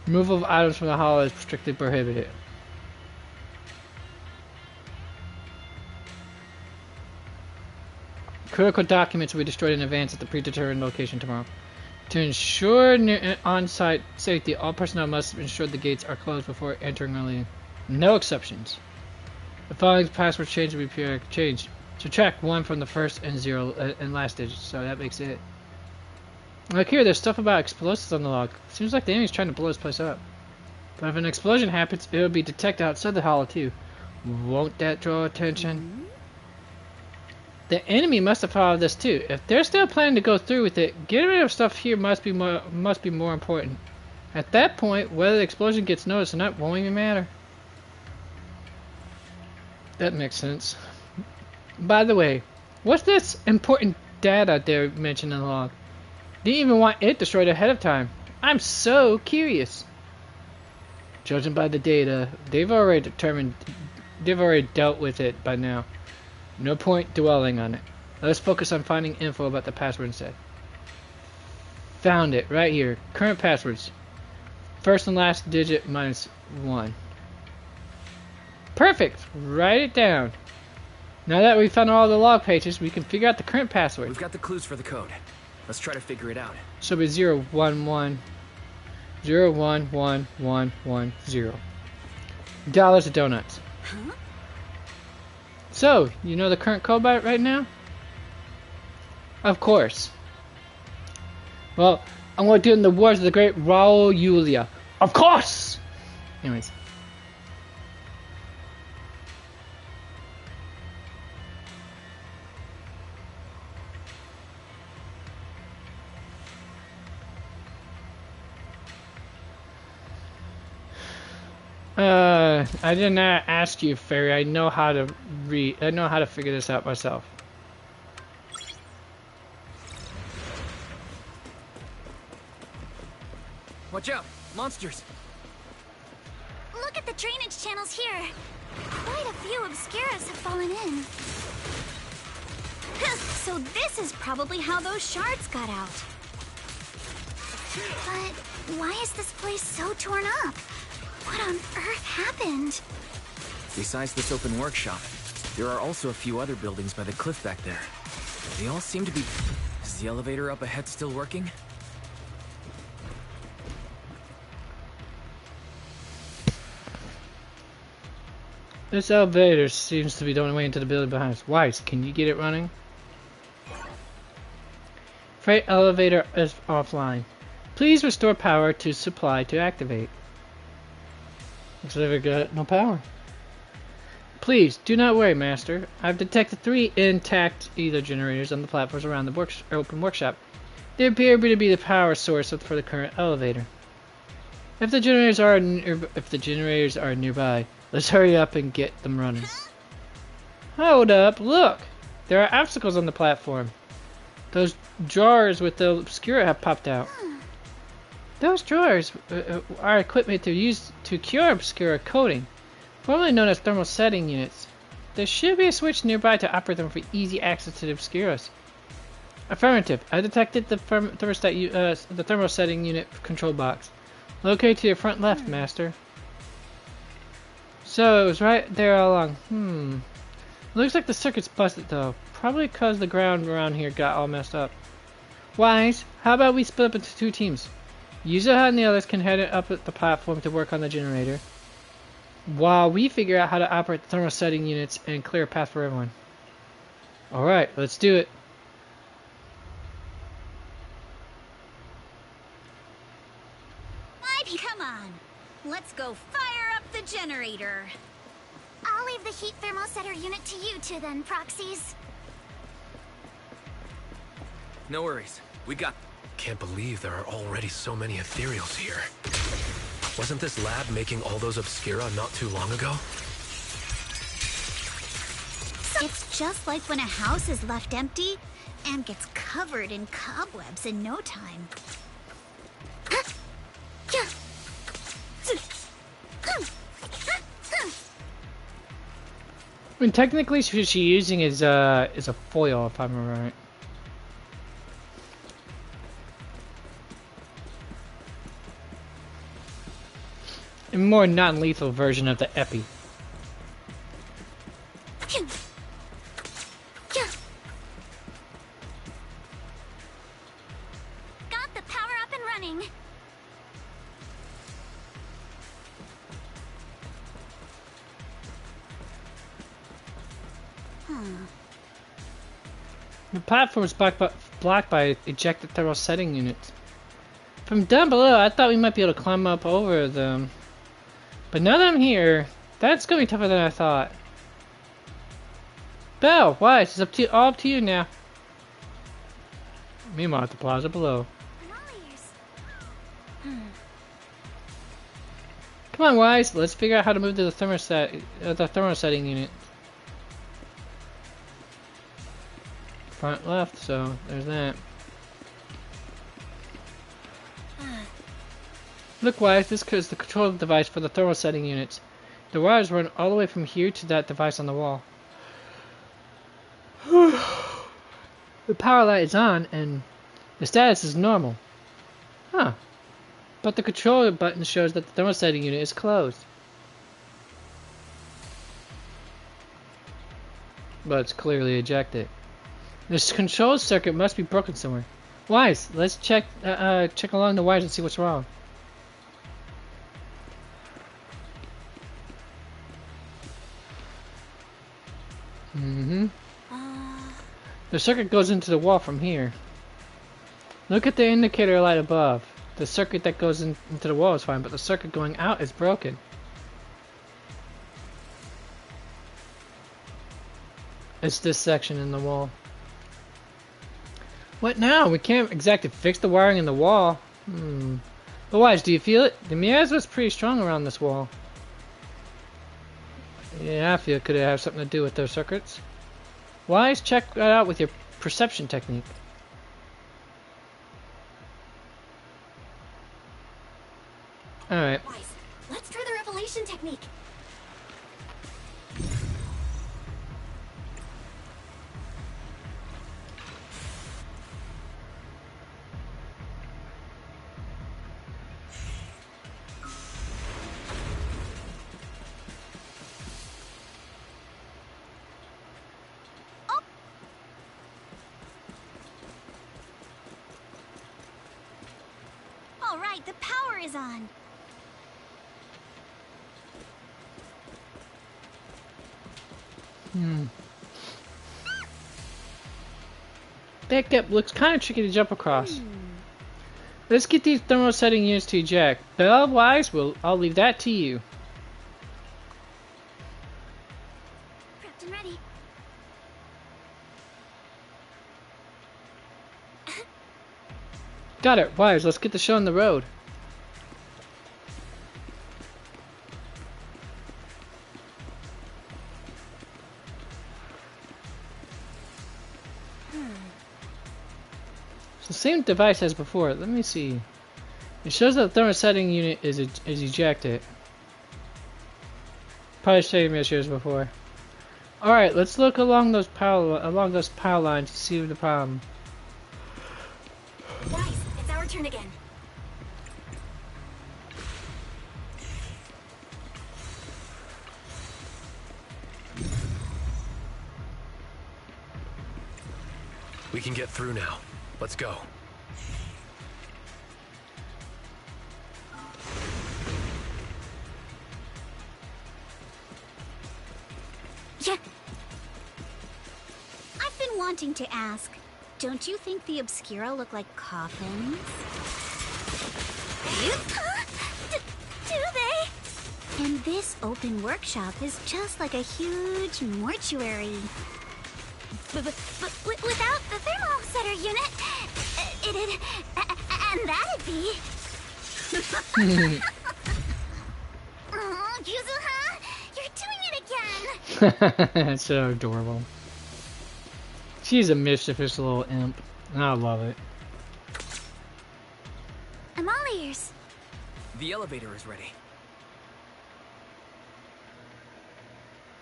S4: Removal of items from the hollow is strictly prohibited. Critical documents will be destroyed in advance at the predetermined location tomorrow. To ensure on-site safety, all personnel must ensure the gates are closed before entering or leaving. No exceptions. The following password change will be periodically changed. Subtract 1 from the first and 0 and last digits, so that makes it. Look here, there's stuff about explosives on the log. Seems like the enemy's trying to blow this place up. But if an explosion happens, it'll be detected outside the hollow too. Won't that draw attention? The enemy must have followed this too. If they're still planning to go through with it, getting rid of stuff here must be more important. At that point, whether the explosion gets noticed or not won't even matter. That makes sense. By the way, what's this important data they mentioned in the log? Didn't even want it destroyed ahead of time. I'm so curious. Judging by the data, they've already dealt with it by now. No point dwelling on it. Let's focus on finding info about the password instead. Found it, right here. Current passwords. First and last digit minus 1. Perfect! Write it down. Now that we've found all the log pages, we can figure out the current password.
S5: We've got the clues for the code. Let's try to figure it out.
S4: So it'll be 011 01110. Dollars of donuts.
S3: Huh?
S4: So, you know the current code by it right now? Of course. Well, I'm going to do it in the words of the great Raul Julia. Of course! Anyways. I didn't ask you, Fairy. I know how to read. I know how to figure this out myself.
S5: Watch out! Monsters!
S3: Look at the drainage channels here. Quite a few Obscuras have fallen in.
S1: So this is probably how those shards got out.
S3: But why is this place so torn up? What on earth happened?
S5: Besides this open workshop, there are also a few other buildings by the cliff back there. They all seem to be... Is the elevator up ahead still working?
S4: This elevator seems to be the only way into the building behind us. Weiss, can you get it running? Freight elevator is offline. Please restore power to supply to activate. Looks like we got no power. Please, do not worry, Master. I've detected 3 intact ether generators on the platforms around the open workshop. They appear to be the power source for the current elevator. If the generators are nearby, let's hurry up and get them running. Hold up, look! There are obstacles on the platform. Those drawers with the Obscura have popped out. Those drawers are equipment to use to cure Obscura coating, formerly known as thermal setting units. There should be a switch nearby to operate them for easy access to the Obscuras. Affirmative. I detected the the thermal setting unit control box. Locate to your front left, Master. So it was right there all along. Looks like the circuit's busted though. Probably because the ground around here got all messed up. Wise, how about we split up into 2 teams? Yuzuha and the others can head up at the platform to work on the generator, while we figure out how to operate the thermal setting units and clear a path for everyone. Alright, let's do it.
S1: Come on, let's go fire up the generator.
S3: I'll leave the heat thermosetter unit to you 2 then, Proxies.
S5: No worries. We got...
S2: Can't believe there are already so many ethereals here. Wasn't this lab making all those Obscura not too long ago?
S1: It's just like when a house is left empty and gets covered in cobwebs in no time.
S4: I mean, technically, what she's using is a foil, if I'm right. A more non-lethal version of the Epi.
S3: Got the power up and running.
S4: The platform is blocked by ejected thermal setting units. From down below, I thought we might be able to climb up over them. But now that I'm here, that's going to be tougher than I thought. Belle, Wise, it's all up to you now. Meanwhile, at the plaza below. Come on, Wise, let's figure out how to move to the thermal setting unit. Front left, so there's that. Look, Wise, this is the control device for the thermal setting units. The wires run all the way from here to that device on the wall. The power light is on, and the status is normal. Huh. But the control button shows that the thermal setting unit is closed. But it's clearly ejected. This control circuit must be broken somewhere. Wise, let's check along the wires and see what's wrong. The circuit goes into the wall from here. Look at the indicator light above. The circuit that goes into the wall is fine, but the circuit going out is broken. It's this section in the wall. What now? We can't exactly fix the wiring in the wall. But Wise, do you feel it? The miasma's pretty strong around this wall. Yeah, I feel it could have something to do with those circuits. Wise, check that out with your perception technique. Alright.
S3: Wise, let's try the revelation technique.
S1: All right, the power is on.
S4: That gap looks kind of tricky to jump across. Let's get these thermal setting units to eject. Belle, Wise, I'll leave that to you.
S3: Prepped and ready.
S4: Got it. Wise, let's get the show on the road. It's the same device as before. Let me see. It shows that the thermal setting unit is ejected. Probably same issue as before. All right, let's look along those power lines to see the problem.
S3: Wise, it's our turn again.
S2: We can get through now. Let's go.
S1: Yeah. I've been wanting to ask, don't you think the Obscura look like coffins?
S3: Do they?
S1: And this open workshop is just like a huge mortuary.
S3: But without the thermal setter unit, and that'd be...
S8: Yuzuha, you're doing it again!
S4: That's so adorable. She's a mischievous little imp. And I love it.
S3: I'm all ears.
S5: The elevator is ready.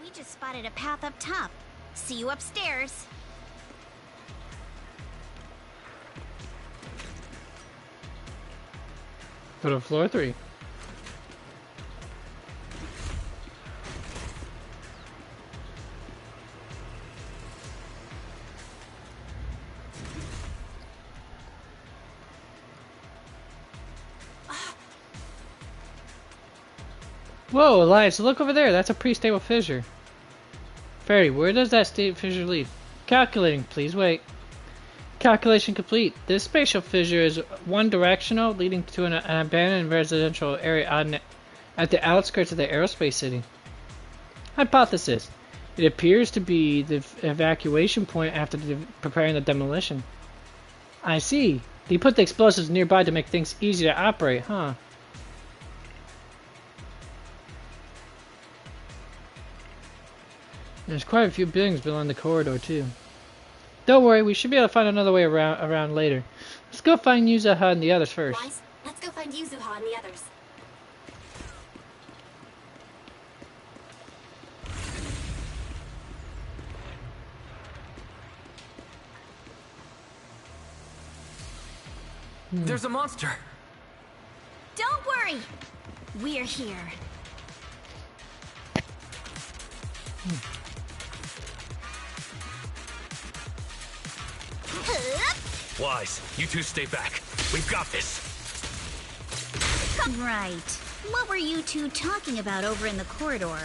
S1: We just spotted a path up top. See you upstairs.
S4: Go to floor 3. Whoa, Elias, look over there. That's a pretty stable fissure. Fairy, where does that state fissure lead? Calculating, please wait. Calculation complete. This spatial fissure is one directional, leading to an abandoned residential area at the outskirts of the aerospace city. Hypothesis. It appears to be the evacuation point after preparing the demolition. I see. They put the explosives nearby to make things easier to operate, huh? There's quite a few buildings beyond the corridor, too. Don't worry, we should be able to find another way around later. Let's go find Yuzuha and the others first.
S12: Wise, let's go find Yuzuha and the others.
S5: There's a monster!
S1: Don't worry! We're here.
S2: Wise, you two stay back. We've got this.
S1: Right. What were you two talking about over in the corridor?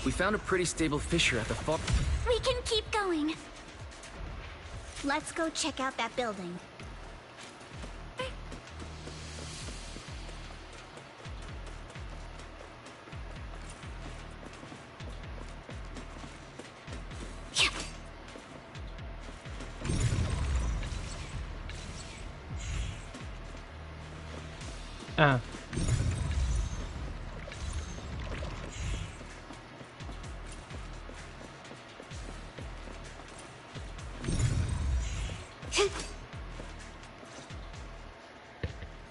S5: We found a pretty stable fissure at the far...
S3: We can keep going.
S1: Let's go check out that building.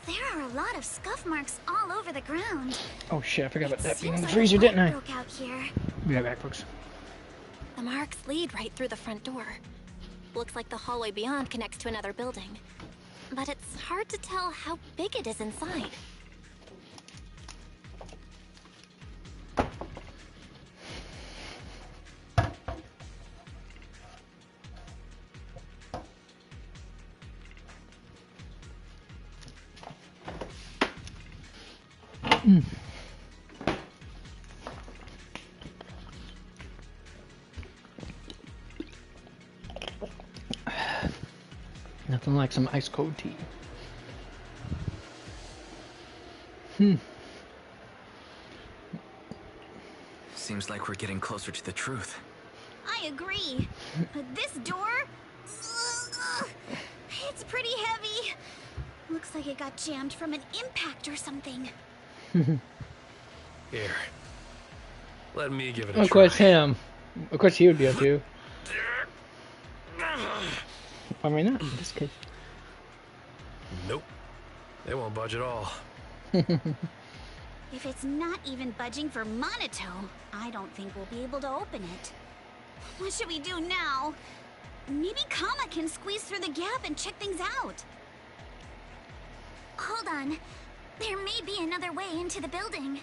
S3: There are a lot of scuff marks all over the ground.
S4: Oh shit, I forgot about that being in the
S3: Seems
S4: freezer,
S3: like a
S4: didn't I?
S3: fight broke out here.
S4: Be right back, folks.
S12: The marks lead right through the front door. Looks like the hallway beyond connects to another building. But it's hard to tell how big it is inside.
S4: Nothing like some ice cold tea.
S5: Seems like we're getting closer to the truth.
S1: I agree. But this door... it's pretty heavy. Looks like it got jammed from an impact or something.
S2: Here. Let me give it a
S4: Of
S2: try.
S4: course him. Of course he would be able to. I mean, not in this case.
S2: Nope. They won't budge at all.
S1: If it's not even budging for Monito, I don't think we'll be able to open it. What should we do now? Maybe Kama can squeeze through the gap and check things out.
S3: Hold on. There may be another way into the building.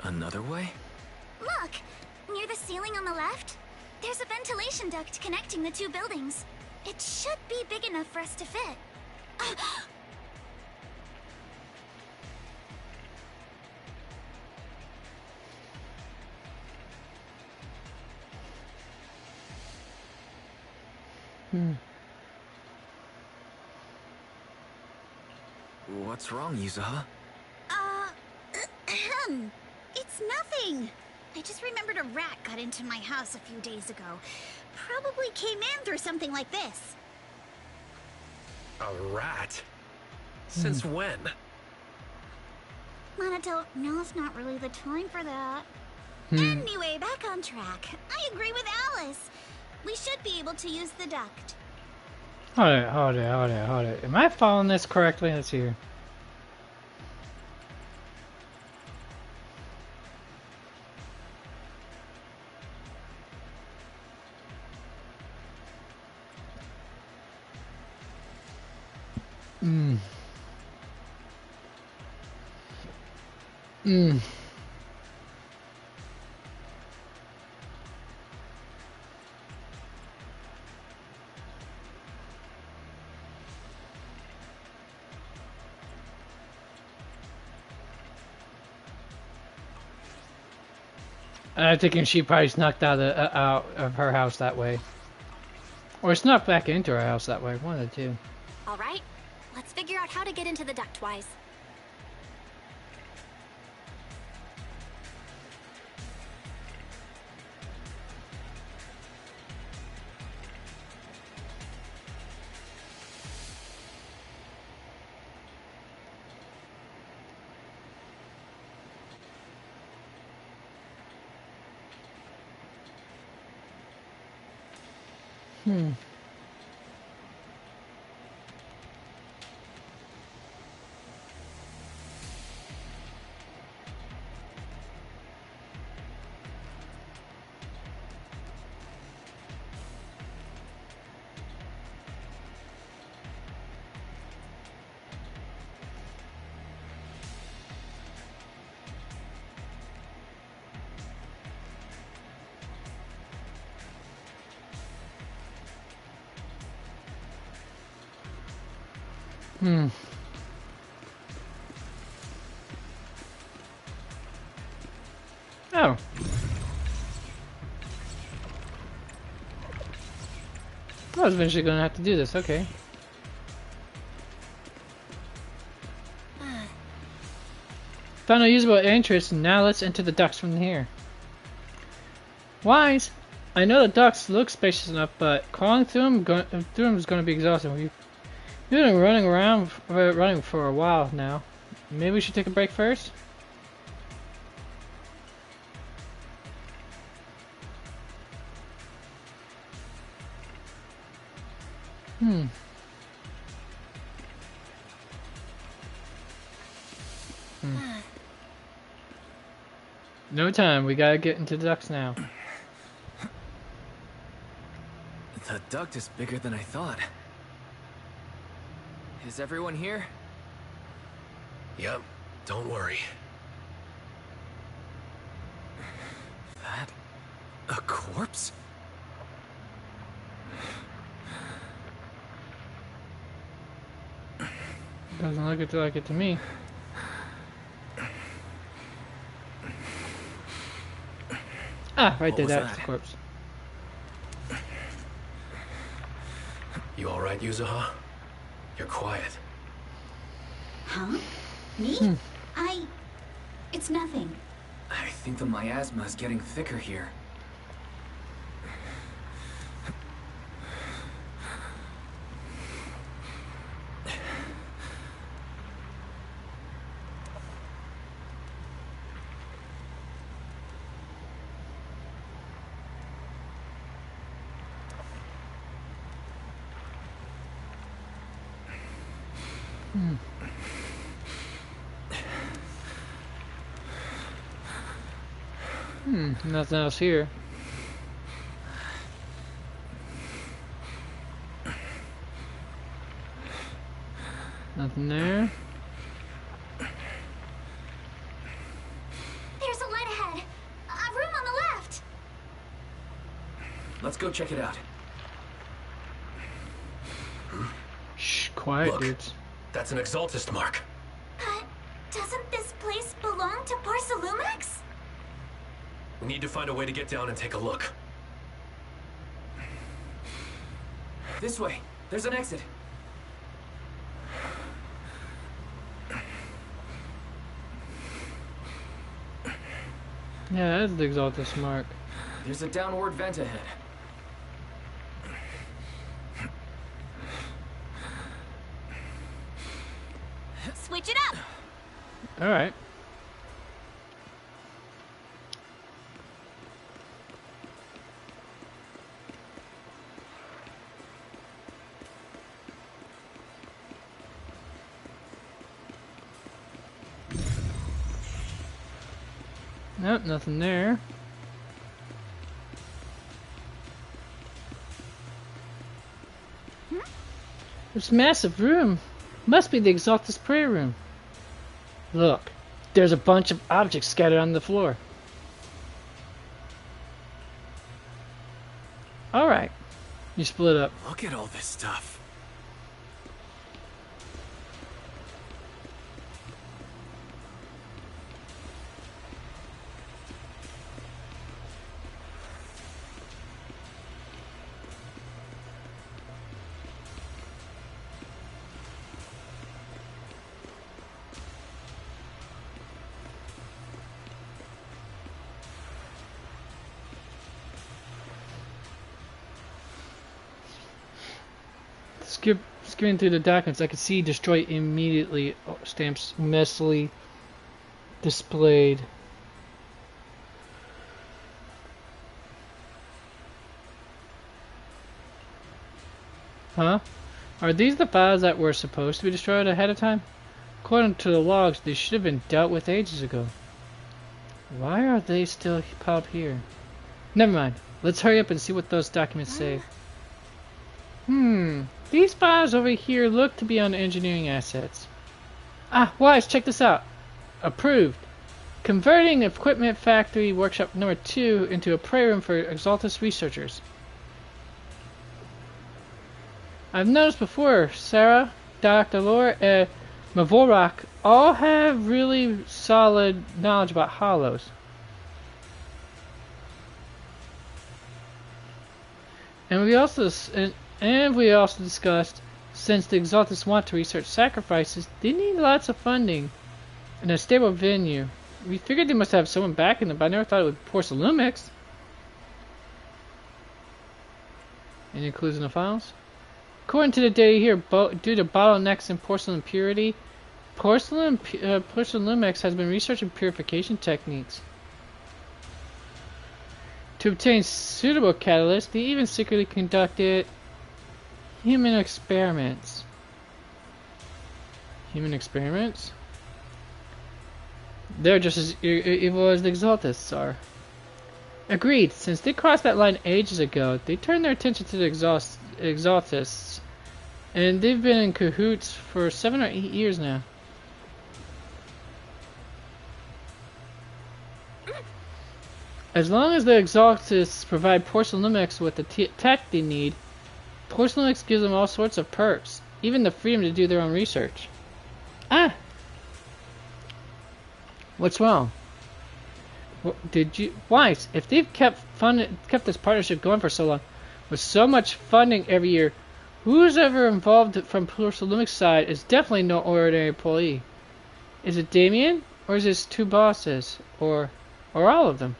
S5: Another way?
S3: Look! Near the ceiling on the left, there's a ventilation duct connecting the two buildings. It should be big enough for us to fit.
S5: What's wrong, Yuzuha?
S1: It's nothing. I just remembered a rat got into my house a few days ago. Probably came in through something like this.
S2: A rat? Since when?
S1: Monato, now's not really the time for that.
S4: Hmm.
S1: Anyway, back on track. I agree with Alice. We should be able to use the duct.
S4: Hold it. Am I following this correctly? Let's see here. I'm thinking she probably snuck out of her house that way. Or snuck back into her house that way. One of the two.
S12: Alright, let's figure out how to get into the ductwise. Oh. I was eventually gonna have to do this, okay. Found a usable entrance, and now let's enter the ducts from here. Wise! I know the ducts look spacious enough, but crawling through them is going to be exhausting. We've been running for a while now. Maybe we should take a break first? No time, we gotta get into the ducts now.
S5: The duct is bigger than I thought. Is everyone here?
S2: Yep, don't worry.
S5: That... a corpse?
S4: Doesn't look like it to me. Ah, right there, that's the corpse.
S2: You alright, Yuzuha? You're quiet.
S6: Huh? Me? It's nothing.
S5: I think the miasma is getting thicker here.
S4: Nothing else here. Nothing there.
S3: There's a light ahead. A room on the left.
S5: Let's go check it out.
S4: Shh, quiet,
S2: Look,
S4: dudes.
S2: That's an Exaltist mark.
S3: But doesn't this place belong to Porcelumex?
S2: We need to find a way to get down and take a look.
S5: This way. There's an exit.
S4: Yeah, that's the Exaltus mark.
S5: There's a downward vent ahead.
S8: Switch it up!
S4: Alright. Nope, nothing there. This massive room must be the Exaltus prayer room. Look, there's a bunch of objects scattered on the floor. Alright, you split up.
S5: Look at all this stuff.
S4: Skimming through the documents, I could see destroy immediately stamps messily displayed. Huh? Are these the files that were supposed to be destroyed ahead of time? According to the logs, they should have been dealt with ages ago. Why are they still piled here? Never mind. Let's hurry up and see what those documents say. These files over here look to be on engineering assets. Ah, Wise, check this out. Approved. Converting Equipment Factory Workshop number 2 into a prayer room for Exaltus researchers. I've noticed before, Sarah, Dr. Lore, and Mavorak all have really solid knowledge about hollows. And we also discussed, since the Exaltus want to research sacrifices, they need lots of funding and a stable venue. We figured they must have someone backing them, but I never thought it would be Porcelumix. Any clues in the files? According to the data here, due to bottlenecks in porcelain purity, Porcelumix has been researching purification techniques. To obtain suitable catalysts, they even secretly conducted human experiments. Human experiments? They're just as evil as the Exaltists are. Agreed. Since they crossed that line ages ago, they turned their attention to the Exaltists. And they've been in cahoots for 7 or 8 years now. As long as the Exaltists provide Porcelumix with the tech they need, Porcelumix gives them all sorts of perks, even the freedom to do their own research. Ah! What's wrong? Wise, if they've kept this partnership going for so long, with so much funding every year, who's ever involved from Porcelumix's side is definitely no ordinary employee. Is it Damien, or is it 2 bosses, or all of them?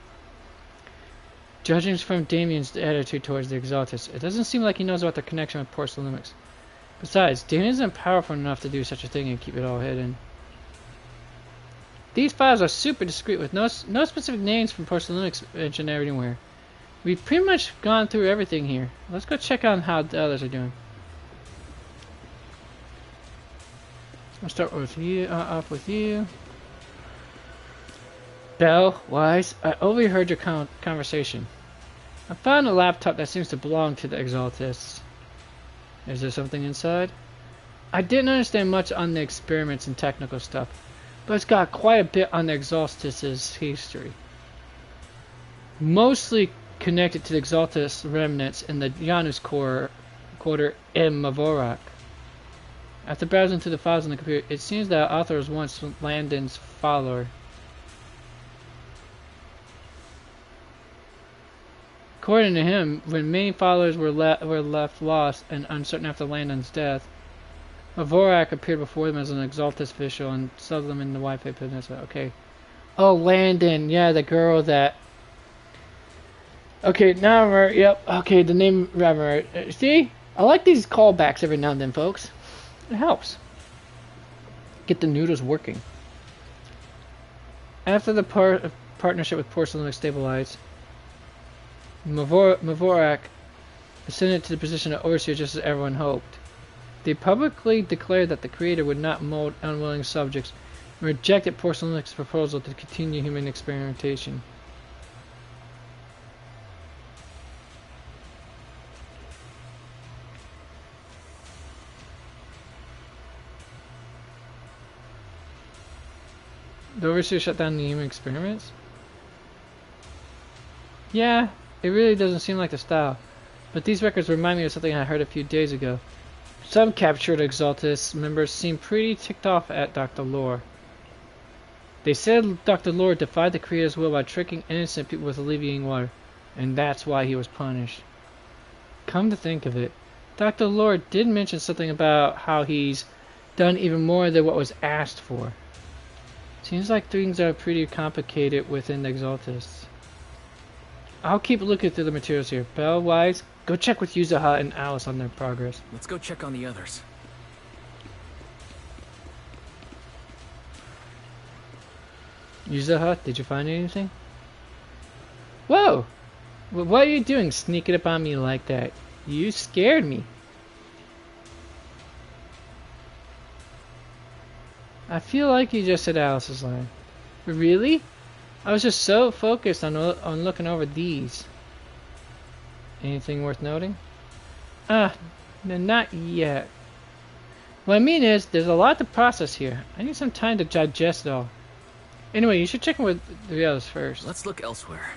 S4: Judging from Damien's attitude towards the Exaltus, it doesn't seem like he knows about the connection with Porcelumix. Besides, Damien isn't powerful enough to do such a thing and keep it all hidden. These files are super discreet with no specific names from Porcelumix mentioned anywhere. We've pretty much gone through everything here. Let's go check on how the others are doing. I'll start with you, off with you. Belle, Wise, I overheard your conversation. I found a laptop that seems to belong to the Exaltists. Is there something inside? I didn't understand much on the experiments and technical stuff, but it's got quite a bit on the Exaltists' history. Mostly connected to the Exaltus remnants in the Janus quarter in Mavorak. After browsing through the files on the computer, it seems that author was once Landon's follower. According to him, when many followers were left lost and uncertain after Landon's death, Vorak appeared before them as an Exaltus official and settled them in the Wi-Fi Peninsula. Okay. Oh, Landon. Yeah, the girl that... Okay, now I remember. Yep. Okay, the name... I remember. See? I like these callbacks every now and then, folks. It helps. Get the noodles working. After the partnership with Porcelain stabilized, Mavorak ascended to the position of overseer just as everyone hoped. They publicly declared that the creator would not mold unwilling subjects and rejected Porcelain's proposal to continue human experimentation. The overseer shut down the human experiments? Yeah, it really doesn't seem like the style. But these records remind me of something I heard a few days ago. Some captured Exaltus members seemed pretty ticked off at Dr. Lore. They said Dr. Lore defied the Creator's will by tricking innocent people with alleviating water, and that's why he was punished. Come to think of it, Dr. Lore did mention something about how he's done even more than what was asked for. Seems like things are pretty complicated within the Exaltus. I'll keep looking through the materials here. Bell, Wise, go check with Yuzaha and Alice on their progress.
S5: Let's go check on the others.
S4: Yuzaha, did you find anything? Whoa! What are you doing sneaking up on me like that? You scared me. I feel like you just said Alice's line. Really? I was just so focused on looking over these. Anything worth noting? No, not yet. What I mean is, there's a lot to process here. I need some time to digest it all. Anyway, you should check in with the others first.
S5: Let's look elsewhere.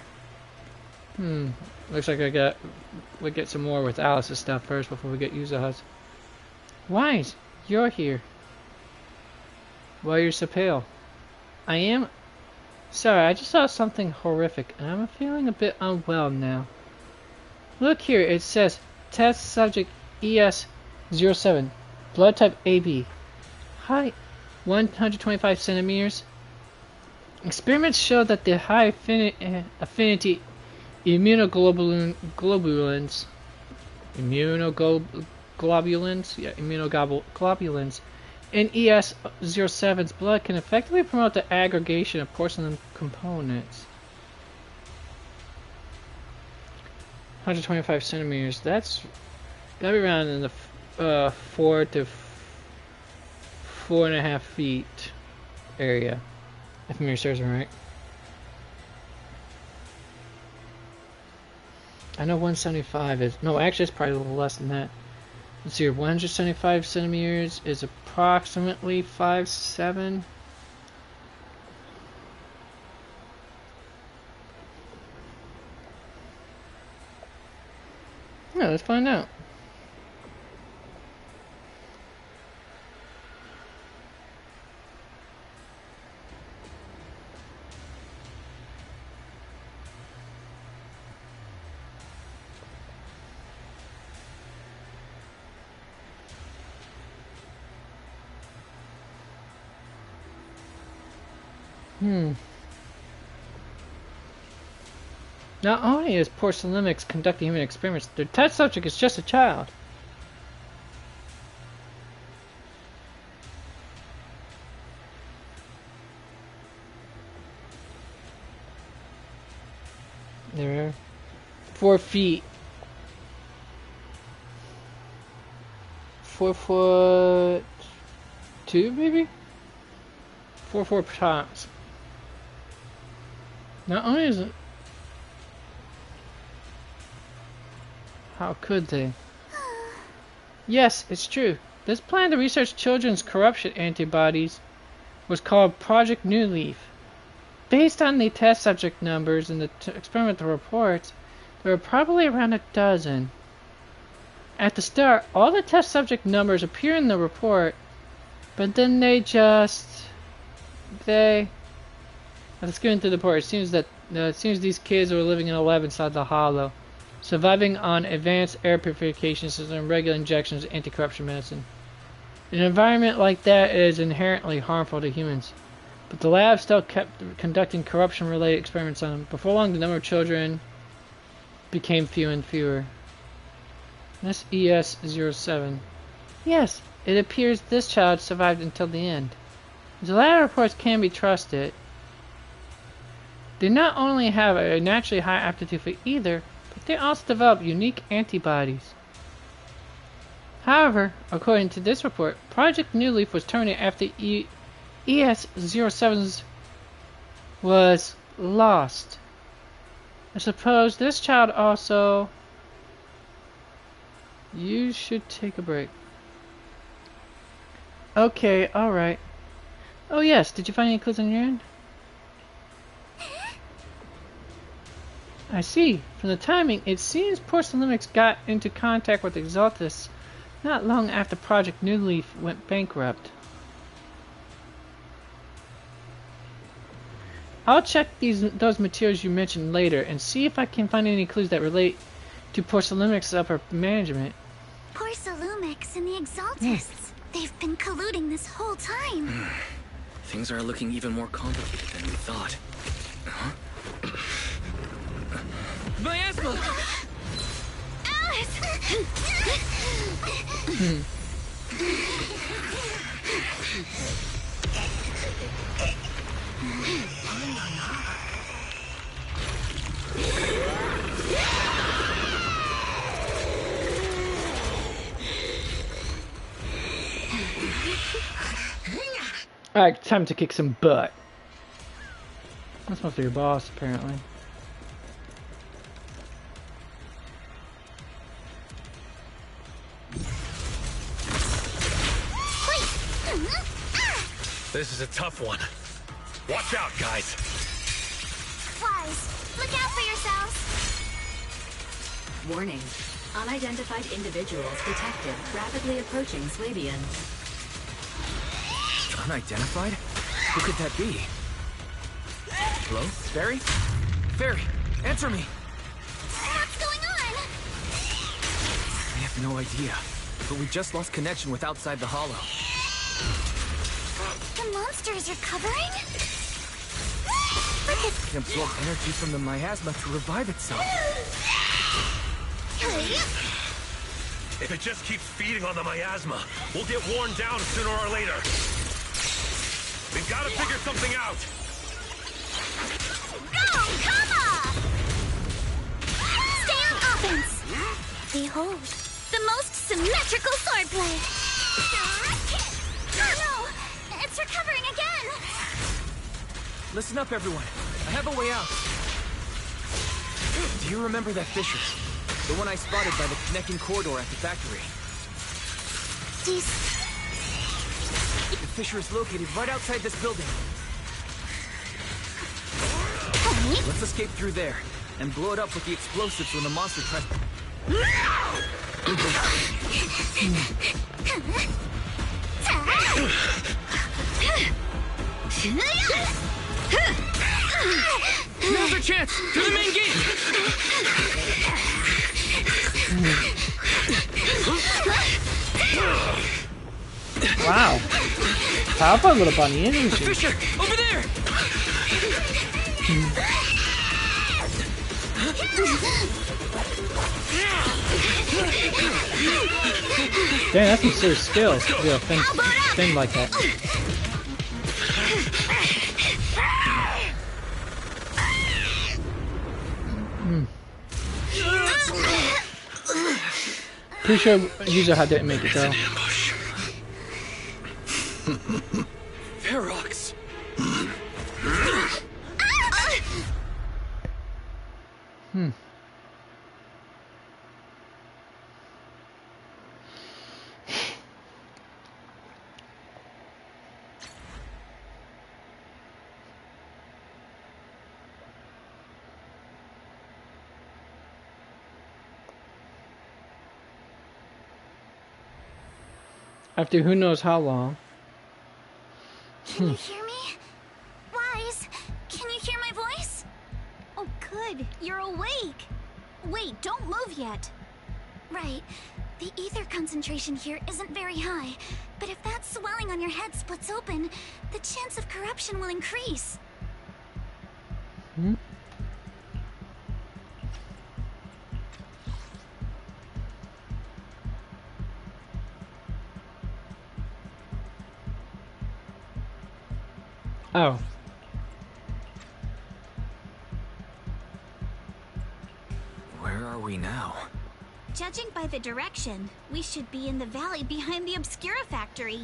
S4: Looks like we get some more with Alice's stuff first before we get Yuzaha's. Wise, you're here. Why you're so pale? I am... Sorry, I just saw something horrific, and I'm feeling a bit unwell now. Look here, it says, Test Subject ES-07, Blood Type AB. Height, 125 centimeters. Experiments show that the high affinity immunoglobulins in ES-07's blood can effectively promote the aggregation of porcelain components. 125 centimeters, that'd be around in the 4 to 4.5 feet area, if memory serves me right. I know 175 is, no, actually it's probably a little less than that. Let's see here, 175 centimeters is approximately 5'7". Yeah, let's find out. Not only is Porcelainix conducting human experiments, their test subject is just a child. There, 4 feet. 4'2", maybe? 4 tops. Not only is it... How could they? Yes, it's true. This plan to research children's corruption antibodies was called Project New Leaf. Based on the test subject numbers in the experimental reports, there were probably around a dozen. At the start, all the test subject numbers appear in the report, but then after skimming through the report, it seems these kids were living in a lab inside the hollow. surviving on advanced air purification system and regular injections of anti-corruption medicine. In an environment like that, it is inherently harmful to humans. But the lab still kept conducting corruption-related experiments on them. Before long, the number of children became fewer and fewer. This ES-07. Yes, it appears this child survived until the end. The lab reports can be trusted. They not only have a naturally high aptitude for either, but they also develop unique antibodies. However, according to this report, Project New Leaf was terminated after ES-07's was lost. I suppose this child also... You should take a break. Okay, alright. Oh yes, did you find any clues on your end? I see. From the timing, it seems Porcelainix got into contact with Exaltus not long after Project New Leaf went bankrupt. I'll check those materials you mentioned later and see if I can find any clues that relate to Porcelainix's upper management.
S3: Porcelainix and the Exaltists. They've been colluding this whole time.
S5: Things are looking even more complicated than we thought. Huh? Miasma!
S3: Alice!
S4: Alright, time to kick some butt. That's must be your boss, apparently.
S2: This is a tough one. Watch out, guys.
S3: Flies, look out for yourselves.
S6: Warning. Unidentified individuals detected rapidly approaching Swabian.
S5: Unidentified? Who could that be? Hello? Barry? Barry, answer me!
S3: What's going on?
S5: I have no idea, but we just lost connection with outside the hollow.
S3: The monster is recovering?
S5: It can absorb energy from the miasma to revive itself.
S2: If it just keeps feeding on the miasma, we'll get worn down sooner or later. We've got to figure something out.
S3: Go, Kama! Stay on offense. Behold, the most symmetrical swordplay. Oh no! It's recovering again!
S5: Listen up, everyone. I have a way out. Do you remember that fissure? The one I spotted by the connecting corridor at the factory. The fissure is located right outside this building. Let's escape through there and blow it up with the explosives when the monster tries. Now's our chance! To the main gate!
S4: Wow. Powerful little bunny energy.
S5: The fissure! Over there!
S4: Dang, that's some serious skills to do a thing like that. Pretty sure user had didn't make it though.
S5: Ferox!
S4: After who knows how long.
S3: Can you hear me? Wise, can you hear my voice?
S1: Oh, good. You're awake.
S3: Wait, don't move yet. Right. The ether concentration here isn't very high, but if that swelling on your head splits open, the chance of corruption will increase.
S4: Hmm? Oh.
S5: Where are we now?
S1: Judging by the direction, we should be in the valley behind the Obscura factory.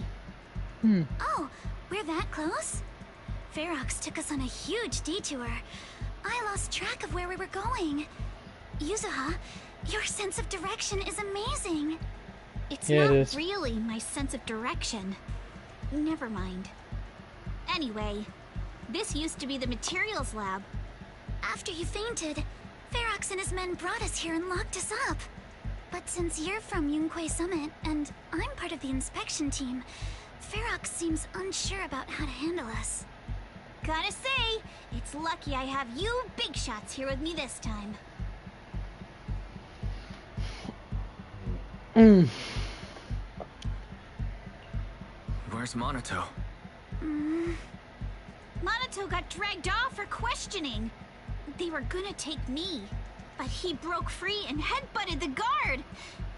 S3: Oh, we're that close? Ferox took us on a huge detour. I lost track of where we were going. Yuzuha, your sense of direction is amazing.
S1: It's
S4: Yeah,
S1: not
S4: it is.
S1: really my sense of direction. Never mind. Anyway, this used to be the materials lab.
S3: After you fainted, Ferox and his men brought us here and locked us up. But since you're from Yunquei Summit, and I'm part of the inspection team, Ferox seems unsure about how to handle us.
S1: Gotta say, it's lucky I have you big shots here with me this time.
S5: Where's Monato?
S1: Monato got dragged off for questioning. They were gonna take me, but he broke free and headbutted the guard.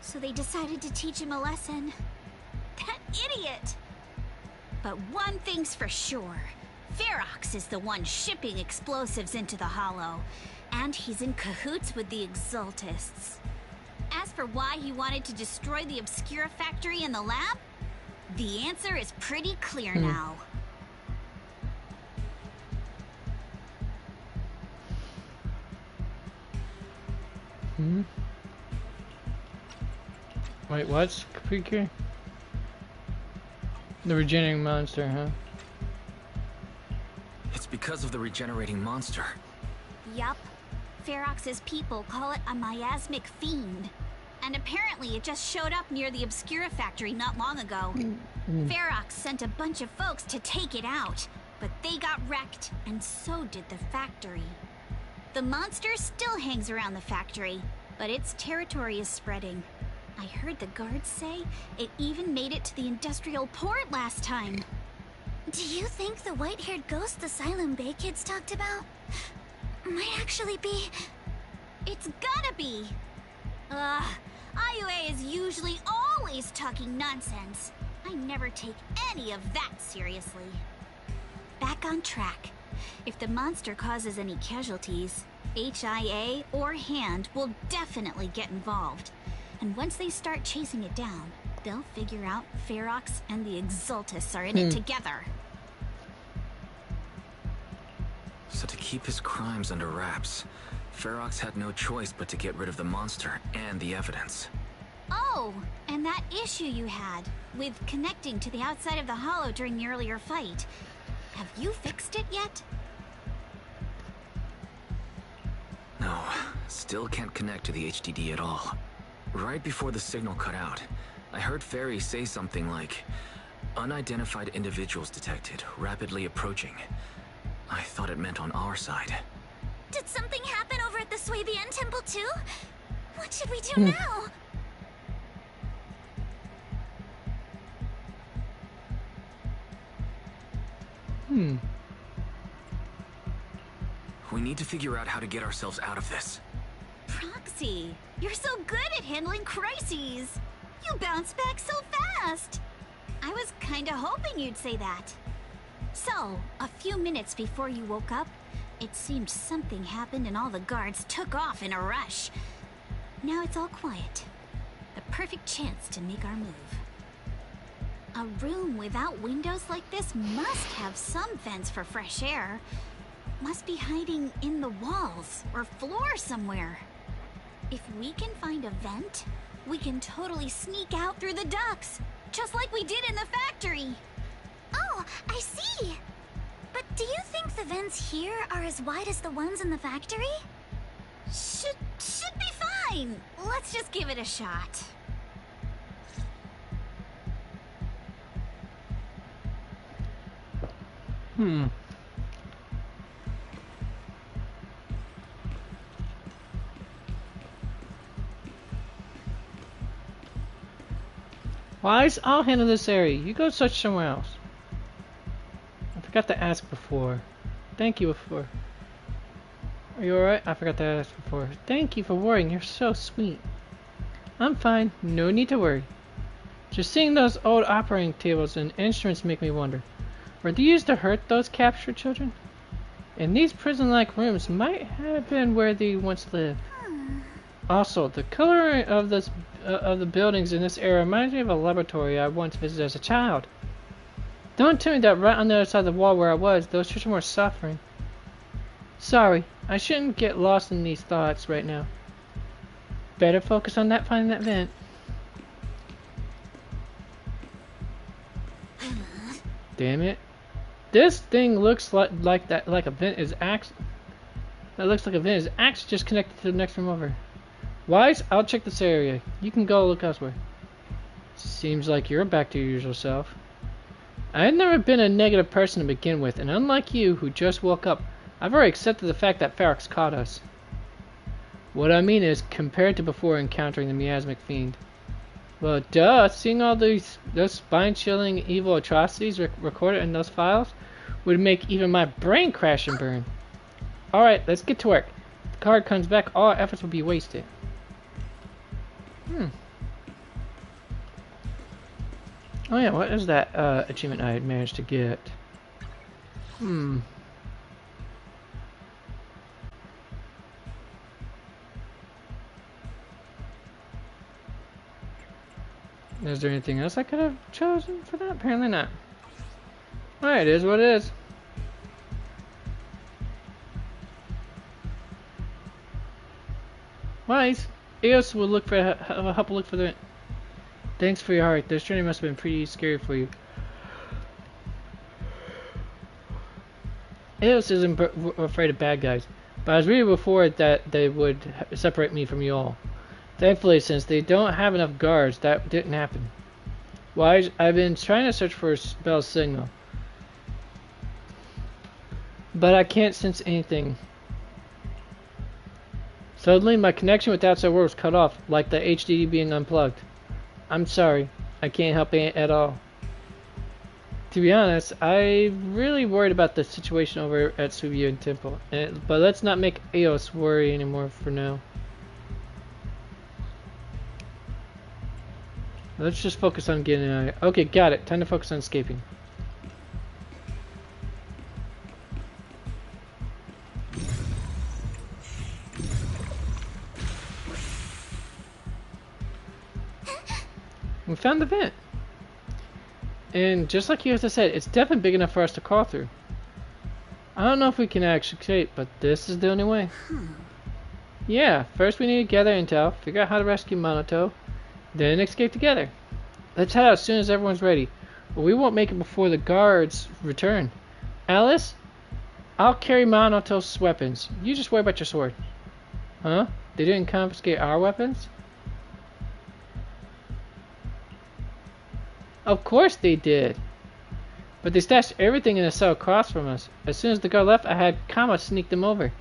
S1: So they decided to teach him a lesson. That idiot! But one thing's for sure. Ferox is the one shipping explosives into the Hollow, and he's in cahoots with the Exaltists. As for why he wanted to destroy the Obscura factory and the lab, the answer is pretty clear now.
S4: Wait, what's Creature? The regenerating monster, huh?
S5: It's because of the regenerating monster.
S1: Yup. Ferox's people call it a miasmic fiend. And apparently it just showed up near the Obscura factory not long ago. Ferox sent a bunch of folks to take it out, but they got wrecked, and so did the factory. The monster still hangs around the factory, but its territory is spreading. I heard the guards say it even made it to the industrial port last time.
S3: Do you think the white-haired ghost the Silum Bay kids talked about might actually be...
S1: It's gotta be! IUA is usually always talking nonsense. I never take any of that seriously. Back on track. If the monster causes any casualties, HIA or Hand will definitely get involved. And once they start chasing it down, they'll figure out Ferox and the Exaltists are in it together.
S5: So to keep his crimes under wraps, Ferox had no choice but to get rid of the monster and the evidence.
S1: Oh, and that issue you had with connecting to the outside of the Hollow during the earlier fight. Have you fixed it yet?
S5: No, still can't connect to the HDD at all. Right before the signal cut out, I heard Fairy say something like, "Unidentified individuals detected, rapidly approaching." I thought it meant on our side.
S3: Did something happen over at the Swabian Temple too? What should we do now?
S5: We need to figure out how to get ourselves out of this.
S1: Proxy, you're so good at handling crises. You bounce back so fast. I was kinda hoping you'd say that. So, a few minutes before you woke up, it seemed something happened and all the guards took off in a rush. Now it's all quiet. The perfect chance to make our move. A room without windows like this must have some vents for fresh air. Must be hiding in the walls or floor somewhere. If we can find a vent, we can totally sneak out through the ducts, just like we did in the factory.
S3: Oh, I see! But do you think the vents here are as wide as the ones in the factory?
S1: Should be fine. Let's just give it a shot.
S4: Wise, I'll handle this area. You go search somewhere else. I forgot to ask before. Thank you before. Are you alright? I forgot to ask before. Thank you for worrying. You're so sweet. I'm fine. No need to worry. Just seeing those old operating tables and instruments make me wonder. Were they used to hurt those captured children? And these prison-like rooms might have been where they once lived. Also, the coloring of the buildings in this area reminds me of a laboratory I once visited as a child. Don't tell me that right on the other side of the wall where I was, those children were suffering. Sorry, I shouldn't get lost in these thoughts right now. Better focus on finding that vent. Damn it. This thing looks like a vent is actually... That looks like a vent is actually just connected to the next room over. Wise, I'll check this area. You can go look elsewhere. Seems like you're back to your usual self. I've never been a negative person to begin with, and unlike you, who just woke up, I've already accepted the fact that Ferox caught us. What I mean is, compared to before encountering the miasmic fiend. Well, duh, seeing all those spine-chilling evil atrocities recorded in those files would make even my brain crash and burn. Alright, let's get to work. If the card comes back, all our efforts will be wasted. Oh yeah, what is that achievement I managed to get? Is there anything else I could have chosen for that? Apparently not. Alright, it is what it is. Wise, Eos will help look for the... Thanks for your heart. This journey must have been pretty scary for you. Eos isn't afraid of bad guys, but I was reading before that they would separate me from you all. Thankfully, since they don't have enough guards, that didn't happen. Wise, I've been trying to search for Bell's signal, but I can't sense anything. Suddenly, my connection with the outside world was cut off, like the HDD being unplugged. I'm sorry, I can't help it at all. To be honest, I'm really worried about the situation over at Subian Temple, but let's not make Eos worry anymore for now. Let's just focus on getting out of here. Okay, got it. Time to focus on escaping. We found the vent. And just like you guys said, it's definitely big enough for us to crawl through. I don't know if we can actually escape, but this is the only way. Yeah, first we need to gather intel, figure out how to rescue Monoto, then escape together. Let's head out as soon as everyone's ready. But we won't make it before the guards return. Alice, I'll carry Monoto's weapons. You just worry about your sword. Huh? They didn't confiscate our weapons? Of course they did. But they stashed everything in a cell across from us. As soon as the guard left, I had Kama sneak them over.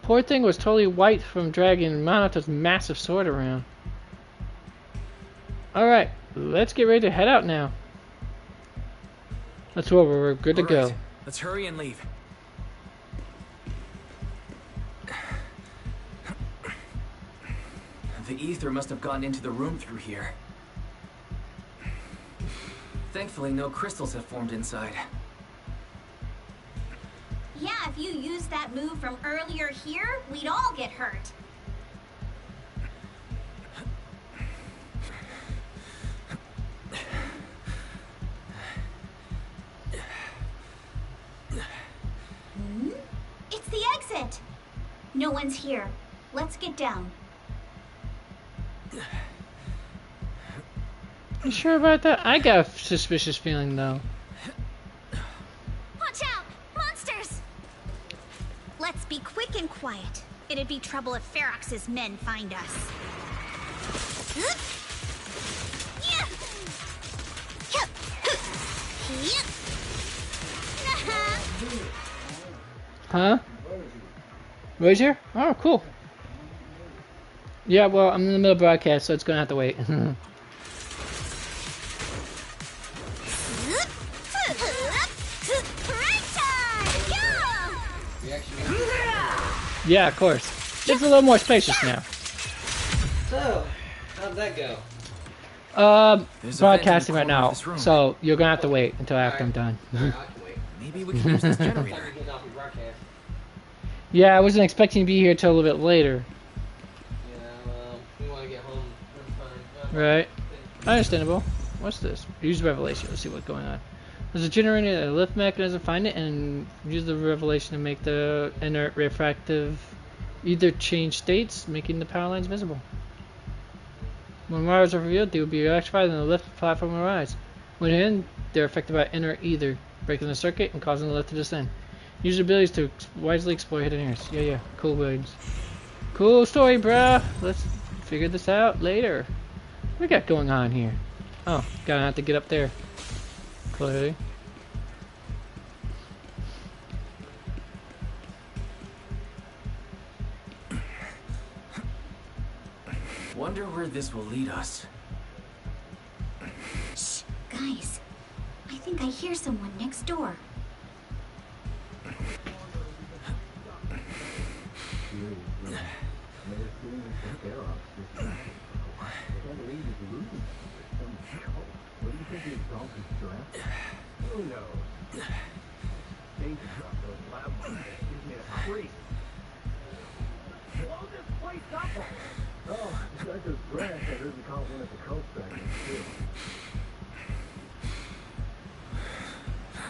S4: Poor thing was totally white from dragging Monoto's massive sword around. Alright, let's get ready to head out now. Let's roll, we're good to go.
S5: Let's hurry and leave. The ether must have gotten into the room through here. Thankfully, no crystals have formed inside.
S1: Yeah, if you used that move from earlier here, we'd all get hurt. It's the exit. No one's here. Let's get down.
S4: You sure about that? I got a suspicious feeling though.
S1: Watch out! Monsters! Let's be quick and quiet. It'd be trouble if Ferox's men find us.
S4: Huh? Razor? Oh, cool. Yeah, well, I'm in the middle of broadcast, so it's gonna have to wait. Yeah, of course. It's a little more spacious now.
S2: So, how'd that go?
S4: Broadcasting right now, so you're gonna have to wait until after I'm done.
S5: Maybe we can use this generator.
S4: Yeah, I wasn't expecting to be here till a little bit later.
S2: Yeah, well, we want to get home. That's fine.
S4: Right. Understandable. What's this? Use revelation. Let's see what's going on. There's a generator, a lift mechanism. Find it and use the revelation to make the inert refractive either change states, making the power lines visible. When wires are revealed, they will be electrified and the lift platform will rise. When in, they're affected by inert ether, breaking the circuit and causing the lift to descend. Use your abilities to wisely explore hidden areas. Yeah. Cool, Williams. Cool story, bruh. Let's figure this out later. What we got going on here? Oh, gonna have to get up there. Clearly.
S5: Wonder where this will lead us.
S3: Shh, guys. I think I hear someone next door.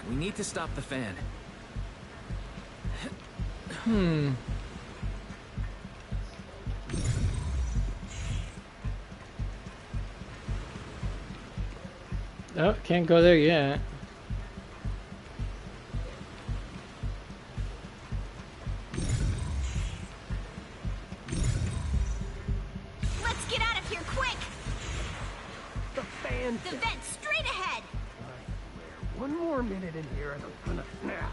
S5: We need to stop the fan.
S4: Oh, can't go there yet.
S1: Let's get out of here quick!
S2: The fan.
S1: The vent straight ahead!
S2: One more minute in here and I'm gonna snap.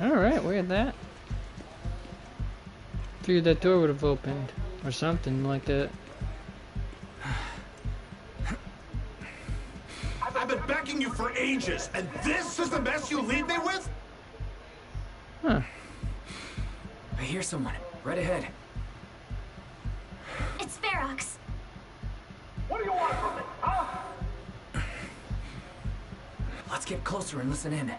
S4: Alright, weird that. Figured that door would have opened. Or something like that.
S17: I've been begging you for ages, and this is the mess you leave me with?
S4: Huh.
S5: I hear someone. Right ahead.
S3: It's Ferox.
S17: What do you want from me, huh?
S5: Let's get closer and listen in.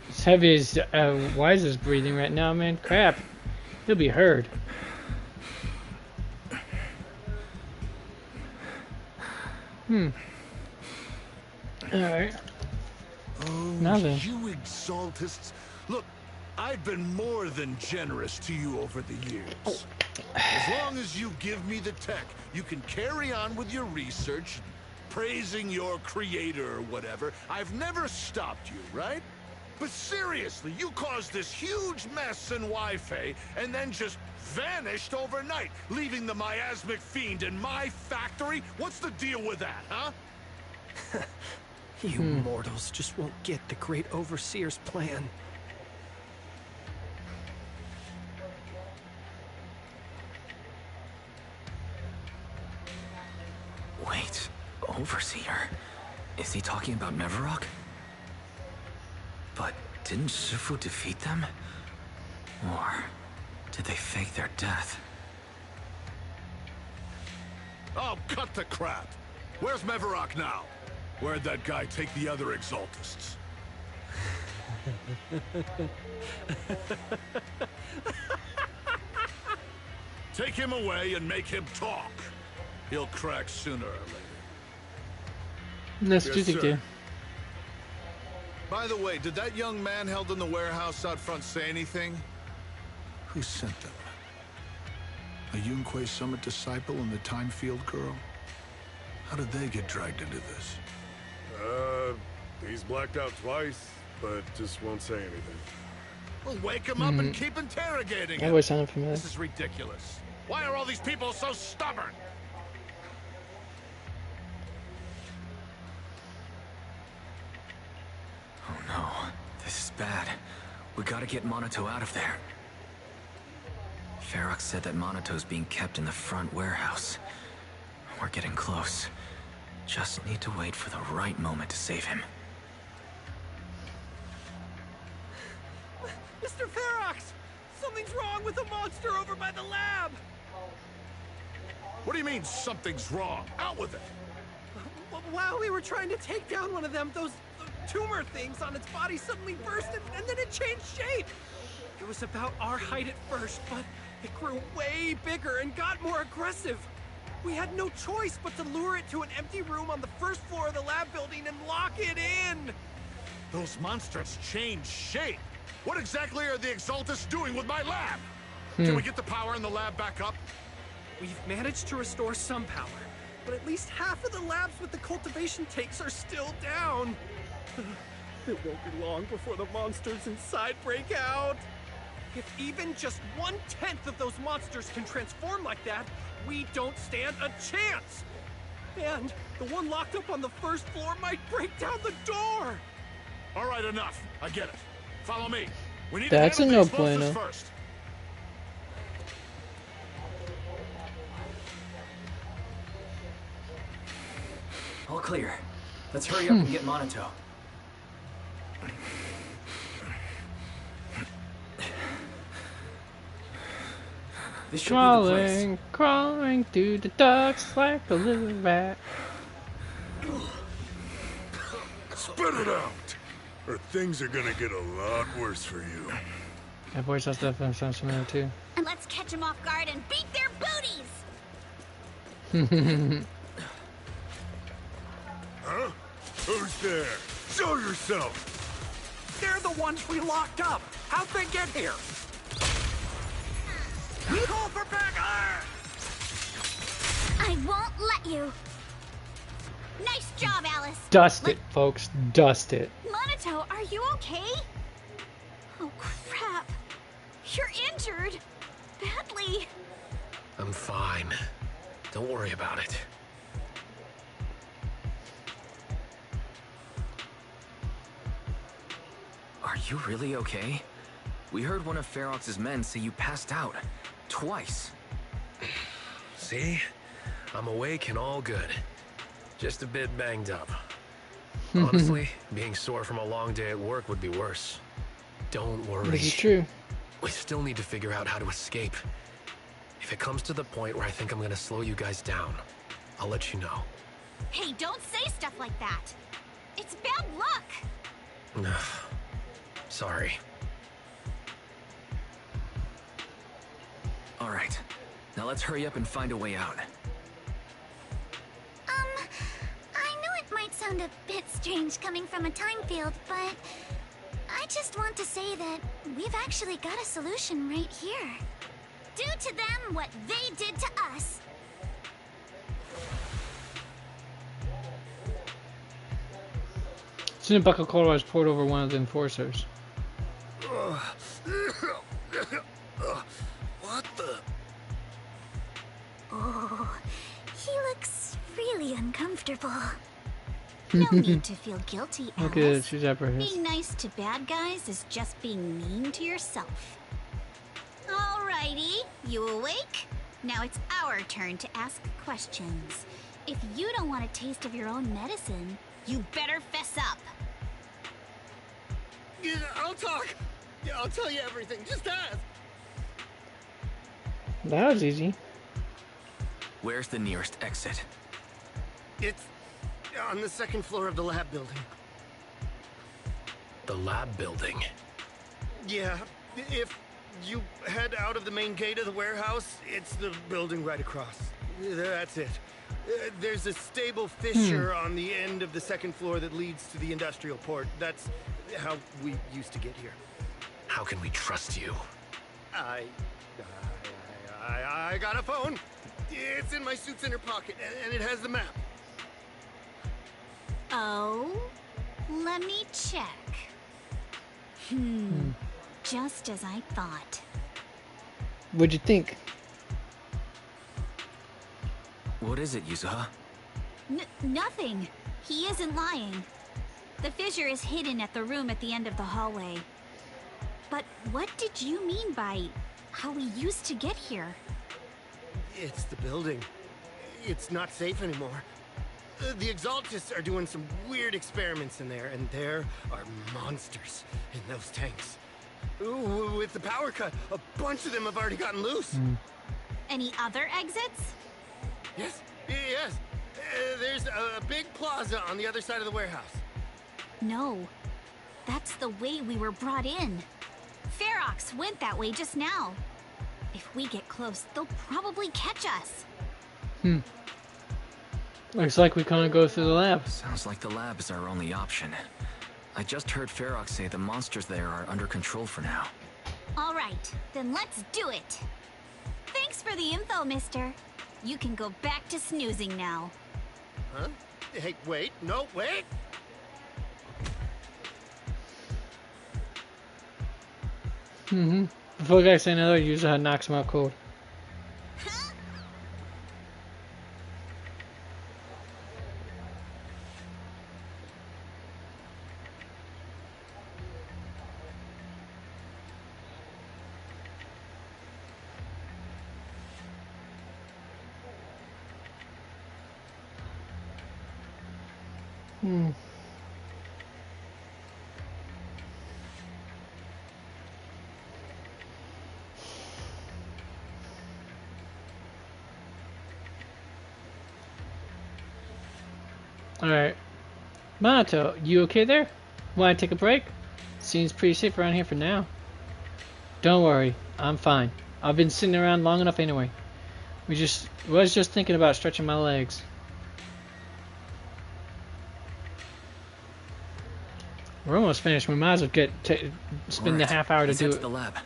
S4: As heavy as Wise is breathing right now, man. Crap. He'll be heard. Alright.
S17: Oh,
S4: Now then.
S17: you exaltists. Look, I've been more than generous to you over the years. As long as you give me the tech, you can carry on with your research, praising your creator or whatever. I've never stopped you, right? But seriously, you caused this huge mess in Wi-Fi and then just vanished overnight, leaving the miasmic fiend in my factory? What's the deal with that, huh?
S2: You mortals just won't get the great overseer's plan.
S5: Wait, Overseer? Is he talking about Mevarok? But didn't Shifu defeat them? Or did they fake their death?
S17: Oh, cut the crap! Where's Mevarok now? Where'd that guy take the other exaltists? Take him away and make him talk. He'll crack sooner or later.
S4: Let's
S17: Yes,
S4: do the
S17: sir.
S4: game.
S17: By the way, did that young man held in the warehouse out front say anything? Who sent them? A Yunque Summit disciple and the Time Field girl? How did they get dragged into this?
S18: He's blacked out twice, but just won't say anything.
S17: Well, wake him up and keep interrogating
S4: That
S17: him.
S4: always sounded familiar.
S17: This is ridiculous. Why are all these people so stubborn?
S5: Oh no, this is bad. We gotta get Monato out of there. Ferox said that Monato's being kept in the front warehouse. We're getting close. Just need to wait for the right moment to save him.
S19: Mr. Ferox! Something's wrong with the monster over by the lab!
S17: What do you mean, something's wrong? Out with it!
S19: While we were trying to take down one of them, those tumor things on its body suddenly burst and then it changed shape! It was about our height at first, but it grew way bigger and got more aggressive. We had no choice but to lure it to an empty room on the first floor of the lab building and lock it in!
S17: Those monsters changed shape! What exactly are the Exaltus doing with my lab? Can we get the power in the lab back up?
S19: We've managed to restore some power, but at least half of the labs with the cultivation tanks are still down. It won't be long before the monsters inside break out. If even just 1/10 of those monsters can transform like that, we don't stand a chance! And the one locked up on the first floor might break down the door!
S17: All right, enough. I get it. Follow me. We need
S4: That's
S17: to
S4: a
S17: handle
S4: no
S17: these monsters
S4: bueno.
S17: first.
S5: All clear. Let's hurry up and get Monato. This should be the place.
S4: Crawling, crawling through the ducks like a little rat.
S18: Spit it out, or things are gonna get a lot worse for you.
S4: That voice has definitely sounds familiar too.
S1: And let's catch them off guard and beat their booties!
S18: Huh? Who's there? Show yourself!
S19: They're the ones we locked up! How'd they get here? Call for backup!
S3: I won't let you.
S1: Nice job, Alice!
S4: Dust it, folks. Dust it.
S1: Monato, are you okay? Oh, crap. You're injured. Badly.
S2: I'm fine. Don't worry about it.
S5: Are you really okay? We heard one of Ferox's men say you passed out. Twice.
S2: See? I'm awake and all good. Just a bit banged up. Honestly, being sore from a long day at work would be worse. Don't worry.
S4: This is true.
S2: We still need to figure out how to escape. If it comes to the point where I think I'm gonna slow you guys down, I'll let you know.
S1: Hey, don't say stuff like that. It's bad luck.
S2: Sorry.
S5: All right. Now let's hurry up and find a way out.
S3: I know it might sound a bit strange coming from a time field, but I just want to say that we've actually got a solution right here.
S1: Do to them what they did to us.
S4: Soon a bucket of cold water was poured over one of the enforcers.
S18: What the?
S3: Oh, he looks really uncomfortable.
S1: No need to feel guilty, Alice.
S4: Look at it, she's apprehensive.
S1: Being nice to bad guys is just being mean to yourself. Alrighty, you awake? Now it's our turn to ask questions. If you don't want a taste of your own medicine, you better fess up.
S19: Yeah, I'll talk. Yeah, I'll tell you everything. Just ask.
S4: That was easy.
S5: Where's the nearest exit?
S19: It's on the second floor of the lab building.
S2: The lab building?
S19: Yeah, if you head out of the main gate of the warehouse, it's the building right across. That's it. There's a stable fissure on the end of the second floor that leads to the industrial port. That's how we used to get here.
S2: How can we trust you?
S19: I got a phone. It's in my suit's inner pocket, and it has the map.
S1: Oh, let me check. Just as I thought.
S4: What'd you think?
S5: What is it, Yuzuha?
S1: Nothing. He isn't lying. The fissure is hidden at the room at the end of the hallway. But what did you mean by how we used to get here?
S20: It's the building. It's not safe anymore. The Exaltists are doing some weird experiments in there, and there are monsters in those tanks. Ooh, with the power cut, a bunch of them have already gotten loose.
S1: Any other exits?
S20: Yes. There's a big plaza on the other side of the warehouse.
S1: No. That's the way we were brought in. Ferox went that way just now. If we get close, they'll probably catch us.
S4: Looks like we can't go through the lab.
S5: Sounds like the lab is our only option. I just heard Ferox say the monsters there are under control for now.
S1: All right, then let's do it. Thanks for the info, mister. You can go back to snoozing now.
S20: Huh? Hey, wait. No, wait!
S4: Before the guy say another user knocks him out cold. Alright. Minato, you okay there? Want to take a break? Seems pretty safe around here for now. Don't worry, I'm fine. I've been sitting around long enough anyway. Was just thinking about stretching my legs. We're almost finished. We might as well spend the half hour to do it.
S5: The lab.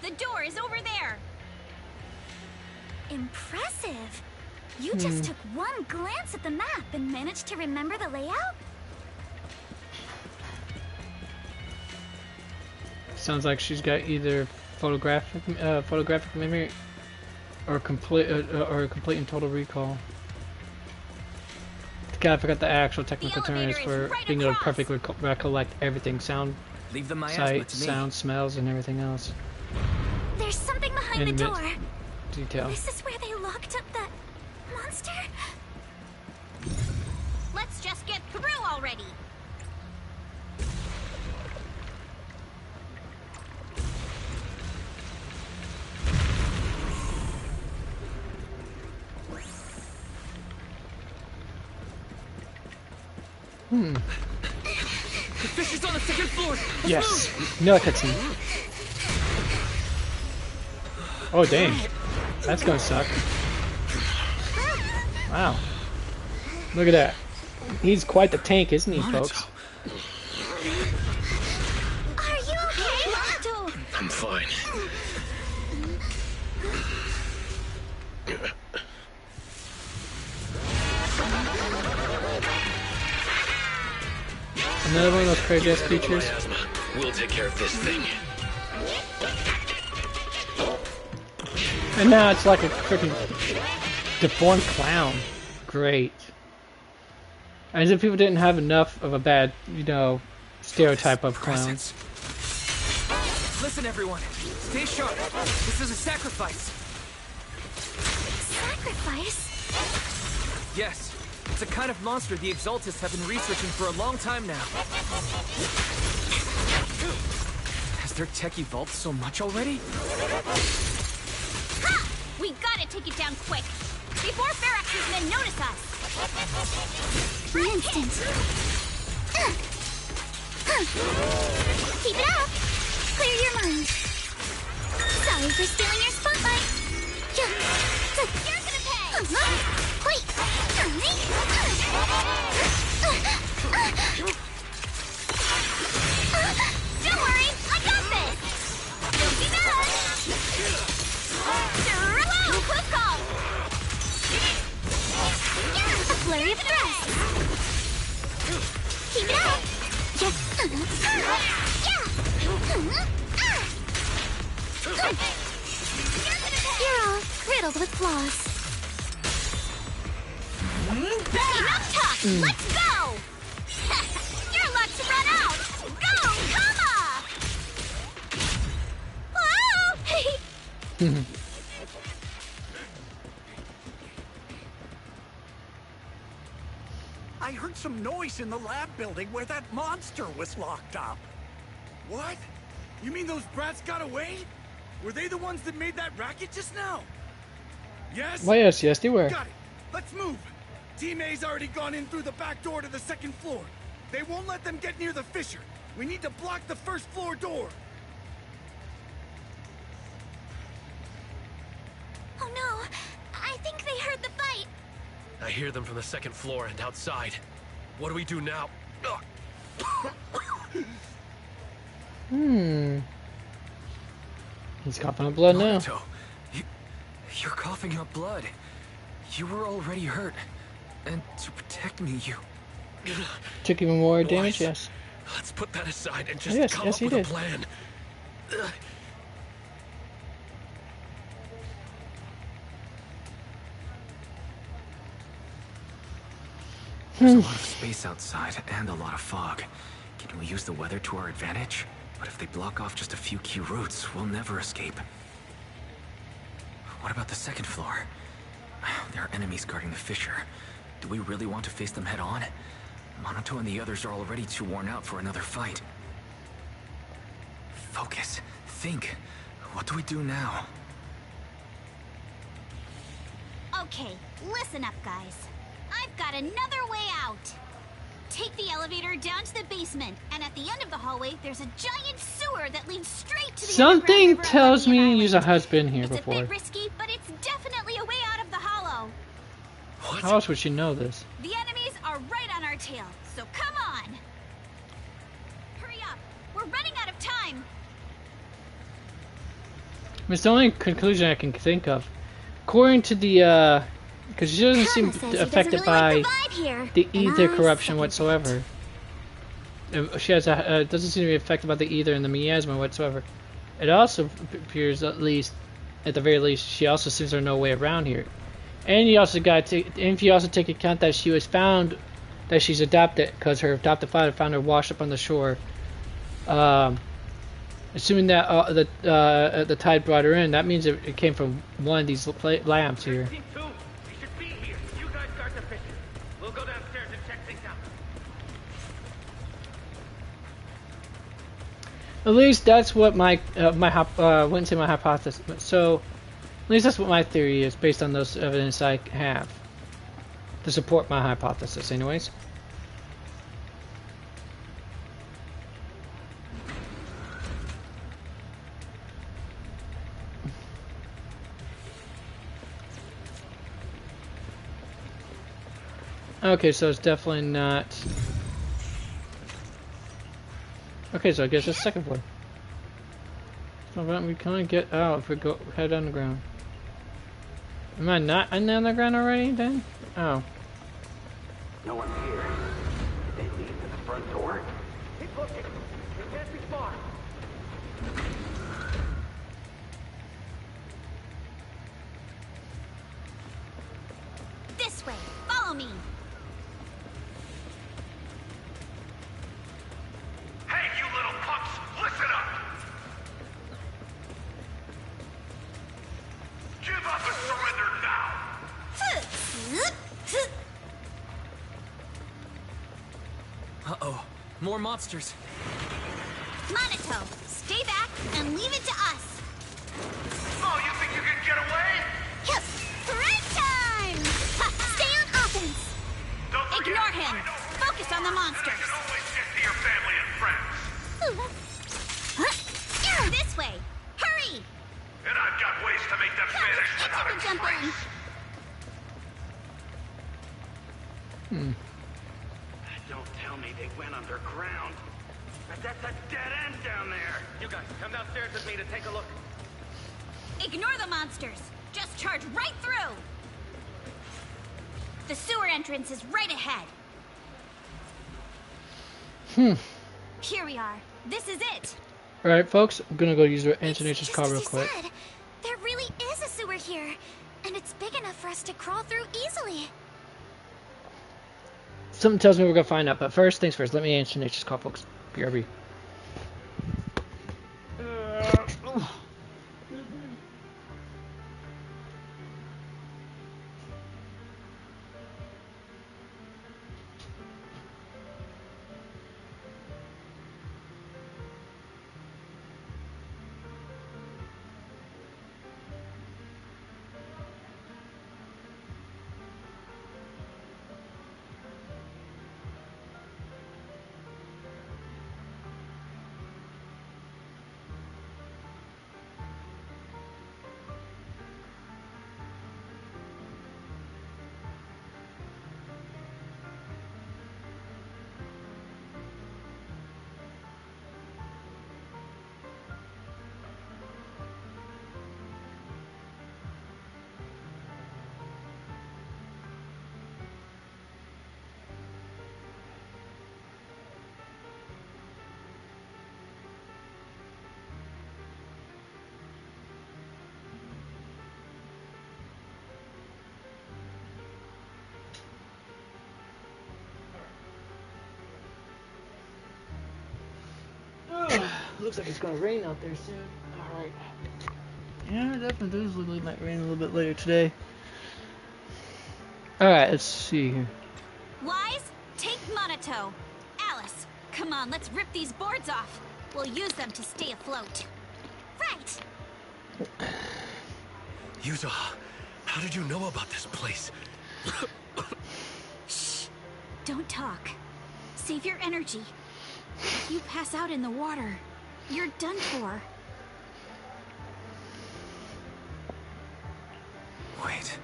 S1: The door is over there.
S3: Impressive. You just took one glance at the map and managed to remember the layout?
S4: Sounds like she's got either photographic memory or complete and total recall. God, I forgot the actual technical term is for being able to perfectly recollect everything: sound, sight, sound, smells, and everything else.
S3: There's something behind the door.
S4: Detail.
S3: This is where they locked up that monster?
S1: Let's just get through already.
S5: The fish is on the second floor.
S4: Yes. No cutscene. Oh dang. That's gonna suck. Wow. Look at that. He's quite the tank, isn't he, folks?
S3: Are you okay, Minato?
S2: I'm fine.
S4: Another one of those crazy ass creatures.
S2: We'll take care of this thing.
S4: And now it's like a freaking deformed clown. Great. As if people didn't have enough of a bad, stereotype of clowns.
S5: Listen, everyone. Stay sharp. This is a sacrifice.
S3: Sacrifice?
S5: Yes. It's a kind of monster the Exaltists have been researching for a long time now. Has their tech evolved so much already?
S1: Ha! We gotta take it down quick, before Ferox's men notice us.
S3: For instance. Keep it up. Clear your mind. Sorry for stealing your spotlight.
S1: You're gonna pay.
S3: Wait.
S1: Don't worry, I got this. Don't be mad. Whoa, close call.
S3: A flurry of thrusts. Keep it up. riddled with flaws.
S1: Enough talk! Let's go! Your luck's run out! Go, Kama! Whoa!
S21: I heard some noise in the lab building where that monster was locked up.
S15: What? You mean those brats got away? Were they the ones that made that racket just now? Yes?
S4: Why, yes, they were.
S15: Got it. Let's move. Team A's already gone in through the back door to the second floor. They won't let them get near the fissure. We need to block the first floor door.
S3: Oh no, I think they heard the fight.
S2: I hear them from the second floor and outside. What do we do now?
S4: He's coughing up blood now.
S5: You're coughing up blood. You were already hurt. And to protect me, you...
S4: Took even more damage, yes.
S2: Let's put that aside and just
S4: Yes,
S2: come
S4: yes,
S2: up
S4: he
S2: with
S4: did.
S2: a plan.
S5: There's a lot of space outside and a lot of fog. Can we use the weather to our advantage? But if they block off just a few key routes, we'll never escape. What about the second floor? There are enemies guarding the fissure. Do we really want to face them head on? Monato and the others are already too worn out for another fight. Focus. Think. What do we do now?
S1: Okay, listen up, guys. I've got another way out. Take the elevator down to the basement, and at the end of the hallway, there's a giant sewer that leads straight to the
S4: Something
S1: underground river
S4: tells
S1: above the
S4: me
S1: island.
S4: you has been here
S1: It's
S4: before.
S1: a bit risky, but it's definitely a way out of the hollow.
S4: How else would she know this?
S1: The enemies are right on our tail, so come on. Hurry up, we're running out of time.
S4: It's the only conclusion I can think of. According to the, because she doesn't seem affected by the ether corruption whatsoever. She has doesn't seem to be affected by the ether and the miasma whatsoever. It also appears, at the very least, she also seems there's no way around here. And you also got to, if you also take account that she was found, that she's adopted, because her adopted father found her washed up on the shore. Assuming that the tide brought her in, that means it came from one of these lamps here.
S22: We'll go downstairs and check things out.
S4: At least that's what my wouldn't say my hypothesis, but so at least that's what my theory is based on those evidence I have to support my hypothesis. Anyways. Okay, so it's definitely not. Okay, so I guess it's second floor. So we can't get out if we go head underground. Am I not in the underground already then? Oh.
S22: No one's here. Did they leave to the front door? Keep looking. It can't be far.
S1: This way, follow me.
S22: Hey, you little punks! Listen up! Give up and surrender now!
S5: Uh-oh. More monsters.
S1: Monato, stay back and leave it to us.
S22: Oh, you think you can get away?
S1: Yes, break time! Stay on offense.
S22: Don't forget,
S1: Ignore him. Focus on the monsters.
S22: always get to your family and friends.
S1: This way. Hurry!
S22: And I've got ways to make them vanish without a
S1: Jump in.
S22: Don't tell me they went underground. That's a dead end down there. You guys, come downstairs with me to take a look.
S1: Ignore the monsters. Just charge right through. The sewer entrance is right ahead. Here we are. This is it.
S4: Alright, folks, I'm gonna go use the Antonacious car real quick.
S3: There really is a sewer here. And it's big enough for us to crawl through easily.
S4: Something tells me we're gonna find out, but first things first, let me answer Nature's Call, folks. BRB. Looks like it's gonna rain out there soon. Alright. Yeah, it definitely does look like it might rain a little bit later today. Alright, let's see here.
S1: Wise, take Monato. Alice, come on, let's rip these boards off. We'll use them to stay afloat. Right!
S22: Yuza, how did you know about this place?
S1: Shh! Don't talk. Save your energy. If you pass out in the water, you're done for.
S5: Wait,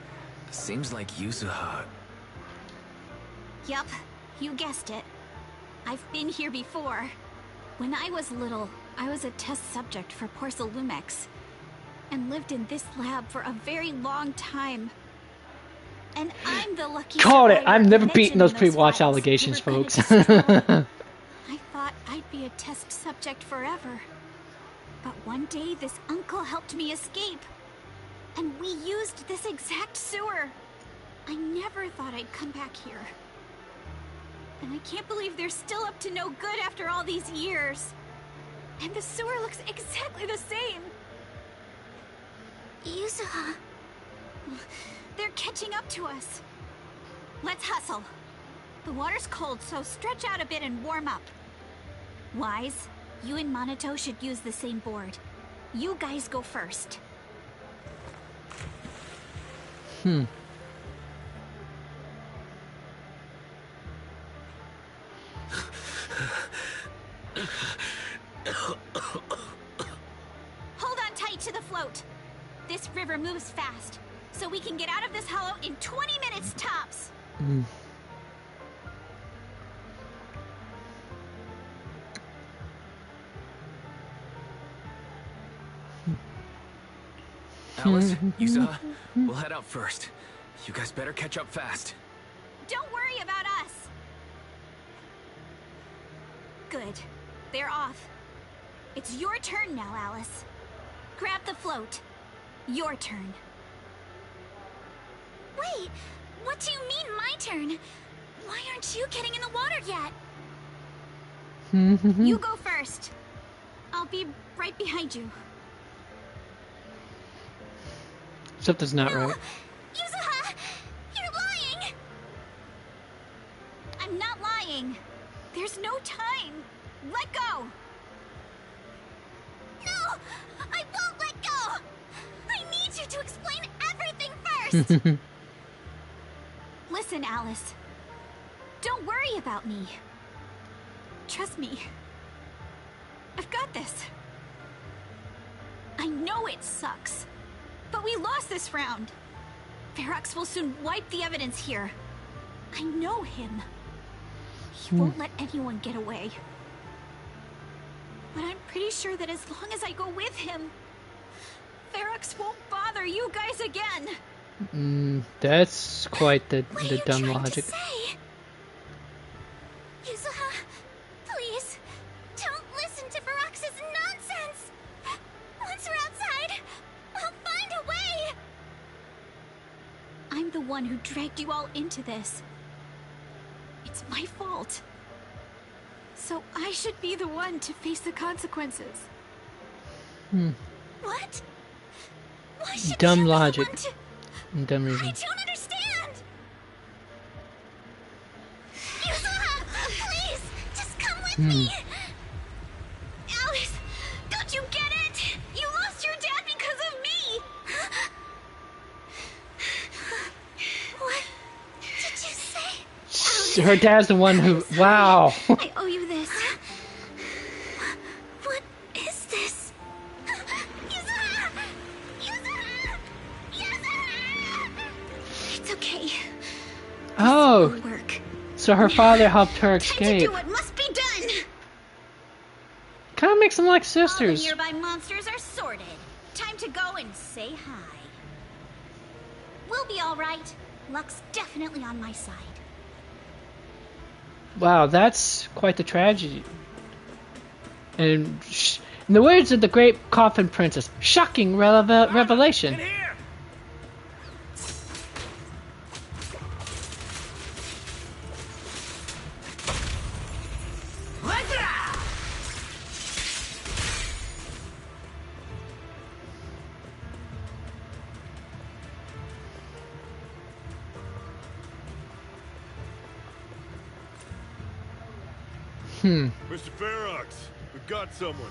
S5: seems like Yuzuha...
S1: Yup, you guessed it. I've been here before. When I was little, I was a test subject for Porcelumex, and lived in this lab for a very long time. And I'm the lucky
S4: Called it! I'm never
S1: mentioned
S4: beating those
S1: in
S4: pre-watch
S1: files
S4: allegations,
S1: you were
S4: folks.
S1: gonna I thought I'd be a test subject forever. But one day, this uncle helped me escape. And we used this exact sewer. I never thought I'd come back here. And I can't believe they're still up to no good after all these years. And the sewer looks exactly the same.
S3: Yuzuha.
S1: They're catching up to us. Let's hustle. The water's cold, so stretch out a bit and warm up. Wise, you and Monato should use the same board. You guys go first. Hold on tight to the float. This river moves fast, so we can get out of this hollow in 20 minutes tops.
S5: Alice, Yuzuha, we'll head out first. You guys better catch up fast.
S1: Don't worry about us. Good. They're off. It's your turn now, Alice. Grab the float. Your turn.
S3: Wait, what do you mean my turn? Why aren't you getting in the water yet?
S1: You go first. I'll be right behind you.
S4: Something's not right.
S3: Yuzuha! You're lying!
S1: I'm not lying. There's no time. Let go!
S3: No! I won't let go! I need you to explain everything first!
S1: Listen, Alice. Don't worry about me. Trust me. I've got this. I know it sucks, but we lost this round. Ferox will soon wipe the evidence here. I know him. He won't let anyone get away. But I'm pretty sure that as long as I go with him, Ferox won't bother you guys again.
S4: That's quite the dumb logic.
S3: Yuzuha, please, don't listen to Ferox's nonsense! Once we're outside, I'll find a way!
S1: one who dragged you all into this. It's my fault. So I should be the one to face the consequences. What? Why should
S4: Dumb
S1: you
S4: logic.
S1: be the one
S4: And dumb
S1: to...
S4: reason.
S1: I don't understand! Yuzuha! Please! Just come with me! Alice! Don't you get it? You lost your dad because of me! What did you say? Alice,
S4: Her dad's the one who... Wow.
S1: I owe you this. What is this? Yuzuha! Yuzuha! Yuzuha! It's okay.
S4: Oh.
S1: It'll work.
S4: So her father helped her
S1: Time to
S4: escape.
S1: do what must be done.
S4: Kind of makes them like
S1: All the
S4: sisters.
S1: nearby monsters are sorted. Time to go and say hi. We'll be all right. Luck's definitely on my side.
S4: Wow, that's quite the tragedy. And in the words of the great Coffin Princess, shocking revelation.
S18: Mr. Ferox, we've got someone.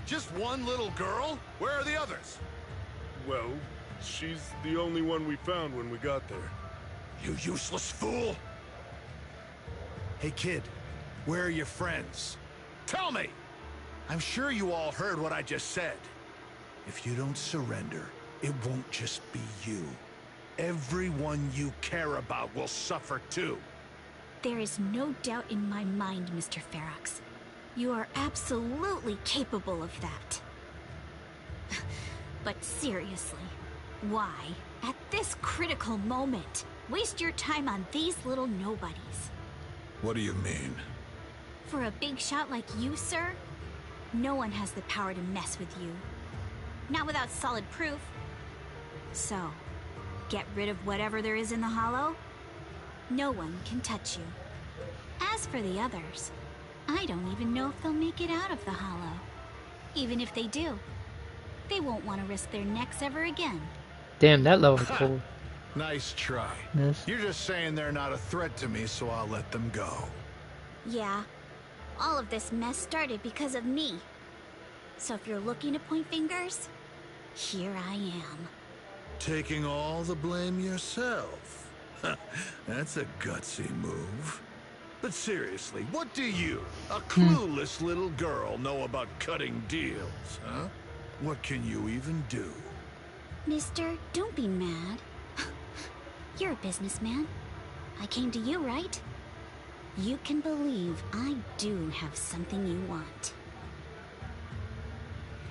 S17: Just one little girl? Where are the others?
S18: Well, she's the only one we found when we got there.
S17: You useless fool! Hey kid, where are your friends? Tell me! I'm sure you all heard what I just said. If you don't surrender, it won't just be you. Everyone you care about will suffer too.
S1: There is no doubt in my mind, Mr. Ferox. You are absolutely capable of that. But seriously, why, at this critical moment, waste your time on these little nobodies?
S17: What do you mean?
S1: For a big shot like you, sir, no one has the power to mess with you. Not without solid proof. So, get rid of whatever there is in the hollow. No one can touch you. As for the others, I don't even know if they'll make it out of the hollow. Even if they do, they won't want to risk their necks ever again.
S4: Damn, that level was cool.
S17: Nice try.
S4: Yes.
S17: You're just saying they're not a threat to me, so I'll let them go.
S1: Yeah, all of this mess started because of me. So if you're looking to point fingers, here I am.
S17: Taking all the blame yourself. That's a gutsy move. But seriously, what do you, a clueless little girl, know about cutting deals, huh? What can you even do?
S1: Mister, don't be mad. You're a businessman. I came to you, right? You can believe I do have something you want.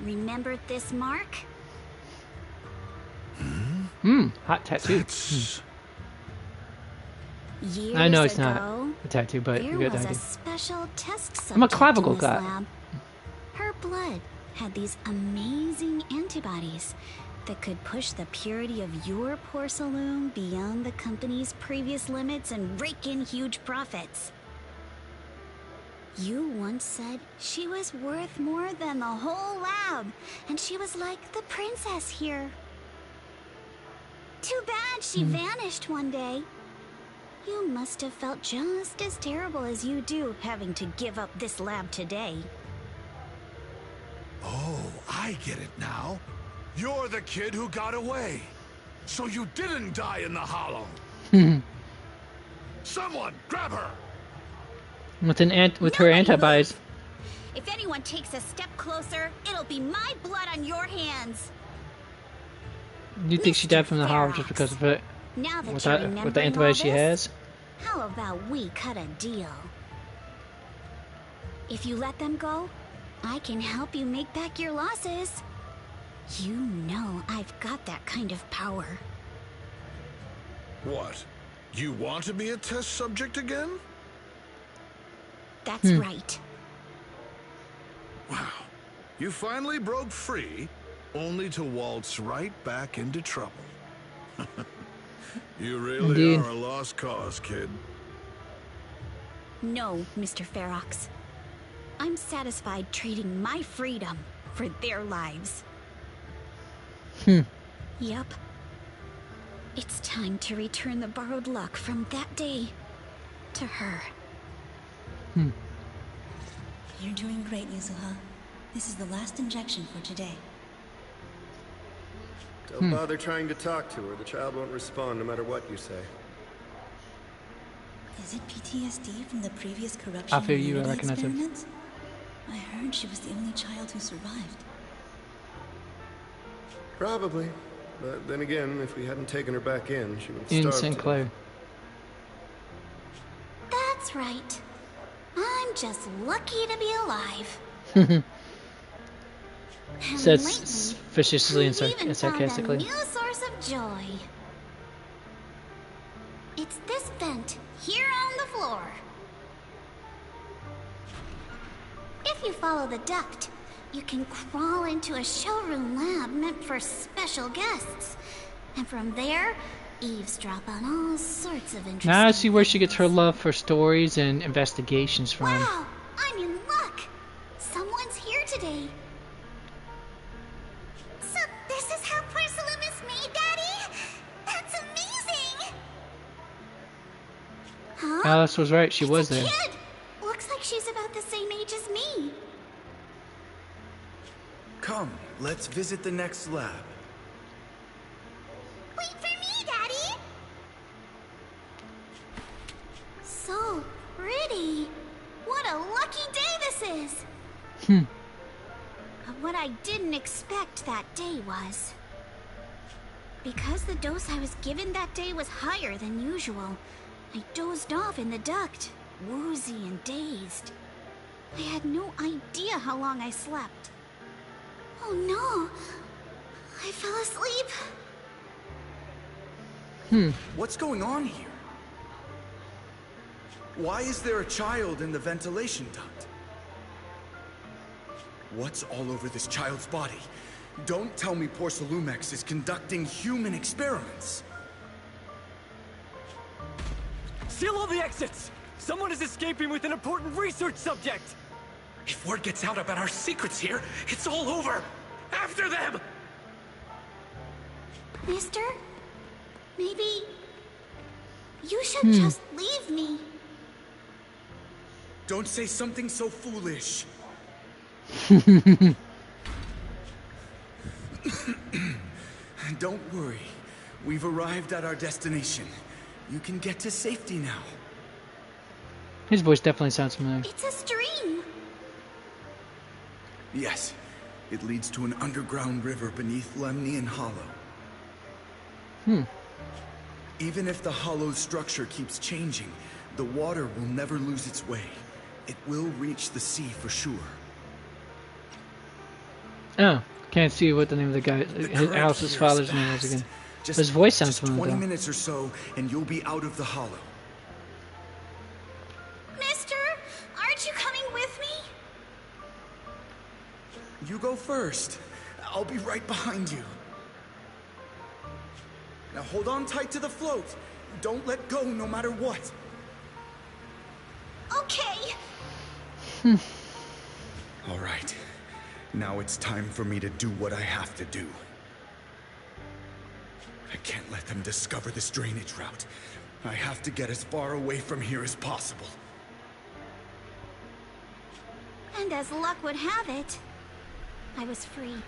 S1: Remember this mark?
S4: Hot tattoo.
S1: Years
S4: I know it's
S1: ago,
S4: not a tattoo, but
S1: there
S4: you get the
S1: was a
S4: idea.
S1: special test subject
S4: I'm a clavicle
S1: in this
S4: guy.
S1: lab. Her blood had these amazing antibodies that could push the purity of your porcelain beyond the company's previous limits and rake in huge profits. You once said she was worth more than the whole lab, and she was like the princess here. Too bad she vanished one day. You must have felt just as terrible as you do having to give up this lab today.
S17: Oh, I get it now. You're the kid who got away. So you didn't die in the hollow. Someone, grab her!
S4: With her antibodies.
S1: If anyone takes a step closer, it'll be my blood on your hands.
S4: You think she died from the hollow just because of it?
S1: Now that
S4: With
S1: you're
S4: that, with the
S1: remembering
S4: antibodies
S1: all
S4: she
S1: this,
S4: has?
S1: how about we cut a deal? If you let them go, I can help you make back your losses. You know I've got that kind of power.
S17: What? You want to be a test subject again?
S1: That's right.
S17: Wow. You finally broke free, only to waltz right back into trouble.
S18: You really
S4: Indeed.
S18: are a lost cause, kid.
S1: No, Mr. Ferox. I'm satisfied trading my freedom for their lives. Yep. It's time to return the borrowed luck from that day to her.
S7: You're doing great, Yuzuha. This is the last injection for today.
S11: Don't bother trying to talk to her. The child won't respond no matter what you say.
S7: Is it PTSD from the previous corruption
S4: I feel you, I
S7: immunity
S4: recognize it.
S7: experiments? I heard she was the only child who survived.
S11: Probably. But then again, if we hadn't taken her back in, she would have
S4: In
S11: starved
S4: St.
S11: to
S4: Clair.
S11: death.
S1: That's right. I'm just lucky to be alive. And
S4: Says
S1: lately,
S4: viciously and
S1: I've even found a
S4: sarcastically.
S1: new source of joy. It's this vent here on the floor. If you follow the duct, you can crawl into a showroom lab meant for special guests. And from there, eavesdrop on all sorts of interesting...
S4: Now I see where she gets her love for stories and investigations from.
S1: Wow, I'm in luck. Someone's here today. So this is how porcelain is made, Daddy? That's amazing! Huh?
S4: Alice was right, she was there.
S1: Kid! Looks like she's about the same age as me.
S15: Come, let's visit the next lab.
S1: Wait for me, Daddy! So pretty. What a lucky day this is. But what I didn't expect that day was... because the dose I was given that day was higher than usual, I dozed off in the duct, woozy and dazed. I had no idea how long I slept. Oh no! I fell asleep.
S15: What's going on here? Why is there a child in the ventilation duct? What's all over this child's body? Don't tell me Porcelumex is conducting human experiments.
S23: Seal all the exits! Someone is escaping with an important research subject!
S22: If word gets out about our secrets here, it's all over! After them!
S1: Mister? Maybe... you should just leave me.
S15: Don't say something so foolish. Don't worry. We've arrived at our destination. You can get to safety now.
S4: His voice definitely sounds familiar.
S1: It's a stream.
S15: Yes. It leads to an underground river beneath Lemnian Hollow. Even if the hollow's structure keeps changing, the water will never lose its way. It will reach the sea for sure.
S4: Oh, can't see what the name of the guy, Alice's father's name was again. His voice sounds
S15: just 20
S4: familiar.
S15: minutes or so, and you'll be out of the hollow.
S1: Mister, aren't you coming with me?
S15: You go first. I'll be right behind you. Now hold on tight to the float. Don't let go no matter what.
S1: Okay.
S15: All right. Now it's time for me to do what I have to do. I can't let them discover this drainage route. I have to get as far away from here as possible.
S1: And as luck would have it, I was free.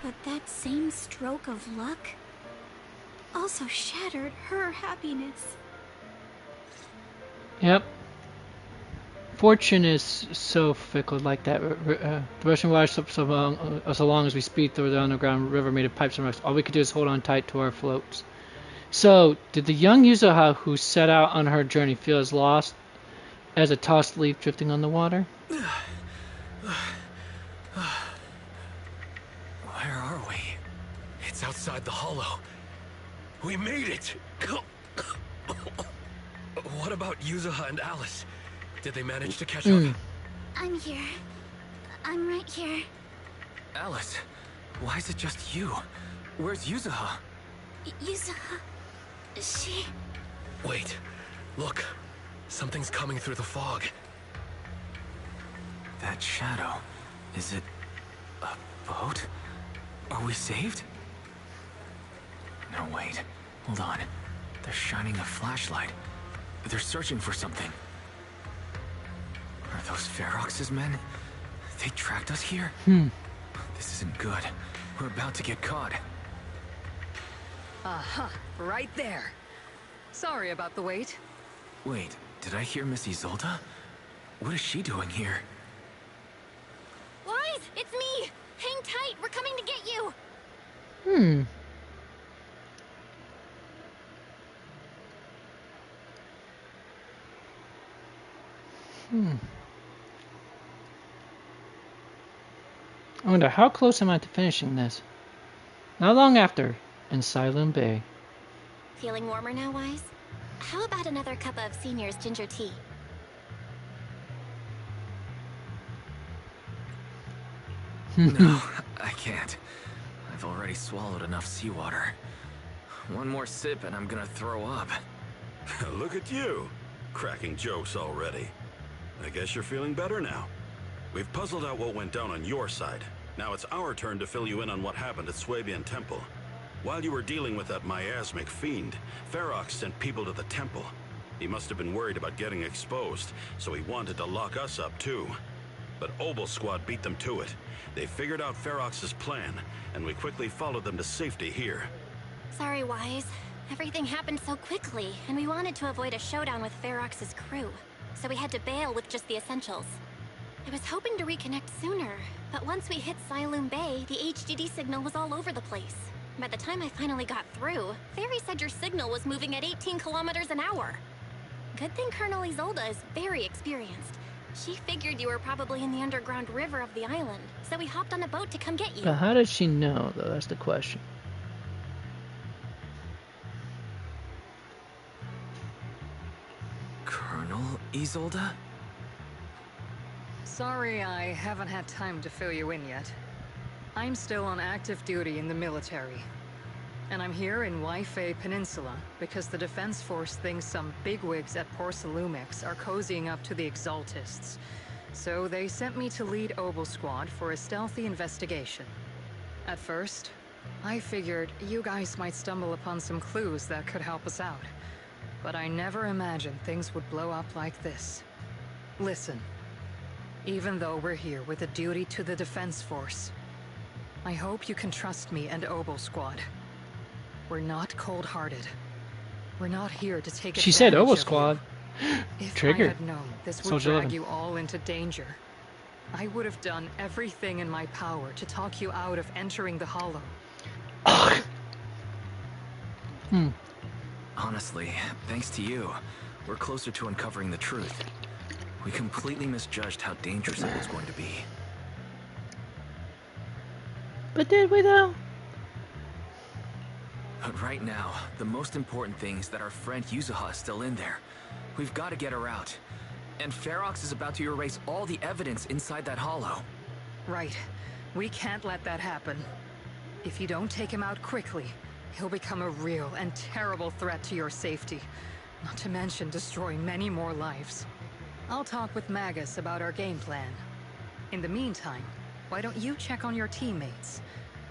S1: But that same stroke of luck also shattered her happiness.
S4: Yep. Fortune is so fickle like that. The rushing water so long as we speed through the underground river made of pipes and rocks. All we could do is hold on tight to our floats. So, did the young Yuzuha who set out on her journey feel as lost as a tossed leaf drifting on the water?
S22: Where are we? It's outside the hollow. We made it! What about Yuzuha and Alice? Did they manage to catch up?
S1: I'm here. I'm right here.
S5: Alice, why is it just you? Where's Yuzuha?
S1: Yuzuha...
S3: She...
S2: Wait. Look. Something's coming through the fog.
S5: That shadow. Is it a boat? Are we saved? No, wait. Hold on. They're shining a flashlight. They're searching for something. Are those Ferox's men? They tracked us here? This isn't good. We're about to get caught.
S9: Uh-huh. Right there. Sorry about the wait.
S5: Wait, did I hear Miss Isolde? What is she doing here?
S12: Wise, it's me! Hang tight, we're coming to get you!
S4: I wonder, how close am I to finishing this? Not long after, in Silent Bay.
S12: Feeling warmer now, Wise? How about another cup of Senior's ginger tea?
S5: No, I can't. I've already swallowed enough seawater. One more sip and I'm gonna throw up.
S14: Look at you, cracking jokes already. I guess you're feeling better now. We've puzzled out what went down on your side. Now it's our turn to fill you in on what happened at Swabian Temple. While you were dealing with that miasmic fiend, Ferox sent people to the temple. He must have been worried about getting exposed, so he wanted to lock us up too. But Obel Squad beat them to it. They figured out Ferox's plan, and we quickly followed them to safety here.
S12: Sorry, Wise. Everything happened so quickly, and we wanted to avoid a showdown with Ferox's crew. So we had to bail with just the essentials. I was hoping to reconnect sooner, but once we hit Siloam Bay, the HDD signal was all over the place. By the time I finally got through, Fairy said your signal was moving at 18 kilometers an hour. Good thing Colonel Isolde is very experienced. She figured you were probably in the underground river of the island, so we hopped on a boat to come get you.
S4: But how did she know, though? That's the question.
S5: Colonel Isolde?
S9: Sorry I haven't had time to fill you in yet. I'm still on active duty in the military. And I'm here in Waifei Peninsula because the Defense Force thinks some bigwigs at Porcelumix are cozying up to the Exaltists. So they sent me to lead Obel Squad for a stealthy investigation. At first, I figured you guys might stumble upon some clues that could help us out. But I never imagined things would blow up like this. Listen, even though we're here with a duty to the Defense Force, I hope you can trust me and Obel Squad. We're not cold-hearted. We're not here to take
S4: She said
S9: advantage
S4: Obel
S9: of
S4: Squad.
S9: If
S4: Trigger.
S9: I had known this would
S4: Soldier
S9: drag
S4: 11.
S9: you all into danger, I would have done everything in my power to talk you out of entering the Hollow.
S5: Honestly, thanks to you, we're closer to uncovering the truth. We completely misjudged how dangerous it was going to be.
S4: But did we though?
S5: But right now, the most important thing is that our friend Yuzuha is still in there. We've got to get her out. And Ferox is about to erase all the evidence inside that hollow.
S9: Right. We can't let that happen. If you don't take him out quickly, he'll become a real and terrible threat to your safety. Not to mention destroy many more lives. I'll talk with Magus about our game plan. In the meantime, why don't you check on your teammates?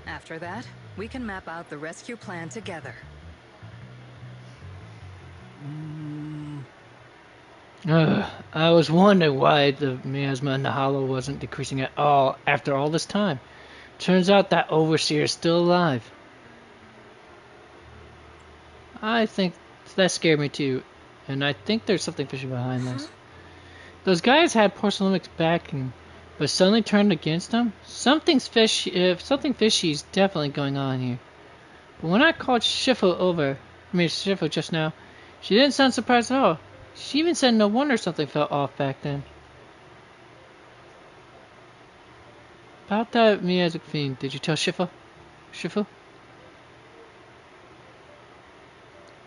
S9: After that, we can map out the rescue plan together.
S4: I was wondering why the miasma in the hollow wasn't decreasing at all after all this time. Turns out that overseer is still alive. I think that scared me too, and I think there's something fishy behind this. Those guys had Porcelumix backing, but suddenly turned against them. Something fishy is definitely going on here. But when I called Shifu just now, she didn't sound surprised at all. She even said no wonder something felt off back then. About that miasmic fiend, did you tell Shifu?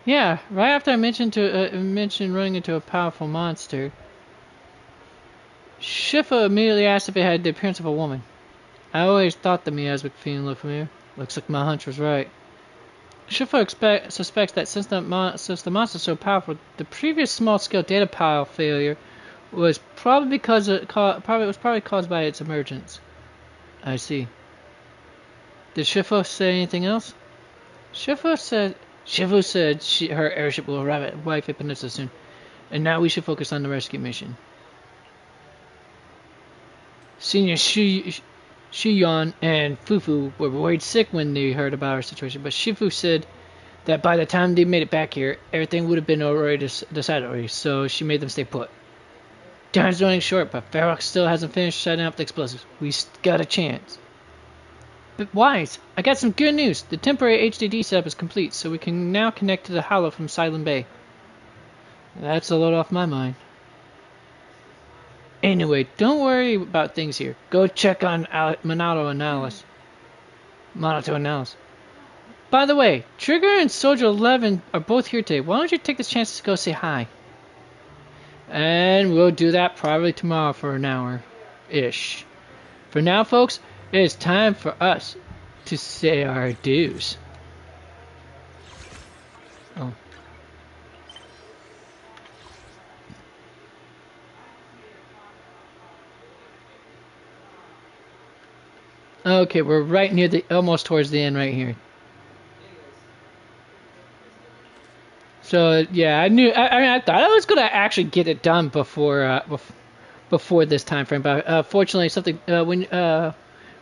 S4: Yeah, right after I mentioned running into a powerful monster, Shifu immediately asked if it had the appearance of a woman. I always thought the miasmic fiend looked familiar. Looks like my hunch was right. Shifu suspects that since the monster is so powerful, the previous small-scale data pile failure was probably caused by its emergence. I see. Did Shifu say anything else? Shifu said her airship will arrive at Wi-Fi Peninsula soon, and now we should focus on the rescue mission. Senior Shion and Fufu were worried sick when they heard about our situation, but Shifu said that by the time they made it back here, everything would have been already decided already, so she made them stay put. Time's running short, but Ferox still hasn't finished setting up the explosives. We got a chance. But Wise, I got some good news. The temporary HDD setup is complete, so we can now connect to the Hollow from Silent Bay. That's a load off my mind. Anyway, don't worry about things here. Go check on Minato and Alice. By the way, Trigger and Soldier 11 are both here today. Why don't you take this chance to go say hi? And we'll do that probably tomorrow for an hour-ish. For now, folks, it is time for us to say our dues. Oh. Okay, we're right near almost towards the end right here. So yeah, I thought I was gonna actually get it done before this time frame, but fortunately when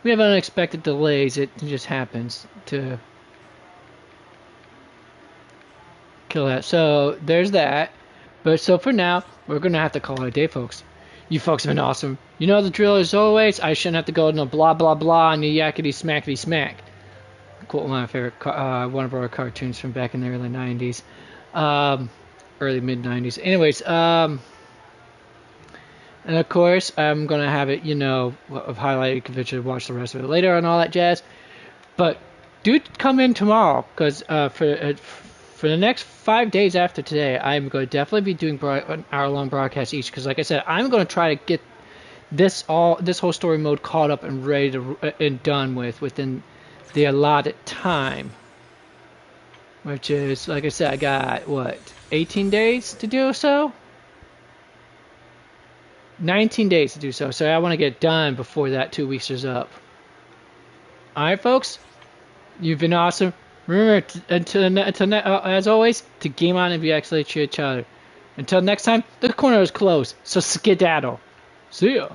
S4: we have unexpected delays, it just happens to kill that. So there's that. But so for now, we're gonna have to call it a day, folks. You folks have been awesome. You know the drill as always. I shouldn't have to go no blah blah blah and the yakety smackety smack. Quote one of my favorite one of our cartoons from back in the early 90s. Early mid 90s. Anyways, and of course I'm gonna have it, of highlighted. You can watch the rest of it later and all that jazz. But do come in tomorrow, because for the next 5 days after today, I'm going to definitely be doing an hour-long broadcast each. Because like I said, I'm going to try to get this whole story mode caught up and ready to and done within the allotted time. Which is, like I said, I got, 18 days to do so? 19 days to do so. So I want to get done before that 2 weeks is up. Alright, folks? You've been awesome. Remember, as always, to game on and be excellent to each other. Until next time, the corner is closed, so skedaddle. See ya.